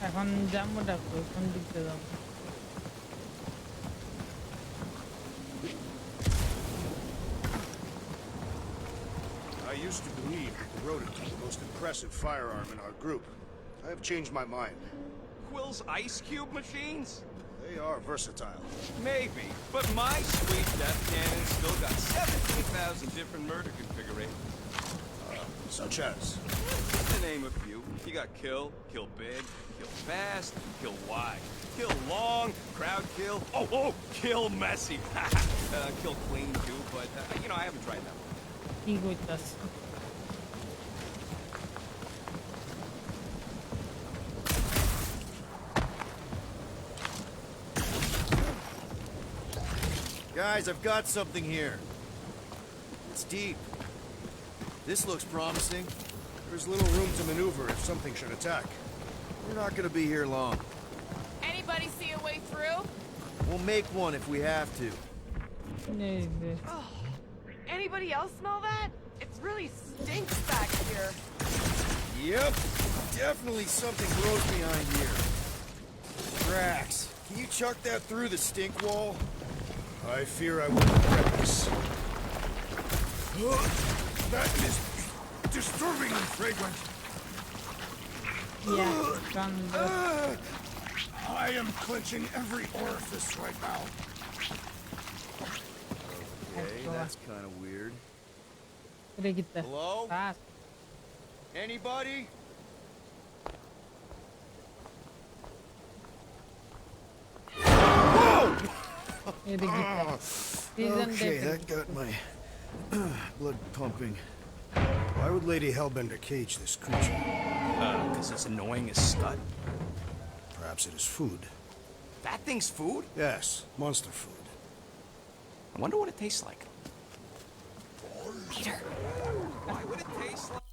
এখন যাবো ডাকো কোন দিকে যাবো I used to believe that the rodent was the most impressive firearm in our group. I have changed my mind. Quill's ice cube machines? They are versatile. Maybe, but my sweet death cannon still got 17,000 different murder configurations. Such as? Just to name a few. You got kill, kill big, kill fast, kill wide, kill long, crowd kill, oh, kill messy. Kill clean too, but, you know, I haven't tried that one. কি কইতাছ? Guys, I've got something here. It's deep. This looks promising. There's little room to maneuver if something should attack. We're not gonna be here long. Anybody see a way through? We'll make one if we have to. Neydi? Anybody else smell that? It really stinks back here. Yep, definitely something grows behind here. Drax, can you chuck that through the stink wall? I fear I will regret this. That is disturbingly fragrant. Yeah, kandı. I am clenching every orifice right now. Okay, that's kind of weird. Nereye gitti? Hello? Saat. Anybody? Nereye gitti? Season Okay, dead. that got my blood pumping. Why would Lady Hellbender cage this creature? Because it's annoying as scut. Perhaps it is food. That thing's food? Yes, monster food. I wonder what it tastes like. Peter. Why would it taste like...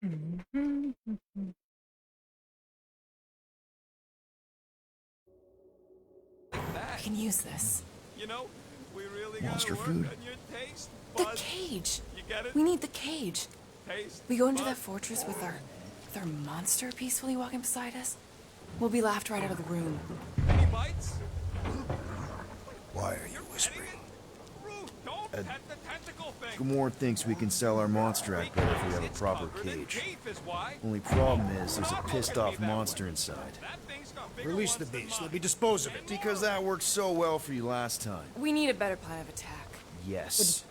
Mhm. can use this. You know, we really Monster gotta work food. on your taste The buds. cage. You get it? We need the cage. Taste We go into buds. that fortress with our monster peacefully walking beside us. We'll be laughed right out of the room. Any bites? Why are you whispering? Don't Ed, pet the tentacle thing. Gamorrean thinks we can sell our monster act better if we have a proper cage. Only problem is there's a pissed off monster inside. Release the beast. Let me dispose of it. Because that worked so well for you last time. We need a better plan of attack. Yes.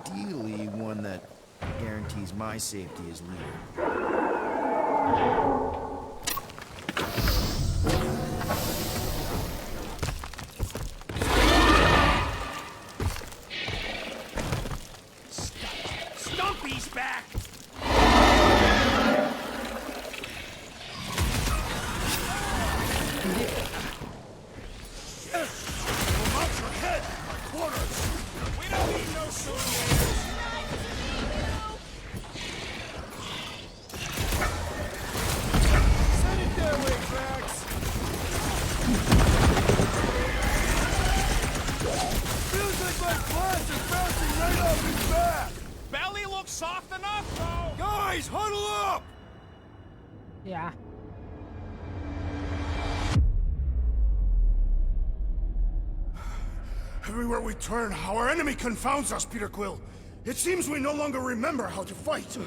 Ideally, one that guarantees my safety as leader. Stumpy's back! We don't need no souvenirs. Send it that way, Drax! Feels like my claws are bouncing right off his back! Belly looks soft enough, though. Guys, huddle up! Yeah. Everywhere we turn, our enemy confounds us, Peter Quill. It seems we no longer remember how to fight.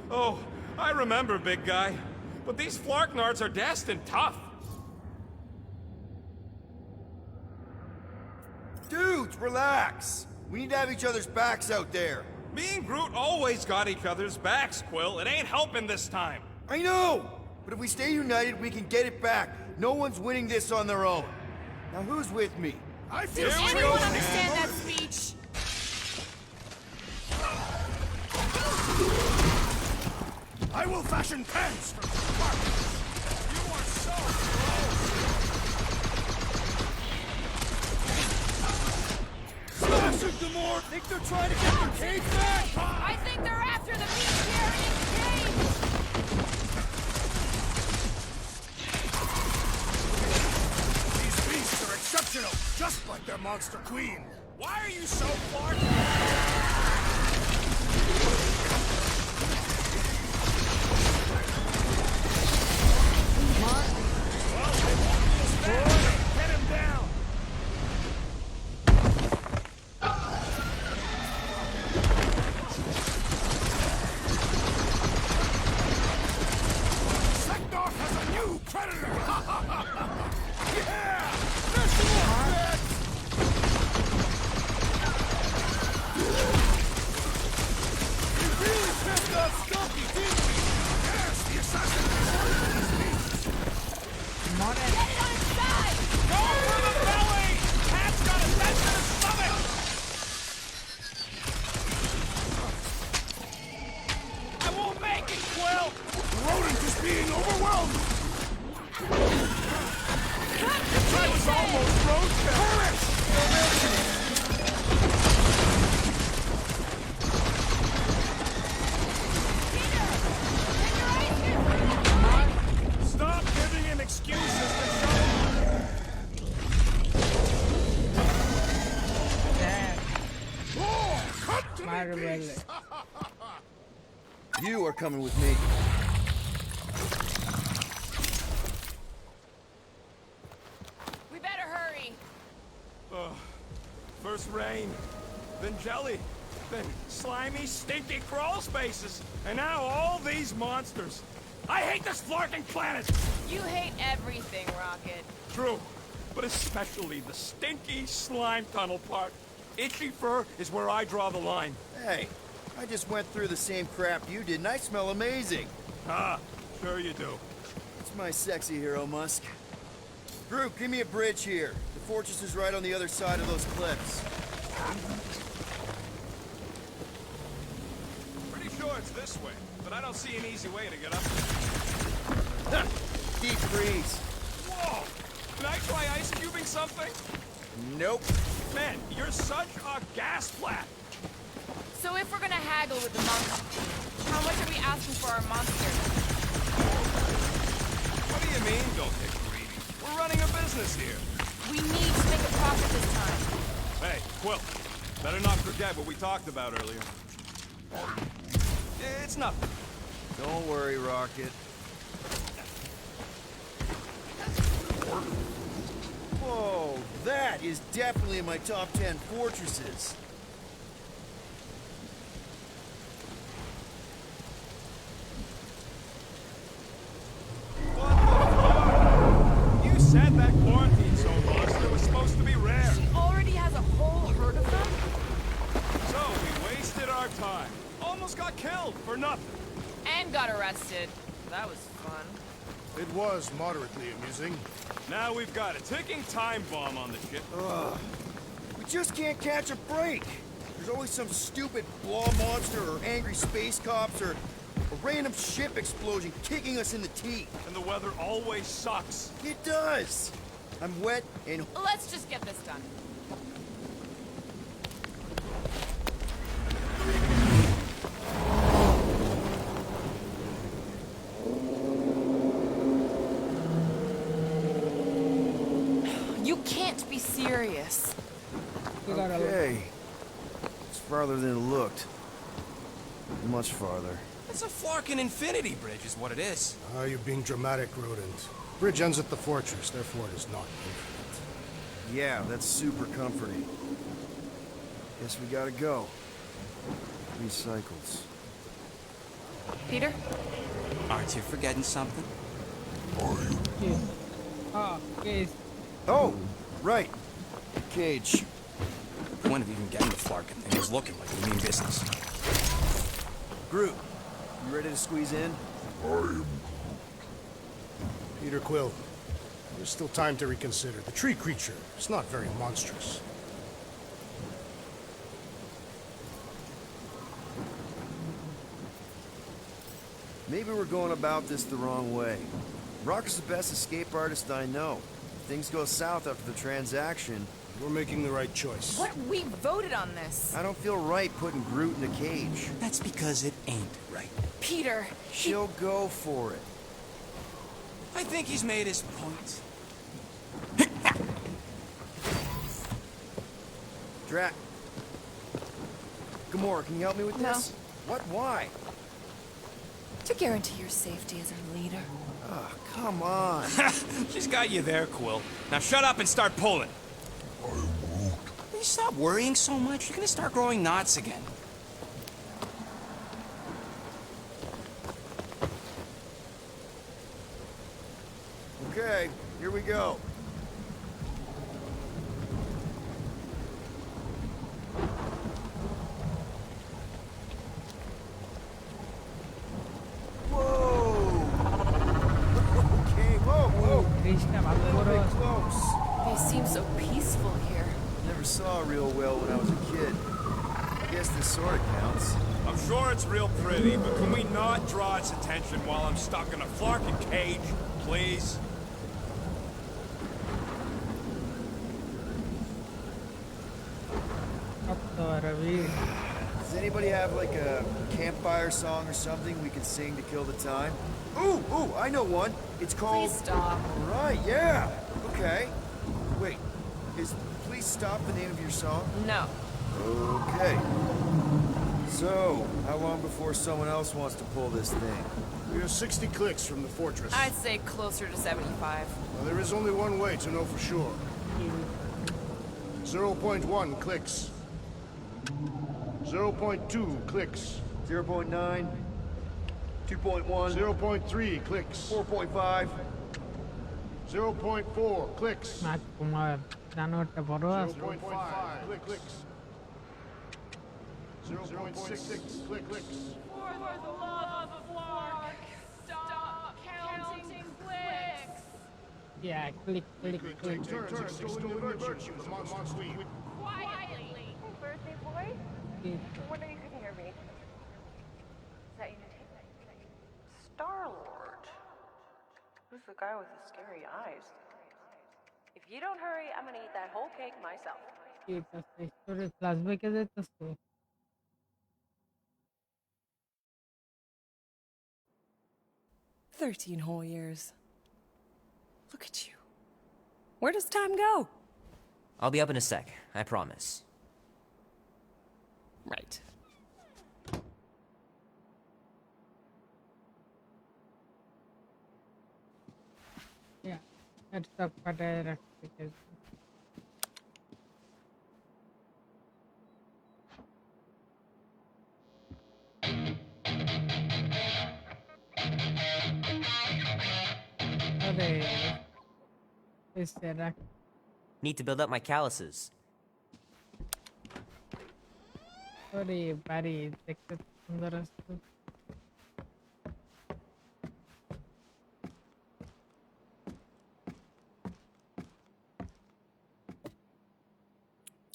Oh, I remember, big guy. But these Flarknards are destined tough. Dudes, relax! We need to have each other's backs out there. Me and Groot always got each other's backs, Quill. It ain't helping this time. I know! But if we stay united, we can get it back. No one's winning this on their own. Now who's with me? I feel Does anyone understand that speech? I will fashion pants for Spartans. You are so Smash them, Gamorrean! Think they're trying to get their cage back? I think they're after the meat-carrying cage! These beasts are exceptional, just like their monster queen. Why are you so far? Get him down! Seknarf has a new predator! Yeah! Mess them up, Drax! We really pissed off Stumpy, didn't we? Yes, the assassin is one of these beasts! Get it on its side! Go for the belly! Cat's got a sensitive stomach! I won't make it, Quill! The rodent is being overwhelmed! I was almost road Stop giving him excuses to show Come to Mario me, Belle. beast! You are coming with me. We better hurry. First rain, then jelly, then slimy, stinky crawl spaces, and now all these monsters. I hate this flarking planet! You hate everything, Rocket. True, but especially the stinky slime tunnel part. Itchy fur is where I draw the line. Hey, I just went through the same crap you did, and I smell amazing. Ah, sure you do. It's my sexy hero, Musk. Groot, give me a bridge here. The fortress is right on the other side of those cliffs. Pretty sure it's this way, but I don't see an easy way to get up. Deep freeze. Whoa! Can I try ice cubing something? Nope. Man, you're such a gas flat. So if we're gonna haggle with the monster, how much are we asking for our monster? What do you mean, don't get greedy? We're running a business here. We need to make a Watch it this time. Hey, Quill. Better not forget what we talked about earlier. It's nothing. Don't worry, Rocket. Whoa, that is definitely in my top 10 fortresses. What the fuck? You said that quarantine zone monster was supposed to be rare. She already has a whole herd of them? So we wasted our time. Almost got killed for nothing. And got arrested. That was fun. It was moderately amusing. Now we've got a ticking time bomb on the ship. Ugh. We just can't catch a break. There's always some stupid blah monster or angry space cops or a random ship explosion kicking us in the teeth. And the weather always sucks. It does. I'm wet and... Let's just get this done. You can't be serious. Okay. It's farther than it looked. Much farther. It's a Flarkin infinity bridge is what it is. You're being dramatic, Rodent. Bridge ends at the fortress, therefore it is not infinite. Yeah, that's super comforting. Guess we gotta go. 3 cycles. Peter? Aren't you forgetting something? Okay. Oh, right. Cage. The point of even getting the Flarkin thing was looking like you mean business. Groot, you ready to squeeze in? Peter Quill, there's still time to reconsider. The tree creature is not very monstrous. Maybe we're going about this the wrong way. Rocker's the best escape artist I know. If things go south after the transaction... We're making the right choice. What? We voted on this. I don't feel right putting Groot in a cage. That's because it ain't right. Peter, She'll go for it. I think he's made his point. Drac. Gamora, can you help me with No. this? What? Why? to guarantee your safety as our leader. Oh, come on. She's got you there, Quill. Now shut up and start pulling. Will you stop worrying so much? You're gonna start growing knots again. Okay, here we go. Very close. They seem so peaceful here. Never saw real well when I was a kid. I guess this sort of counts. I'm sure it's real pretty, but can we not draw its attention while I'm stuck in a Flarkin cage, please? Does anybody have like a campfire song or something we can sing to kill the time? Ooh, I know one. It's called... Please stop. Right, yeah. Okay. Wait, is Please Stop the name of your song? No. Okay. So, how long before someone else wants to pull this thing? We are 60 clicks from the fortress. I'd say closer to 75. Well, there is only one way to know for sure. 0.1 clicks. 0.2 clicks. 0.9. 2.1. 0.3 clicks. 4.5. 0.4 clicks. জানোয়ারটা বড় আছে 0.5 clicks. 0.6 clicks. For the love of Flark, stop counting clicks. Yeah, click. Quietly. Birthday boy? Wonder you can hear me. Is that you? Star-Lord? Who's the guy with the scary eyes? If you don't hurry, I'm gonna eat that whole cake myself. ঠিক আছে স্টোরে ফ্ল্যাশব্যাকে যেতেছে 13 whole years. Look at you. Where does time go? I'll be up in a sec, I promise. Right. Yeah, let's talk about the because será? Need to build up my calluses. Sorry, buddy. देखते सुंदर असतो.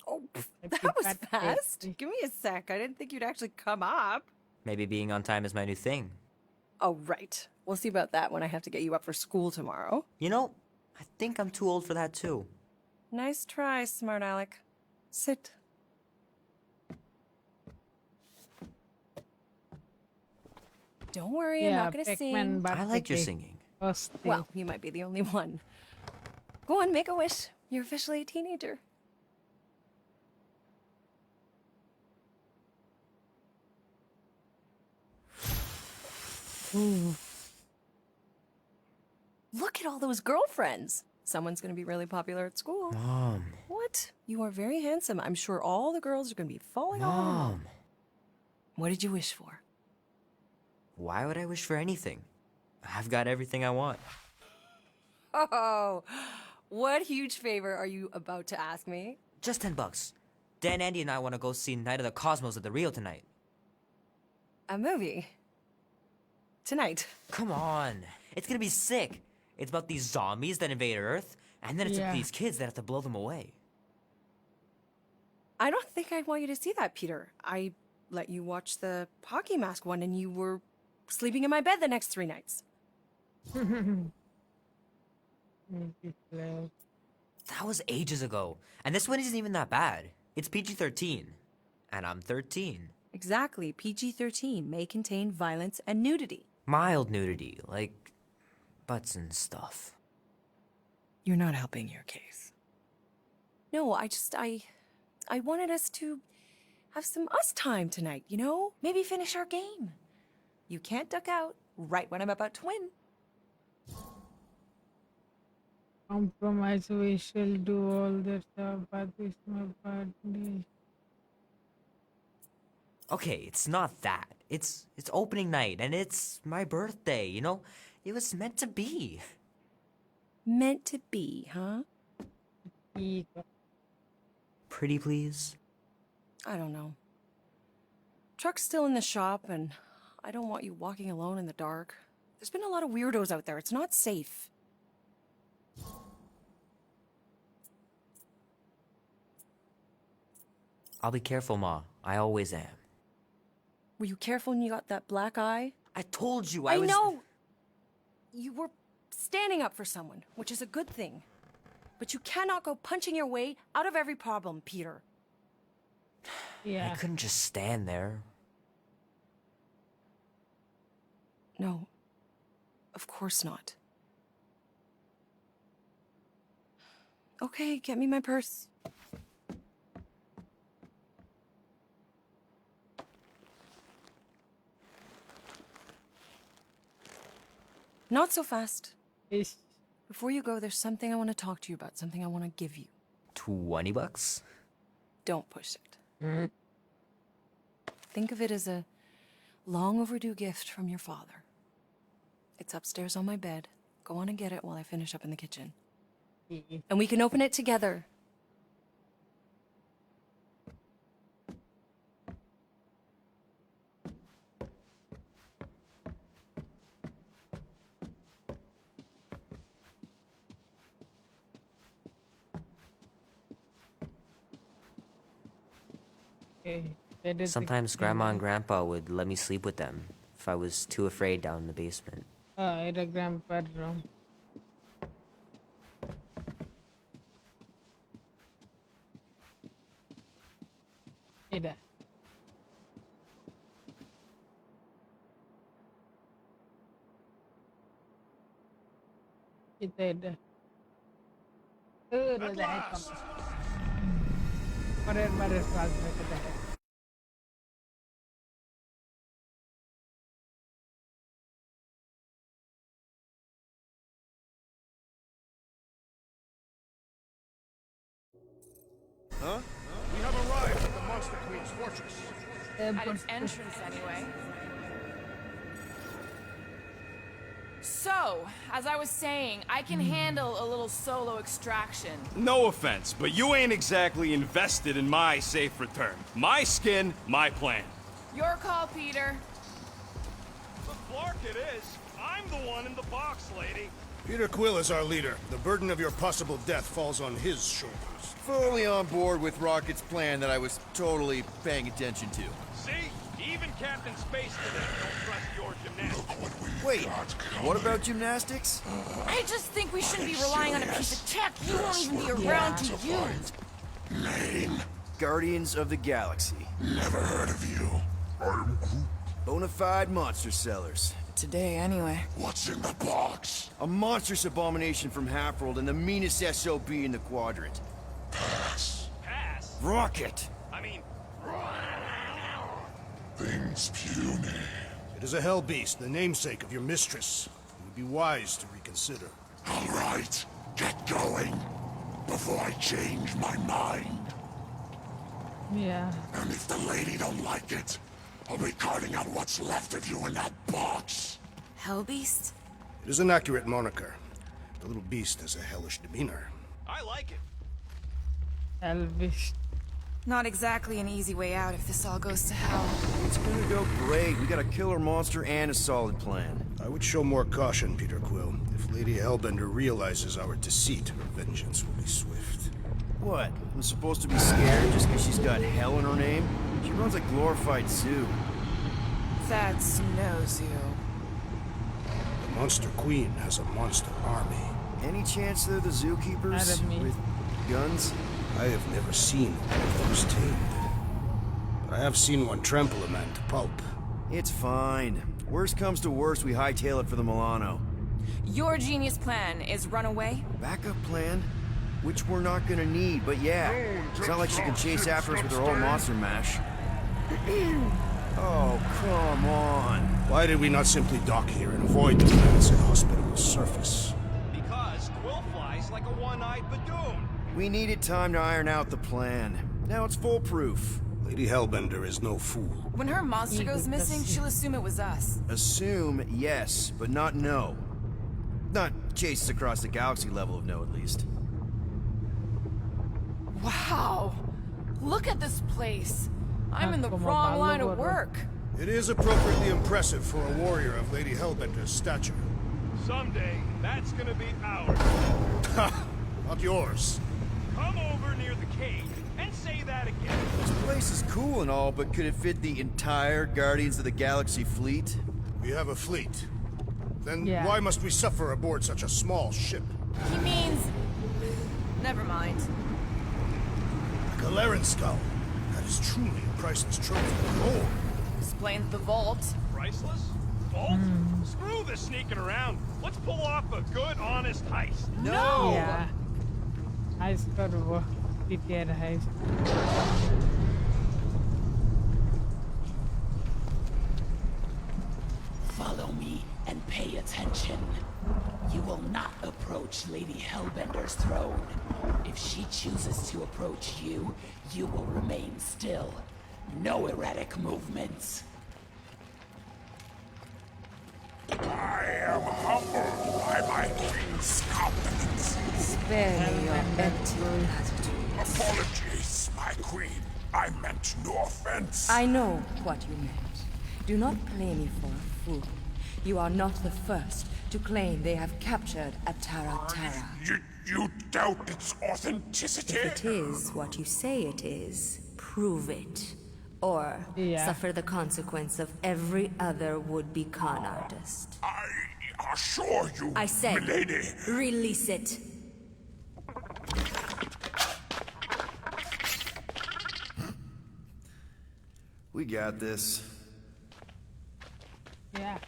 Oh, that was fast. Give me a sec. I didn't think you'd actually come up. Maybe being on time is my new thing. Oh, right. We'll see about that when I have to get you up for school tomorrow. You know, I think I'm too old for that too. Nice try, smart Alec. Sit. Don't worry, I'm not gonna sing. I like your singing. Well, you might be the only one. Go on, make a wish. You're officially a teenager. Look at all those girlfriends. Someone's gonna be really popular at school. Mom. What? You are very handsome. I'm sure all the girls are gonna be falling all over you. Mom. What did you wish for? Why would I wish for anything? I've got everything I want. Oh, what huge favor are you about to ask me? Just $10. Dan, Andy, and I want to go see Night of the Cosmos at the Rio tonight. A movie? Tonight? Come on. It's gonna be sick. It's about these zombies that invade Earth, and then it's about these kids that have to blow them away. I don't think I'd want you to see that, Peter. I let you watch the hockey mask one and you were sleeping in my bed the next 3 nights. That was ages ago. And this one isn't even that bad. It's PG-13. And I'm 13. Exactly. PG-13 may contain violence and nudity. Mild nudity, like butts and stuff. You're not helping your case. No, I wanted us to have some us time tonight, you know? Maybe finish our game. You can't duck out right when I'm about to win. Compromise, we shall do all that stuff, but it's my birthday. Okay, it's not that. It's opening night, and it's my birthday, you know? It was meant to be. Meant to be, huh? Pretty please? I don't know. Truck's still in the shop, and I don't want you walking alone in the dark. There's been a lot of weirdos out there. It's not safe. I'll be careful, Ma. I always am. Were you careful when you got that black eye? I told you I know! You were standing up for someone, which is a good thing. But you cannot go punching your way out of every problem, Peter. I couldn't just stand there. No. Of course not. Okay, get me my purse. Not so fast. Before you go, there's something I want to talk to you about, something I want to give you. $20? Don't push it. Think of it as a long overdue gift from your father. It's upstairs on my bed. Go on and get it while I finish up in the kitchen. And we can open it together. Sometimes Grandma and Grandpa would let me sleep with them if I was too afraid down in the basement. It's a grandpa room. Ida. Kita ada. Udah পরের বারের ফ্ল্যাশব্যাকে দেখে। Huh? We have arrived at the Monster Queen's fortress. At its entrance, anyway. So, as I was saying, I can handle a little solo extraction. No offense, but you ain't exactly invested in my safe return. My skin, my plan. Your call, Peter. The Flark it is. I'm the one in the box, lady. Peter Quill is our leader. The burden of your possible death falls on his shoulders. Fully on board with Rocket's plan that I was totally paying attention to. See? Even Captain Space today don't trust your gymnastics. Wait, what about gymnastics? I just think we shouldn't be relying on a piece of tech you won't even be around to use. Name? Guardians of the Galaxy. Never heard of you. I'm bona fide monster sellers. Today, anyway. What's in the box? A monstrous abomination from Half-World and the meanest SOB in the quadrant. Pass. Pass? Rocket! I mean... Things puny. It is a hell beast, the namesake of your mistress. It would be wise to reconsider. All right, get going before I change my mind. Yeah. And if the lady don't like it, I'll be carting out what's left of you in that box. Hell beast? It is an accurate moniker. The little beast has a hellish demeanor. I like it. Elvis. Not exactly an easy way out if this all goes to hell. It's gonna go great. We got a killer monster and a solid plan. I would show more caution, Peter Quill. If Lady Hellbender realizes our deceit, her vengeance will be swift. What? I'm supposed to be scared just because she's got hell in her name? She runs a glorified zoo. That's no zoo. The Monster Queen has a monster army. Any chance they're the zookeepers? With guns? I have never seen one of those tamed. But I have seen one trample a man to pulp. It's fine. Worst comes to worst, we hightail it for the Milano. Your genius plan is run away? Backup plan? Which we're not gonna need, but yeah. It's not like she can chase after us with her whole monster mash. Oh, come on. Why did we not simply dock here and avoid the planet's inhospitable surface? Because Quill flies like a one-eyed badoon. We needed time to iron out the plan. Now it's foolproof. Lady Hellbender is no fool. When her monster goes missing, she'll assume it was us. Assume, yes, but not know. Not chases across the galaxy level of no, at least. Wow! Look at this place! I'm in the wrong line of work. It is appropriately impressive for a warrior of Lady Hellbender's stature. Someday, that's gonna be ours. Ha! Not yours. Come over near the cave and say that again. This place is cool and all, but could it fit the entire Guardians of the Galaxy fleet? We have a fleet. Then why must we suffer aboard such a small ship? He means... Never mind. A Galeran skull. That is truly a priceless trophy. Oh! Explains the vault. Priceless? Vault? Screw this sneaking around. Let's pull off a good, honest heist. No! Yeah. Heist করবো PTR heist. Follow me and pay attention. You will not approach Lady Hellbender's throne. If she chooses to approach you, you will remain still. No erratic movements. I am humbled by my queen's competence. Spare me your empty platitude. Apologies, my queen. I meant no offense. I know what you meant. Do not play me for a fool. You are not the first to claim they have captured Atara Terra. You doubt its authenticity? If it is what you say it is, prove it. Or suffer the consequence of every other would-be con artist. I assure you, I said, milady. Release it. We got this. Yeah.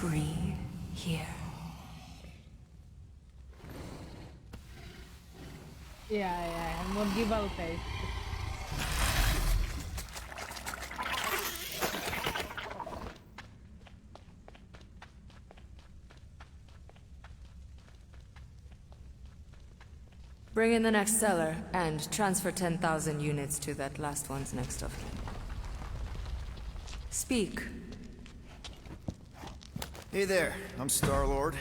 free here. মুরগি পালতাই। Bring in the next seller and transfer 10,000 units to that last one's next of kin. Speak. Hey there, I'm Star-Lord.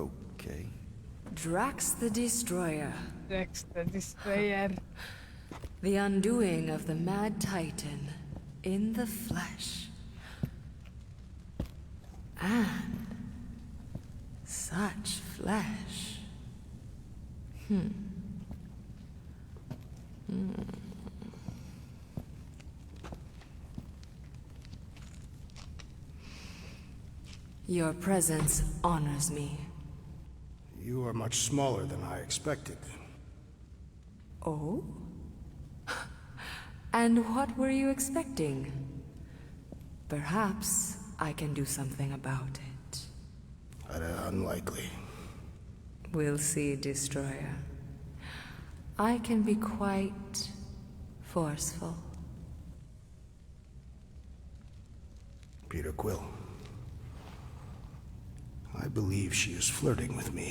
Okay. Drax the Destroyer. Drax the Destroyer. The undoing of the Mad Titan in the flesh. And such flesh. Your presence honors me. You are much smaller than I expected. Oh? And what were you expecting? Perhaps I can do something about it. Unlikely. We'll see, Destroyer. I can be quite forceful. Peter Quill. I believe she is flirting with me.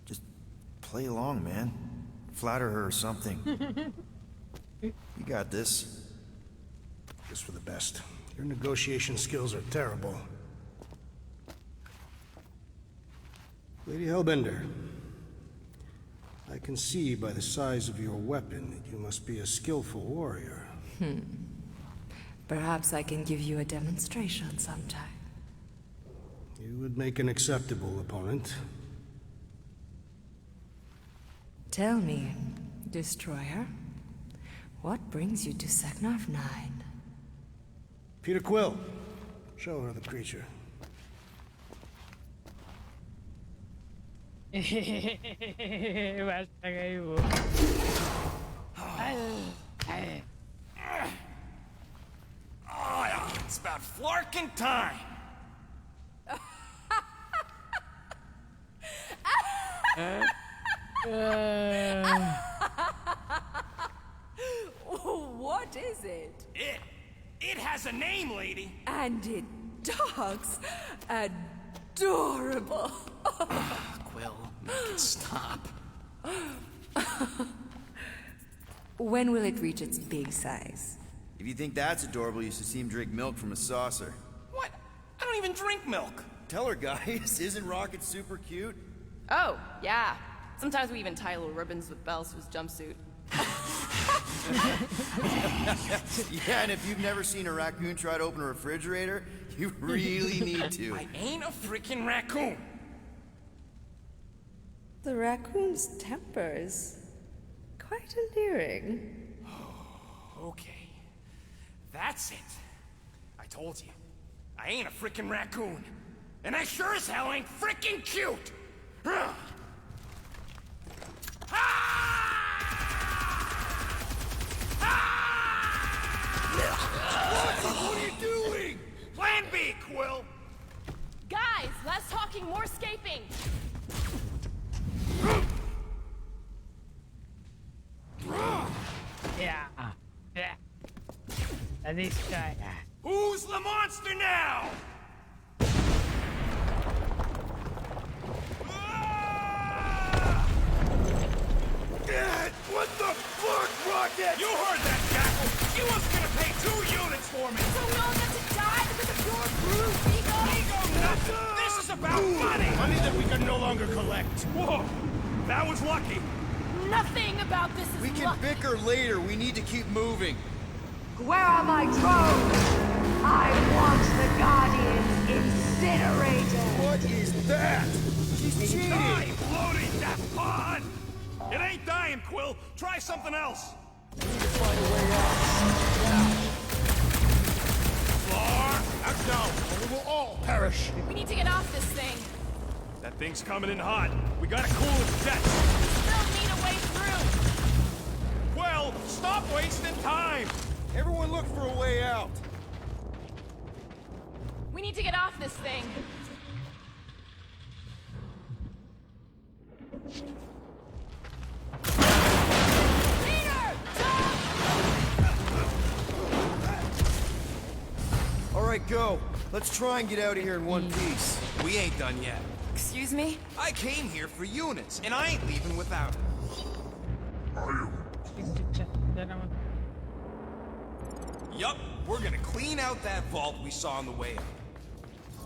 Just play along, man. Flatter her or something. You got this. Just for the best. Your negotiation skills are terrible. Lady Hellbender, I can see by the size of your weapon that you must be a skillful warrior. Perhaps I can give you a demonstration sometime. You would make an acceptable opponent. Tell me, Destroyer, what brings you to Seknarf 9? Peter Quill, show her the creature. Basta kayo. Oh, it's about flarking time. What is it? It has a name, lady. And it talks adorable. Quill, make it stop. When will it reach its big size? If you think that's adorable, you should see him drink milk from a saucer. What? I don't even drink milk. Tell her, guys, isn't Rocket super cute? Oh, yeah. Sometimes we even tie little ribbons with bells to his jumpsuit. Yeah, and if you've never seen a raccoon try to open a refrigerator, you really need to. I ain't a freaking raccoon. The raccoon's temper's quite endearing. Okay. That's it. I told you. I ain't a freaking raccoon. And I sure as hell ain't freaking cute. What are you doing? Plan B, Quill. Guys, less talking, more escaping. Yeah. This guy. Who's the monster now? What the fuck, Rocket? You heard that, Jackal. She was gonna pay 2 units for me. So we all got to die because of your bruised ego? Ego nothing. This is about money. Money that we can no longer collect. Whoa, that was lucky. Nothing about this is We can luck. bicker later. We need to keep moving. Where are my drones? I want the Guardians incinerated. What is that? She's cheating. Die, floating that pod. It ain't dying, Quill. Try something else. Find a way out. Floor. Act now, or we will all perish. We need to get off this thing. That Thing's coming in hot. We gotta cool its jets. Still need a way through. Well, stop wasting time. Everyone look for a way out. We need to get off this thing. All right, go. Let's try and get out of here in one piece. We ain't done yet. Excuse me? I came here for units, and I ain't leaving without it. Yup, we're gonna clean out that vault we saw on the way out.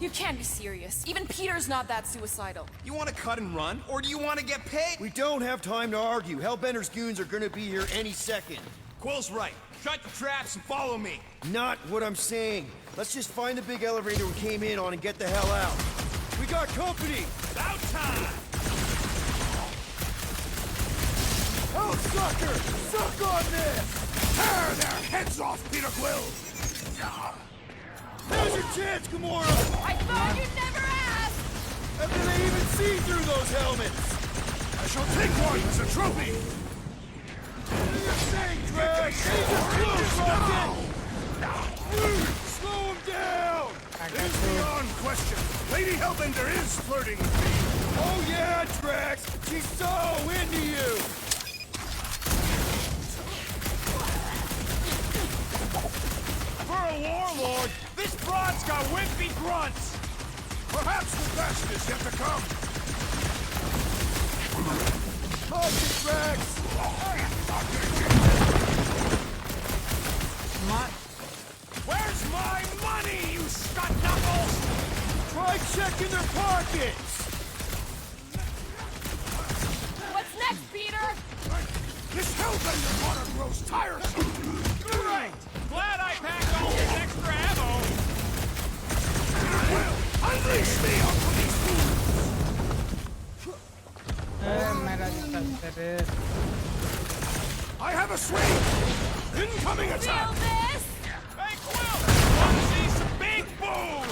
You can't be serious. Even Peter's not that suicidal. You wanna cut and run, or do you wanna get paid? We don't have time to argue. Hellbender's goons are gonna be here any second. Quill's right. Shut your traps and follow me. Not what I'm saying. Let's just find the big elevator we came in on and get the hell out. We got company! About time! Oh, sucker! Suck on this! Tear their heads off, Peter Quill! Now's your chance, Gamora! I thought you'd never ask! How can they even see through those helmets? I shall take one as a trophy! What do you think, Drag? Dangerous Rocket! Slow him down! It is beyond question. Lady Hellbender is flirting with me. Oh yeah, Drax! She's so into you! For a warlord, this broad's got wimpy grunts! Perhaps the best is yet to come. Hug it, Drax! Where's my money, you scut-knuckles? Try checking their pockets! What's next, Peter? This Hellbender water grows tiresome. You're right. Glad I packed all this extra ammo. Peter Quill, unleash me onto these fools! I have a swing! Incoming attack! Feel this? Hey, Quill! Want to see some big boom?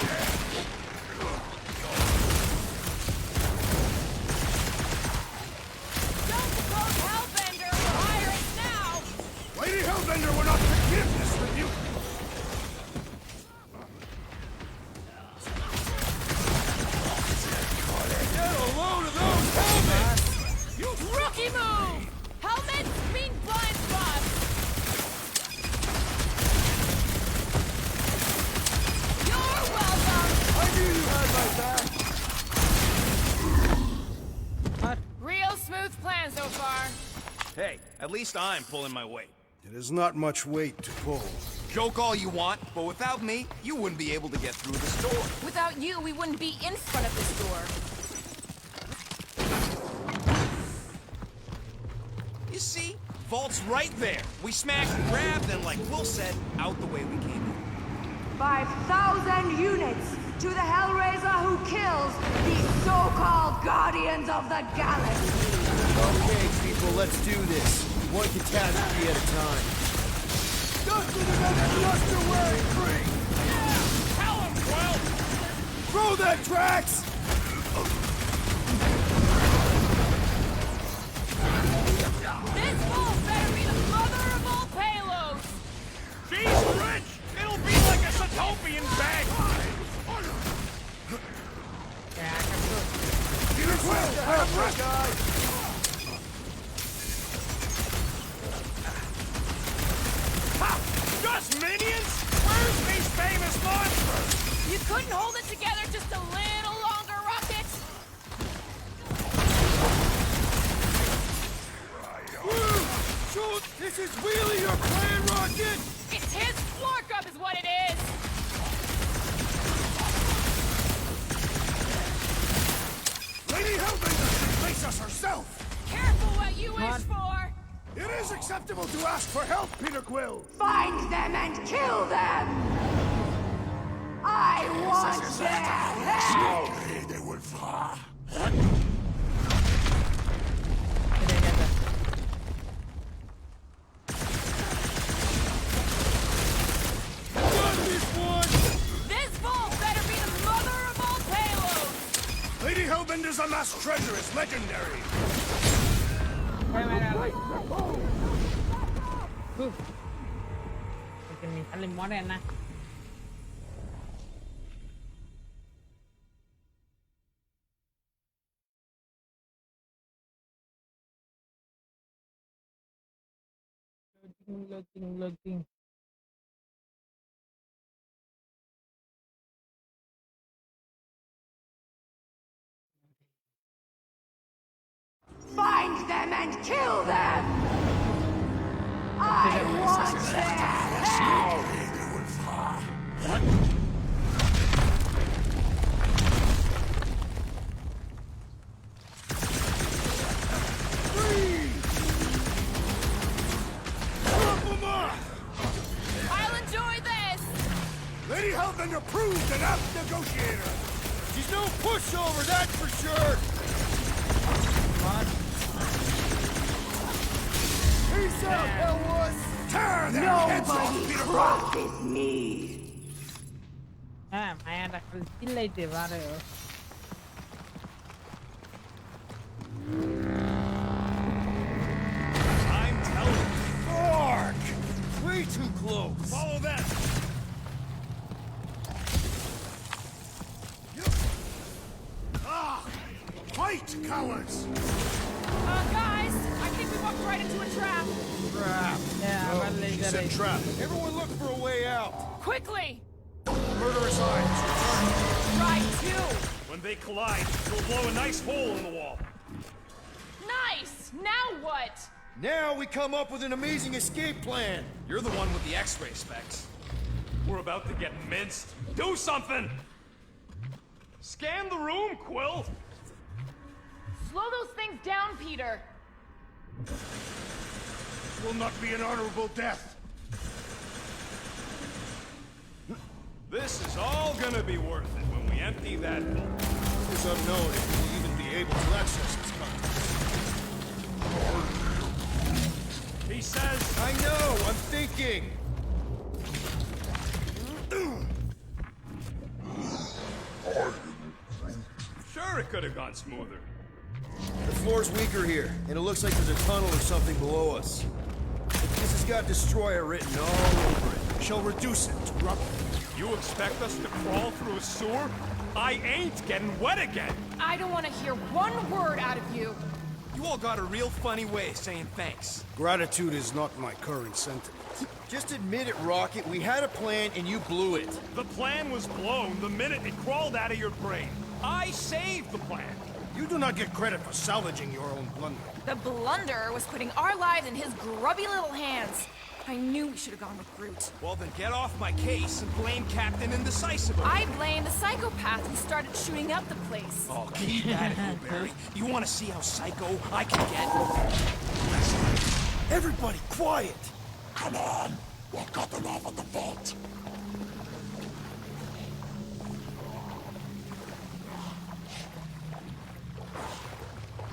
Don't suppose Hellbender will hire us now! Lady Hellbender will not forgive this rebuke! Get a load of those helmets! Rookie move! Helmets mean blind spots! You're welcome! I knew you had my back! Real smooth plan so far. Hey, at least I'm pulling my weight. It is not much weight to pull. Joke all you want, but without me, you wouldn't be able to get through this door. Without you, we wouldn't be in front of this door. You see? Vault's right there. We smashed and grabbed, and like Will said, out the way we came in. 5,000 units to the Hellraiser who kills these so-called Guardians of the Galaxy. Okay, people, let's do this. One catastrophe at a time. Dust in another cluster wearing free! Tell him, Quill! Throw that, Drax! This bull better be the mother of all payloads! She's rich! It'll be like a Satopian bank! Peter Quill, have rest! Ha! Just minions? Where's these famous monsters? You couldn't hold it together just a little longer, Rocket? Shoot! This is really your plan, Rocket! It's his floor cup is what it is! Lady Hellbender can face us herself! Careful what you wish for! It is acceptable to ask for help, Peter Quill! Find them and kill them! I want their head! Slowly they will fall. This vault better be the mother of all payloads! Lady Hellbender as a mass treasure is legendary. খালি মরে না loading. Find them and kill them! I want their head! I'll enjoy this! Lady Hellbender proved an apt negotiator. She's no pushover, that's for sure. Peace out, Hellwoods! Tear their heads off, Nobody Peter! crosses me! মায়াটা খালি চিল্লাইতে পারে I'm telling you. Mark! Way too close. Follow them! Fight, cowards! Guys, I think we walked right into a trap. Trap. Yeah, She said trap. Everyone look for a way out. Quickly! Murderous eyes. Right, two! When they collide, we'll blow a nice hole in the wall. Nice! Now what? Now we come up with an amazing escape plan. You're the one with the X-ray specs. We're about to get minced. Do something! Scan the room, Quill! Slow those things down, Peter. Will not be an honorable death. This is all gonna be worth it when we empty that vault. It is unknown if we will even be able to access its contents. He says... I know, I'm thinking. Sure, it could have gone smoother. The floor's weaker here, and it looks like there's a tunnel or something below us. This has got destroyer written all over it. We shall reduce it to rubble. You expect us to crawl through a sewer? I ain't getting wet again! I don't want to hear one word out of you. You all got a real funny way of saying thanks. Gratitude is not my current sentiment. Just admit it, Rocket. We had a plan and you blew it. The plan was blown the minute it crawled out of your brain. I saved the plan. You do not get credit for salvaging your own blunder. The blunder was putting our lives in his grubby little hands. I knew we should have gone with Groot. Well, then get off my case and blame Captain Indecisive. I blame the psychopath who started shooting up the place. Oh, keep at it, Blueberry. You want to see how psycho I can get? Everybody, quiet! Come on! We'll cut them off at the vault.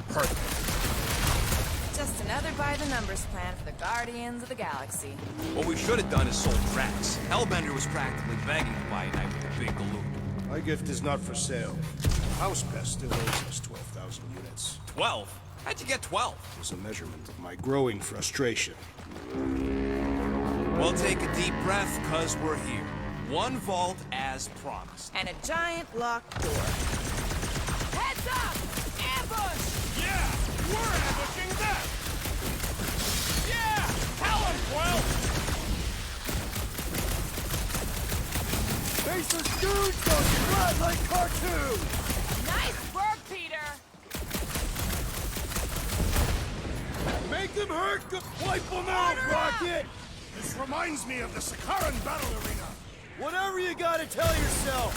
Perfect. Just another by-the-numbers plan for the Guardians of the Galaxy. What we should have done is sold Drax. Hellbender was practically begging to buy a night with a big galoot. My gift is not for sale. House Pest still owes us 12,000 units. 12? How'd you get 12? It is a measurement of my growing frustration. Well, take a deep breath, cause we're here. One vault as promised. And a giant locked door. Heads up! Ambush! Yeah! We're ambushing them! Yeah! Tell them, Quill! Faceless dudes don't run like cartoons! Nice work, Peter! Make them hurt! Wipe them out, Rocket! This reminds me of the Sakaran battle arena. Whatever you gotta tell yourself!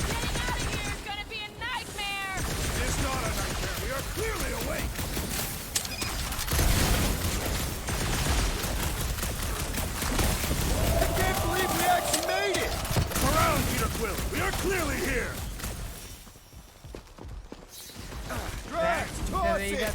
Getting out of here is gonna be a nightmare! It is not a nightmare. We are clearly awake. I can't believe we actually made it! Around, Peter Quill. We are clearly here. Drax, toss it!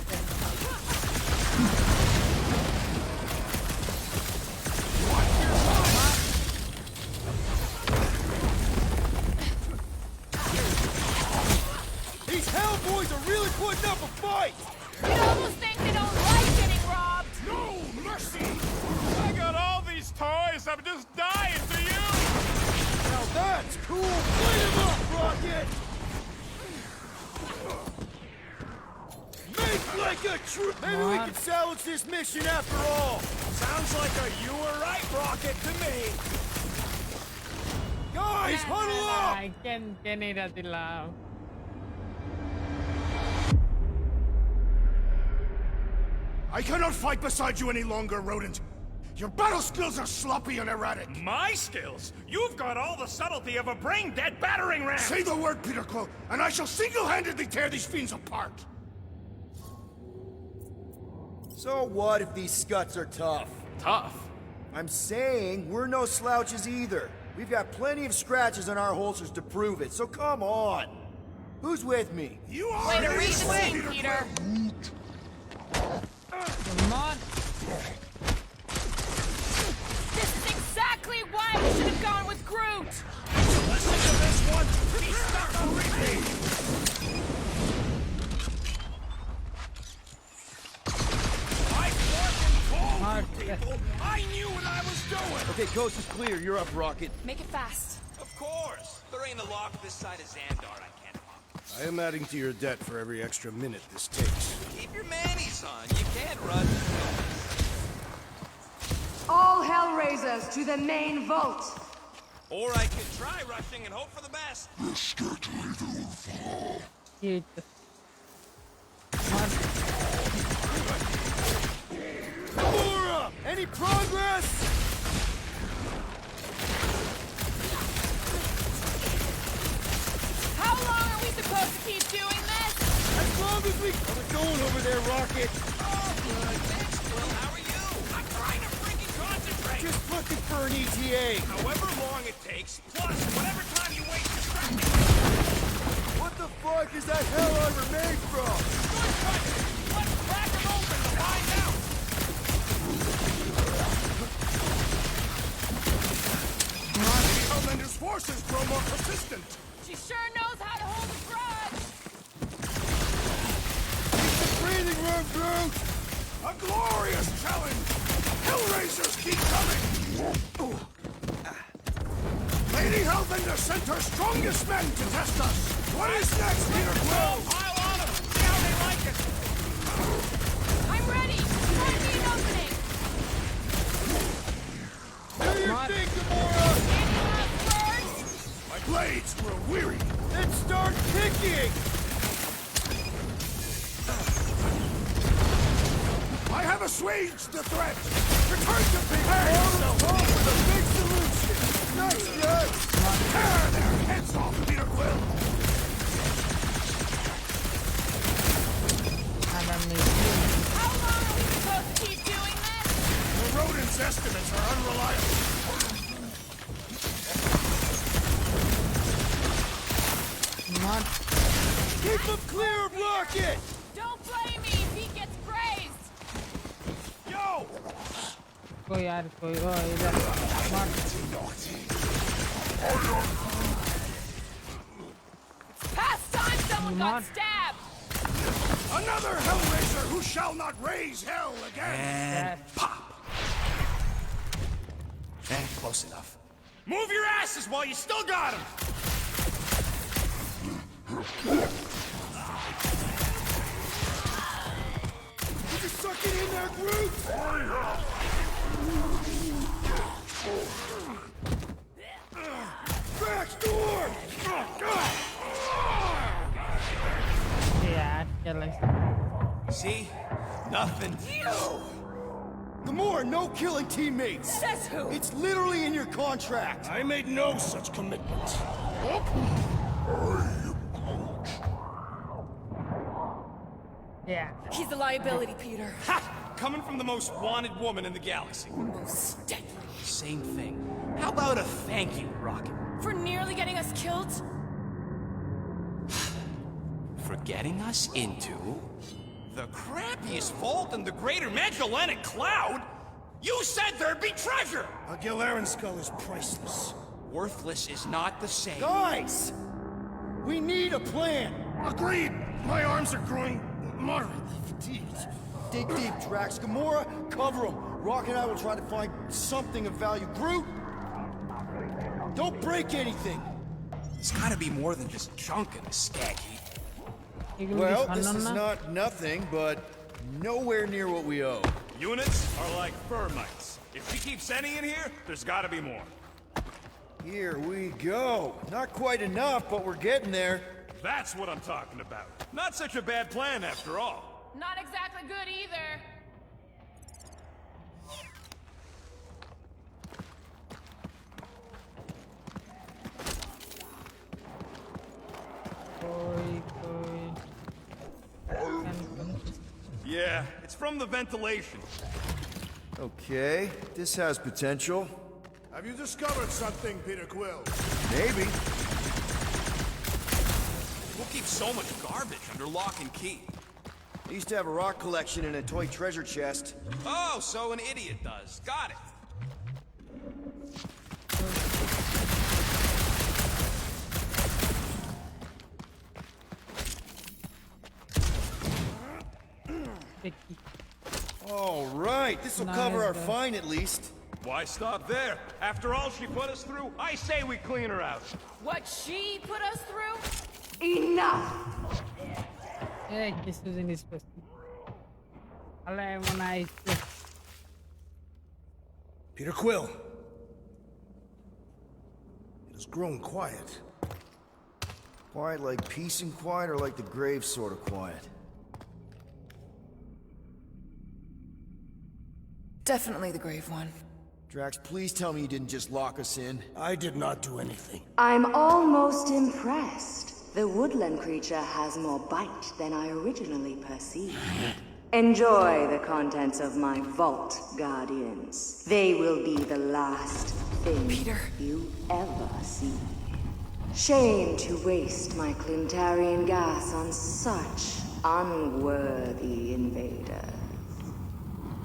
Maybe we can salvage this mission after all. Sounds like a you were right rocket to me. Guys, huddle up! কেন এটা দিলাম? I cannot fight beside you any longer, rodent. Your battle skills are sloppy and erratic. My skills? You've got all the subtlety of a brain-dead battering ram! Say the word, Peter Quill, and I shall single-handedly tear these fiends apart. So what if these scuts are tough? Tough? I'm saying we're no slouches either. We've got plenty of scratches on our holsters to prove it, so come on. Who's with me? You are. Way to read the scene, Peter. Come on. This is exactly why we should have gone with Groot. Listen to this one! He's stuck on repeat! I fucking told you people! I knew what I was doing! Okay, coast is clear. You're up, Rocket. Make it fast. Of course! There ain't a lock this side of Xandar I can't pop. I am adding to your debt for every extra minute this takes. Keep your manis on. You can't run. All Hellraisers to the main vault. Or I could try rushing and hope for the best. Gamora! Any progress? How long are we supposed to keep doing this? As long as we... How's it going over there, Rocket? Oh, good. Thanks, Will. How are you? I'm trying to freaking concentrate. Just looking for an ETA. However long it takes, plus whatever time you waste distracting. What the fuck is that hell armor made from? Good question. Let's crack them open to find out. Maybe Homelander's forces grow more persistent. She sure knows how to hold a grudge. Keep the breathing room, Groot! A glorious challenge! Hellraisers keep coming! Lady Hellbender sent her strongest men to test us! What is next, Peter Quill? Pile on them. See how they like it. I'm ready. Find me an opening. Do your thing, Gamora! Any last words? My blades grow weary. Then start kicking! I have assuaged the threat! Return to prepare yourself! Come with a big solution! Nice, guys! Tear their heads off, Peter Quill! How long are we supposed to keep doing this? The rodent's estimates are unreliable. Keep them clear of Rocket! Don't blame me if he gets grazed. Yo! कोई यार कोई ओ इधर मार Past time someone got stabbed. Another Hellraiser who shall not raise hell again! And pop. Close enough. Move your asses while you still got him! Did you suck it in there, Groot? Back door! यार क्या लगता See? Nothing. Gamora, no killing teammates! Says who? It's literally in your contract! I made no such commitment. Yeah. He's a liability, Peter. Ha! Coming from the most wanted woman in the galaxy. Most deadly. Same thing. How about a thank you, Rocket? For nearly getting us killed? For getting us into the crappiest vault in the greater Magellanic Cloud? You said there'd be treasure! A Gilaren skull is priceless. Worthless is not the same. Guys! We need a plan! Agreed! My arms are growing moderately fatigued. Dig deep, Drax. Gamora, cover him. Rock and I will try to find something of value. Groot! Don't break anything! It's gotta be more than just junk in the skag heap. Well, this is not nothing, but nowhere near what we owe. Units are like fur mites. If she keeps any in here, there's gotta be more. Here we go. Not quite enough, but we're getting there. That's what I'm talking about. Not such a bad plan after all. Not exactly good either. Yeah, it's from the ventilation. Okay, this has potential. Have you discovered something, Peter Quill? Maybe. We'll keep so much garbage under lock and key. I used to have a rock collection in a toy treasure chest. Oh, so an idiot does. Got it. All right, this will cover our fine at least. Why stop there? After all she put us through, I say we clean her out. What she put us through? Enough! This was in his question. When I Peter Quill. It has grown quiet. Quiet like peace and quiet, or like the grave sort of quiet? Definitely the grave one. Drax, please tell me you didn't just lock us in. I did not do anything. I'm almost impressed. The woodland creature has more bite than I originally perceived. Enjoy the contents of my vault, Guardians. They will be the last thing you ever see. Shame to waste my Clintarian gas on such unworthy invaders.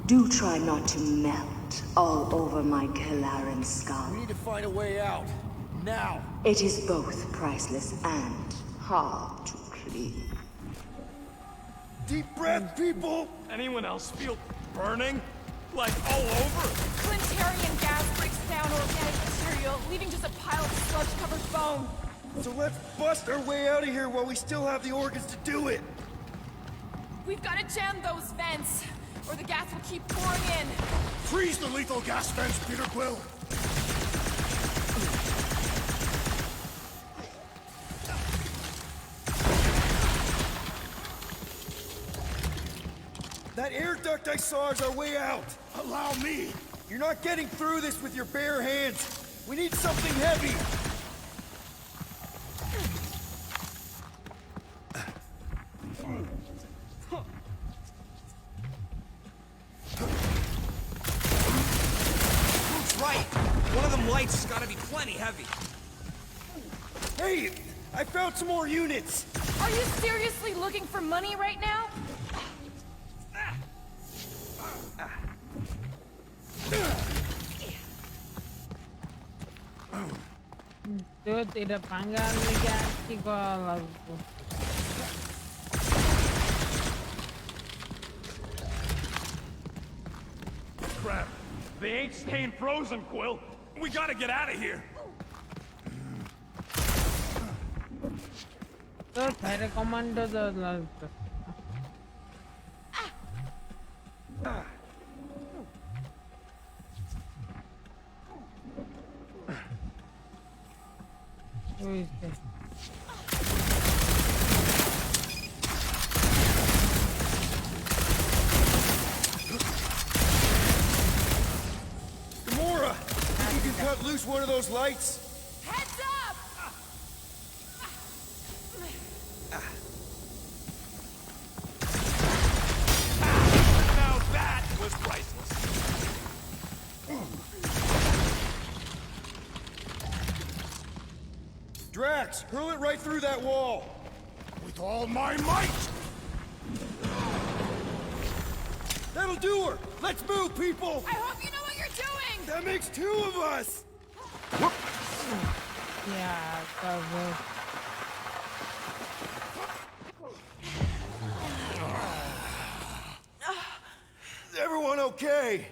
Do try not to melt all over my Kalaran skull. We need to find a way out. Now! It is both priceless and hard to clean. Deep breath, people! Anyone else feel burning? Like all over? Clintarian gas breaks down organic material, leaving just a pile of sludge-covered bone. So let's bust our way out of here while we still have the organs to do it! We've got to jam those vents, or the gas will keep pouring in. Freeze the lethal gas vents, Peter Quill! That air duct I saw is our way out! Allow me! You're not getting through this with your bare hands! We need something heavy! Groot's right! One of them lights has gotta be plenty heavy. Hey! I found some more units! Are you seriously looking for money right now? Dude, tidak panggang nih kalau Crap. They ain't staying frozen, Quill. We gotta get out of here. Dude, saya komando tuh. Gamora! Think you can cut loose one of those lights? Heads up! Now that was priceless. Drax, hurl it right through that wall! With all my might! That'll do her! Let's move, people! I hope you know what you're doing! That makes two of us! Yeah, cover. Is everyone okay?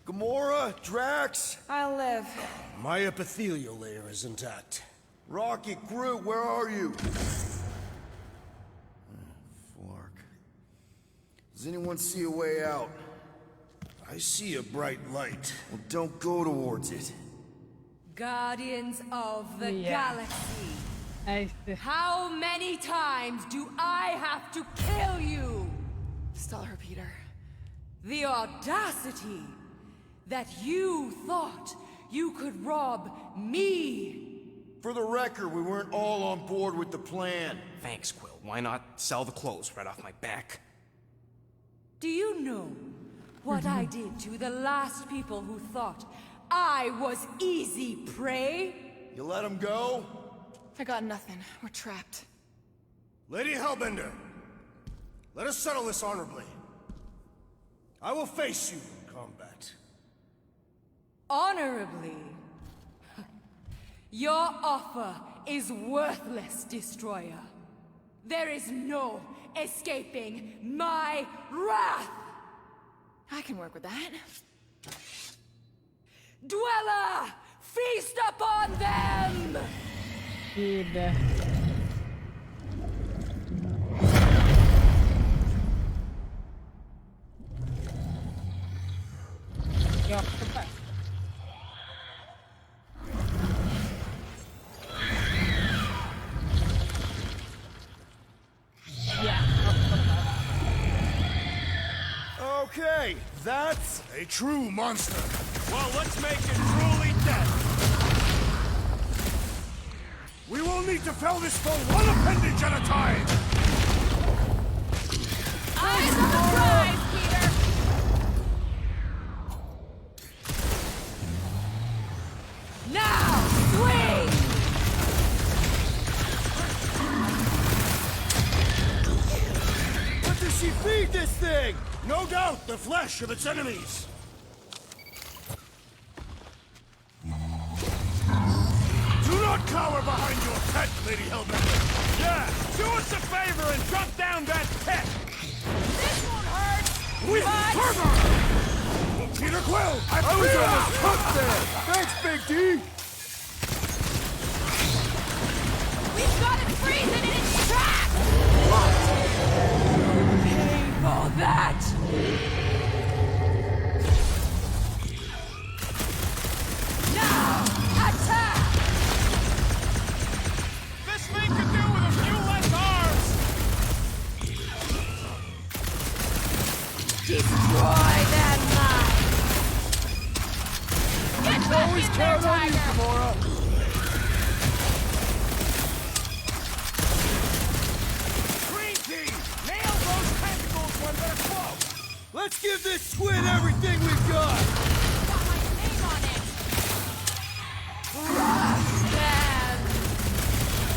Gamora, Drax? I'll live. My epithelial layer is intact. Rocket, Groot, where are you? Flark. Does anyone see a way out? I see a bright light. Well, don't go towards it. Guardians of the galaxy. How many times do I have to kill you? Stall her, Peter. The audacity that you thought you could rob me. For the record, we weren't all on board with the plan. Thanks, Quill. Why not sell the clothes right off my back? Do you know what I did to the last people who thought I was easy prey? You let him go? I got nothing. We're trapped. Lady Hellbender, let us settle this honorably. I will face you in combat. Honorably? Your offer is worthless, Destroyer. There is no escaping my wrath! I can work with that. Dweller! Feast upon them! Kid. Okay, that's a true monster. Well, let's make it truly dead. We will need to fell this foe one appendage at a time. Eyes on the prize, Peter! Now, swing! What does she feed this thing? No doubt the flesh of its enemies. Do not cower behind your pet, Lady Hellbender. Yeah, do us a favor and drop down that pet. This won't hurt! With fervor! Peter Quill, I was almost hooked there! Thanks, Big D! We've got it freezing in its tracks! Pay for that! Now, attack! This thing could do with a few less arms. Destroy that line! Get back Always in there, count on you, Tiger! Gamora. Green team, nail those tentacles when they're close. Let's give this squid everything we've got! Got my name on it! Crush them!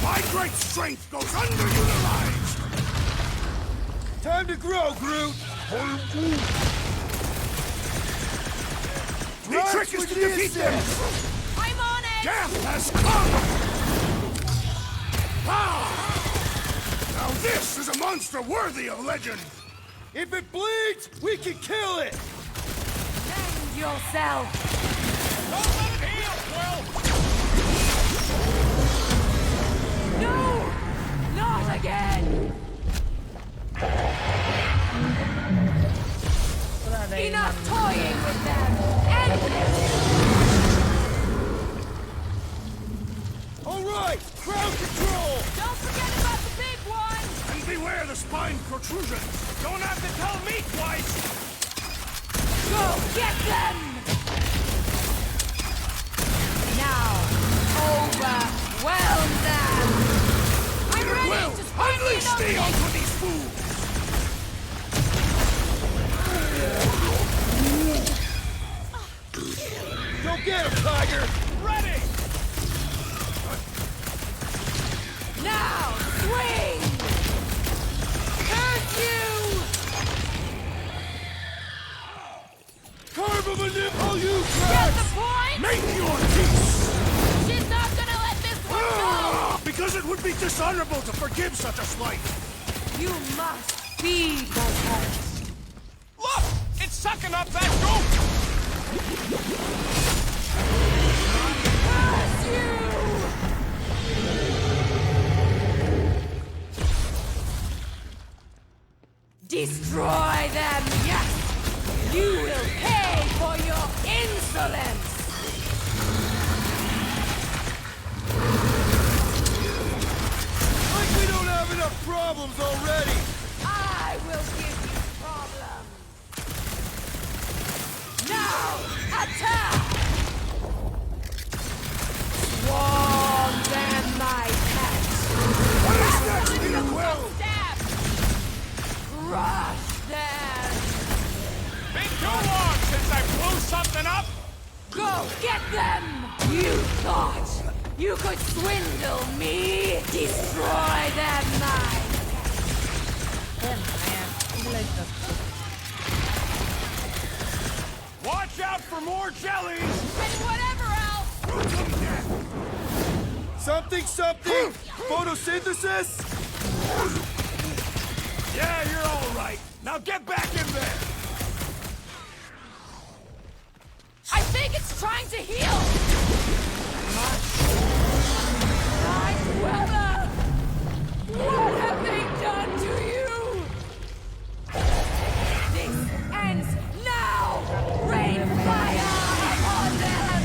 My great strength goes underutilized! Time to grow, Groot! The trick is to defeat them! I'm on it! Death has come! Ah! Now this is a monster worthy of legend! If it bleeds, we can kill it! Defend yourself! Don't let it heal, Quill. No! Not again! Enough toying with them! End this! All right, crowd control! Don't forget about the big one! And beware the spine protrusion! Don't have to tell me twice. Go get them! Now, overwhelm them! I'm Peter ready Quill, to spring unleash the thee onto these fools! Go get him, Tiger! Ready. Now, swing! Curse you! Carve him a nipple, you Get crap! the point? Make your peace! She's not gonna let this one go! Because it would be dishonorable to forgive such a slight! You must feed my pet. Look, it's sucking up that goop. Curse you! Destroy destroy them, yes! You will pay for your insolence! Like we don't have enough problems already! I will give you problems! Now, attack! Swarm them, my pets! What is next, Peter Quill? Crush them! Been too long since I blew something up! Go get them! You thought you could swindle me? Destroy them, my Watch out for more jellies! and whatever else! Something, something! Photosynthesis? Yeah, you're all right. Now get back in there! I think it's trying to heal! My dweller! What have they done to you? This ends now! Rain fire upon them!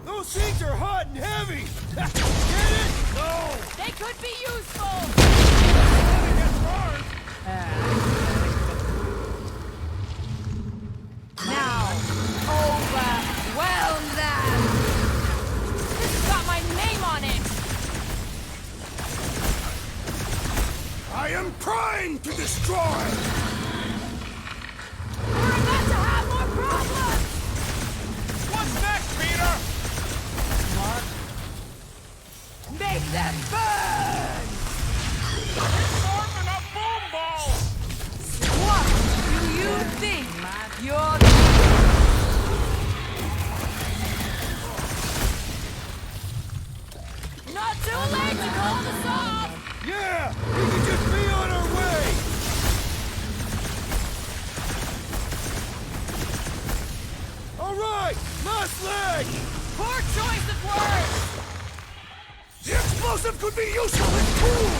Those things are hot and heavy! Get it? No! They could be useful! Now, overwhelm them! This has got my name on it! I am primed to destroy! We're about to have more problems! What's next, Peter? Make them burn! Forming a boom ball! What do you think you're... Not too late to call this off! Yeah! We can just be on our way! Alright! Last leg! Poor choice of words! The explosive could be useful and cool!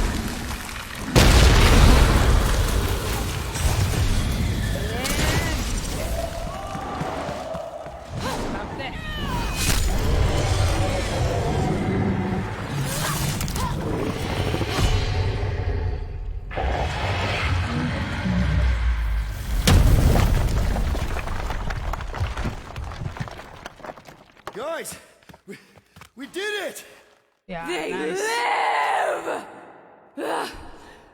Guys! We did it! Yeah, They nice. live!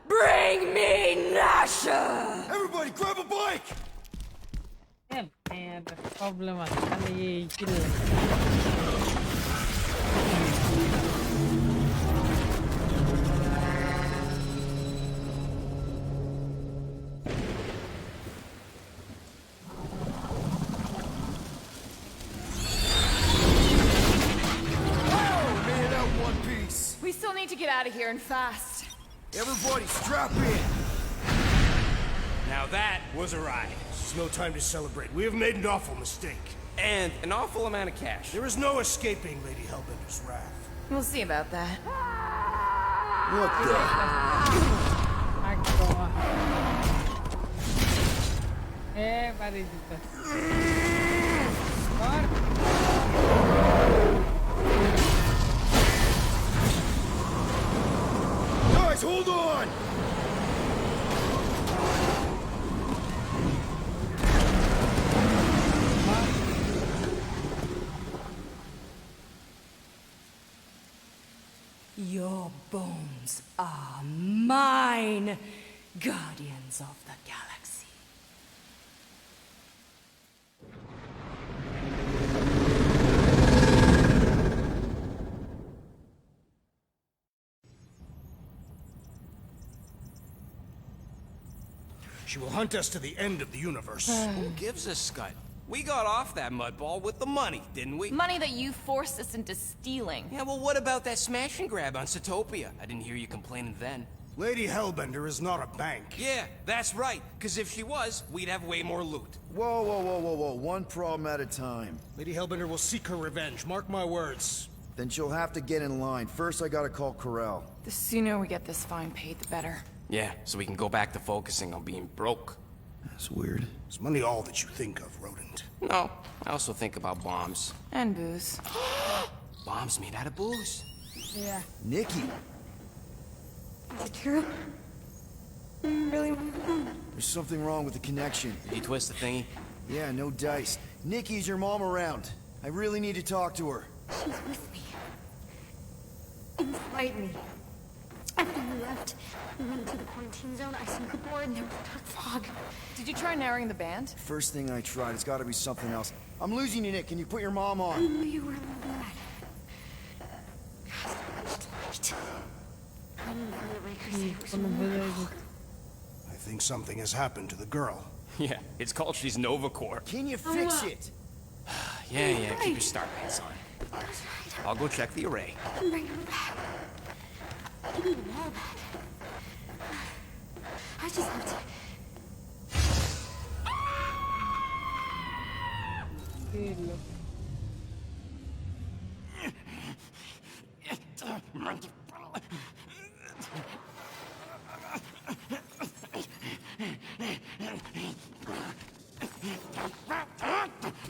Bring me Nasha! Everybody grab a bike! Yeah, man, the problem is खाली kill. Man, out one piece! We still need to get out of here and fast. Everybody strap in! Now that was a ride. This is no time to celebrate. We have made an awful mistake. And an awful amount of cash. There is no escaping Lady Hellbender's wrath. We'll see about that. What the? Everybody do that. Guys, hold on! Your bones are mine, guardians of the galaxy. She will hunt us to the end of the universe. Who gives a scut? We got off that mudball with the money, didn't we? Money that you forced us into stealing. Yeah, well, what about that smash and grab on 𝐓𝐴𝐞? I didn't hear you complaining then. Lady Hellbender is not a bank. Yeah, that's right. Because if she was, we'd have way more loot. Whoa, whoa, whoa, whoa, whoa. One problem at a time. Lady Hellbender will seek her revenge. Mark my words. Then she'll have to get in line. First, I gotta call Corel. The sooner we get this fine paid, the better. Yeah, so we can go back to focusing on being broke. That's weird. Is money all that you think of, rodent? No, I also think about bombs. And booze. Bombs made out of booze. Yeah. Nikki! Is it true? Really? There's something wrong with the connection. Did you twist the thingy? Yeah, no dice. Nikki's your mom around. I really need to talk to her. She's with me. Invite me. After you left, we went into the quarantine zone. I seen the board and there was dark fog. Did you try narrowing the band? First thing I tried, it's gotta be something else. I'm losing you, Nick. Can you put your mom on? I knew you were bad. I didn't hear the Raker say it was wrong. I think something has happened to the girl. Yeah, it's called she's Nova Corps. Can you fix it? Yeah, keep your star pants on. I'll go check the array. Bring her back. Give me the ball back. I just have to...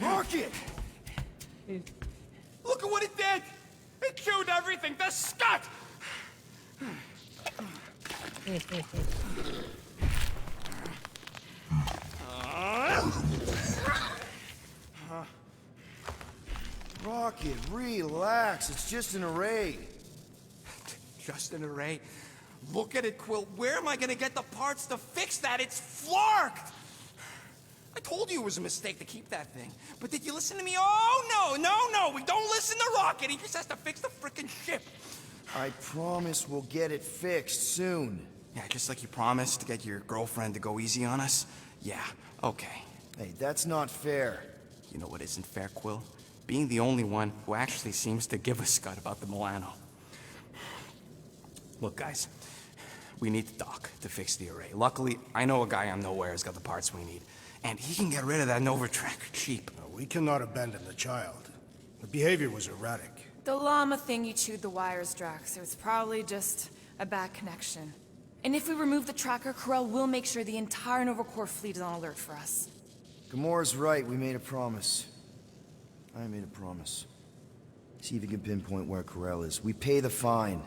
Rocket! Look at what it did! It chewed everything! The scut! Rocket, relax. It's just an array. Just an array? Look at it, Quill. Where am I gonna get the parts to fix that? It's flarked! I told you it was a mistake to keep that thing. But did you listen to me? Oh, no! We don't listen to Rocket. He just has to fix the frickin' ship. I promise we'll get it fixed soon. Yeah, just like you promised to get your girlfriend to go easy on us? Yeah, okay. Hey, that's not fair. You know what isn't fair, Quill? Being the only one who actually seems to give a scut about the Milano. Look, guys, we need the doc to fix the array. Luckily, I know a guy on Nowhere has got the parts we need. And he can get rid of that Nova tracker cheap. We cannot abandon the child. The behavior was erratic. The llama thing you chewed the wires, Drax. It was probably just a bad connection. And if we remove the tracker, Corell will make sure the entire Nova Corps fleet is on alert for us. Gamora's right. We made a promise. I made a promise. See if you can pinpoint where Corell is. We pay the fine.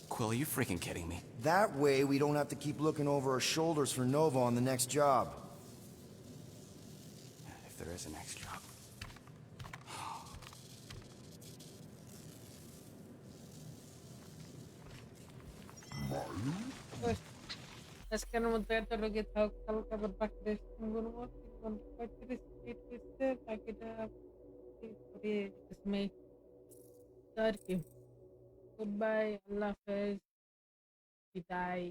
Quill, are you freaking kidding me? That way, we don't have to keep looking over our shoulders for Nova on the next job. If there is a next job. আজকের মতো এতটুকু থাক, কালকে আবার বাকি rest করবো। এখন 35 minute হয়েছে, বাকিটা করে আর কি। গুড বাই, আল্লাহ হাফেজ, বিদায়।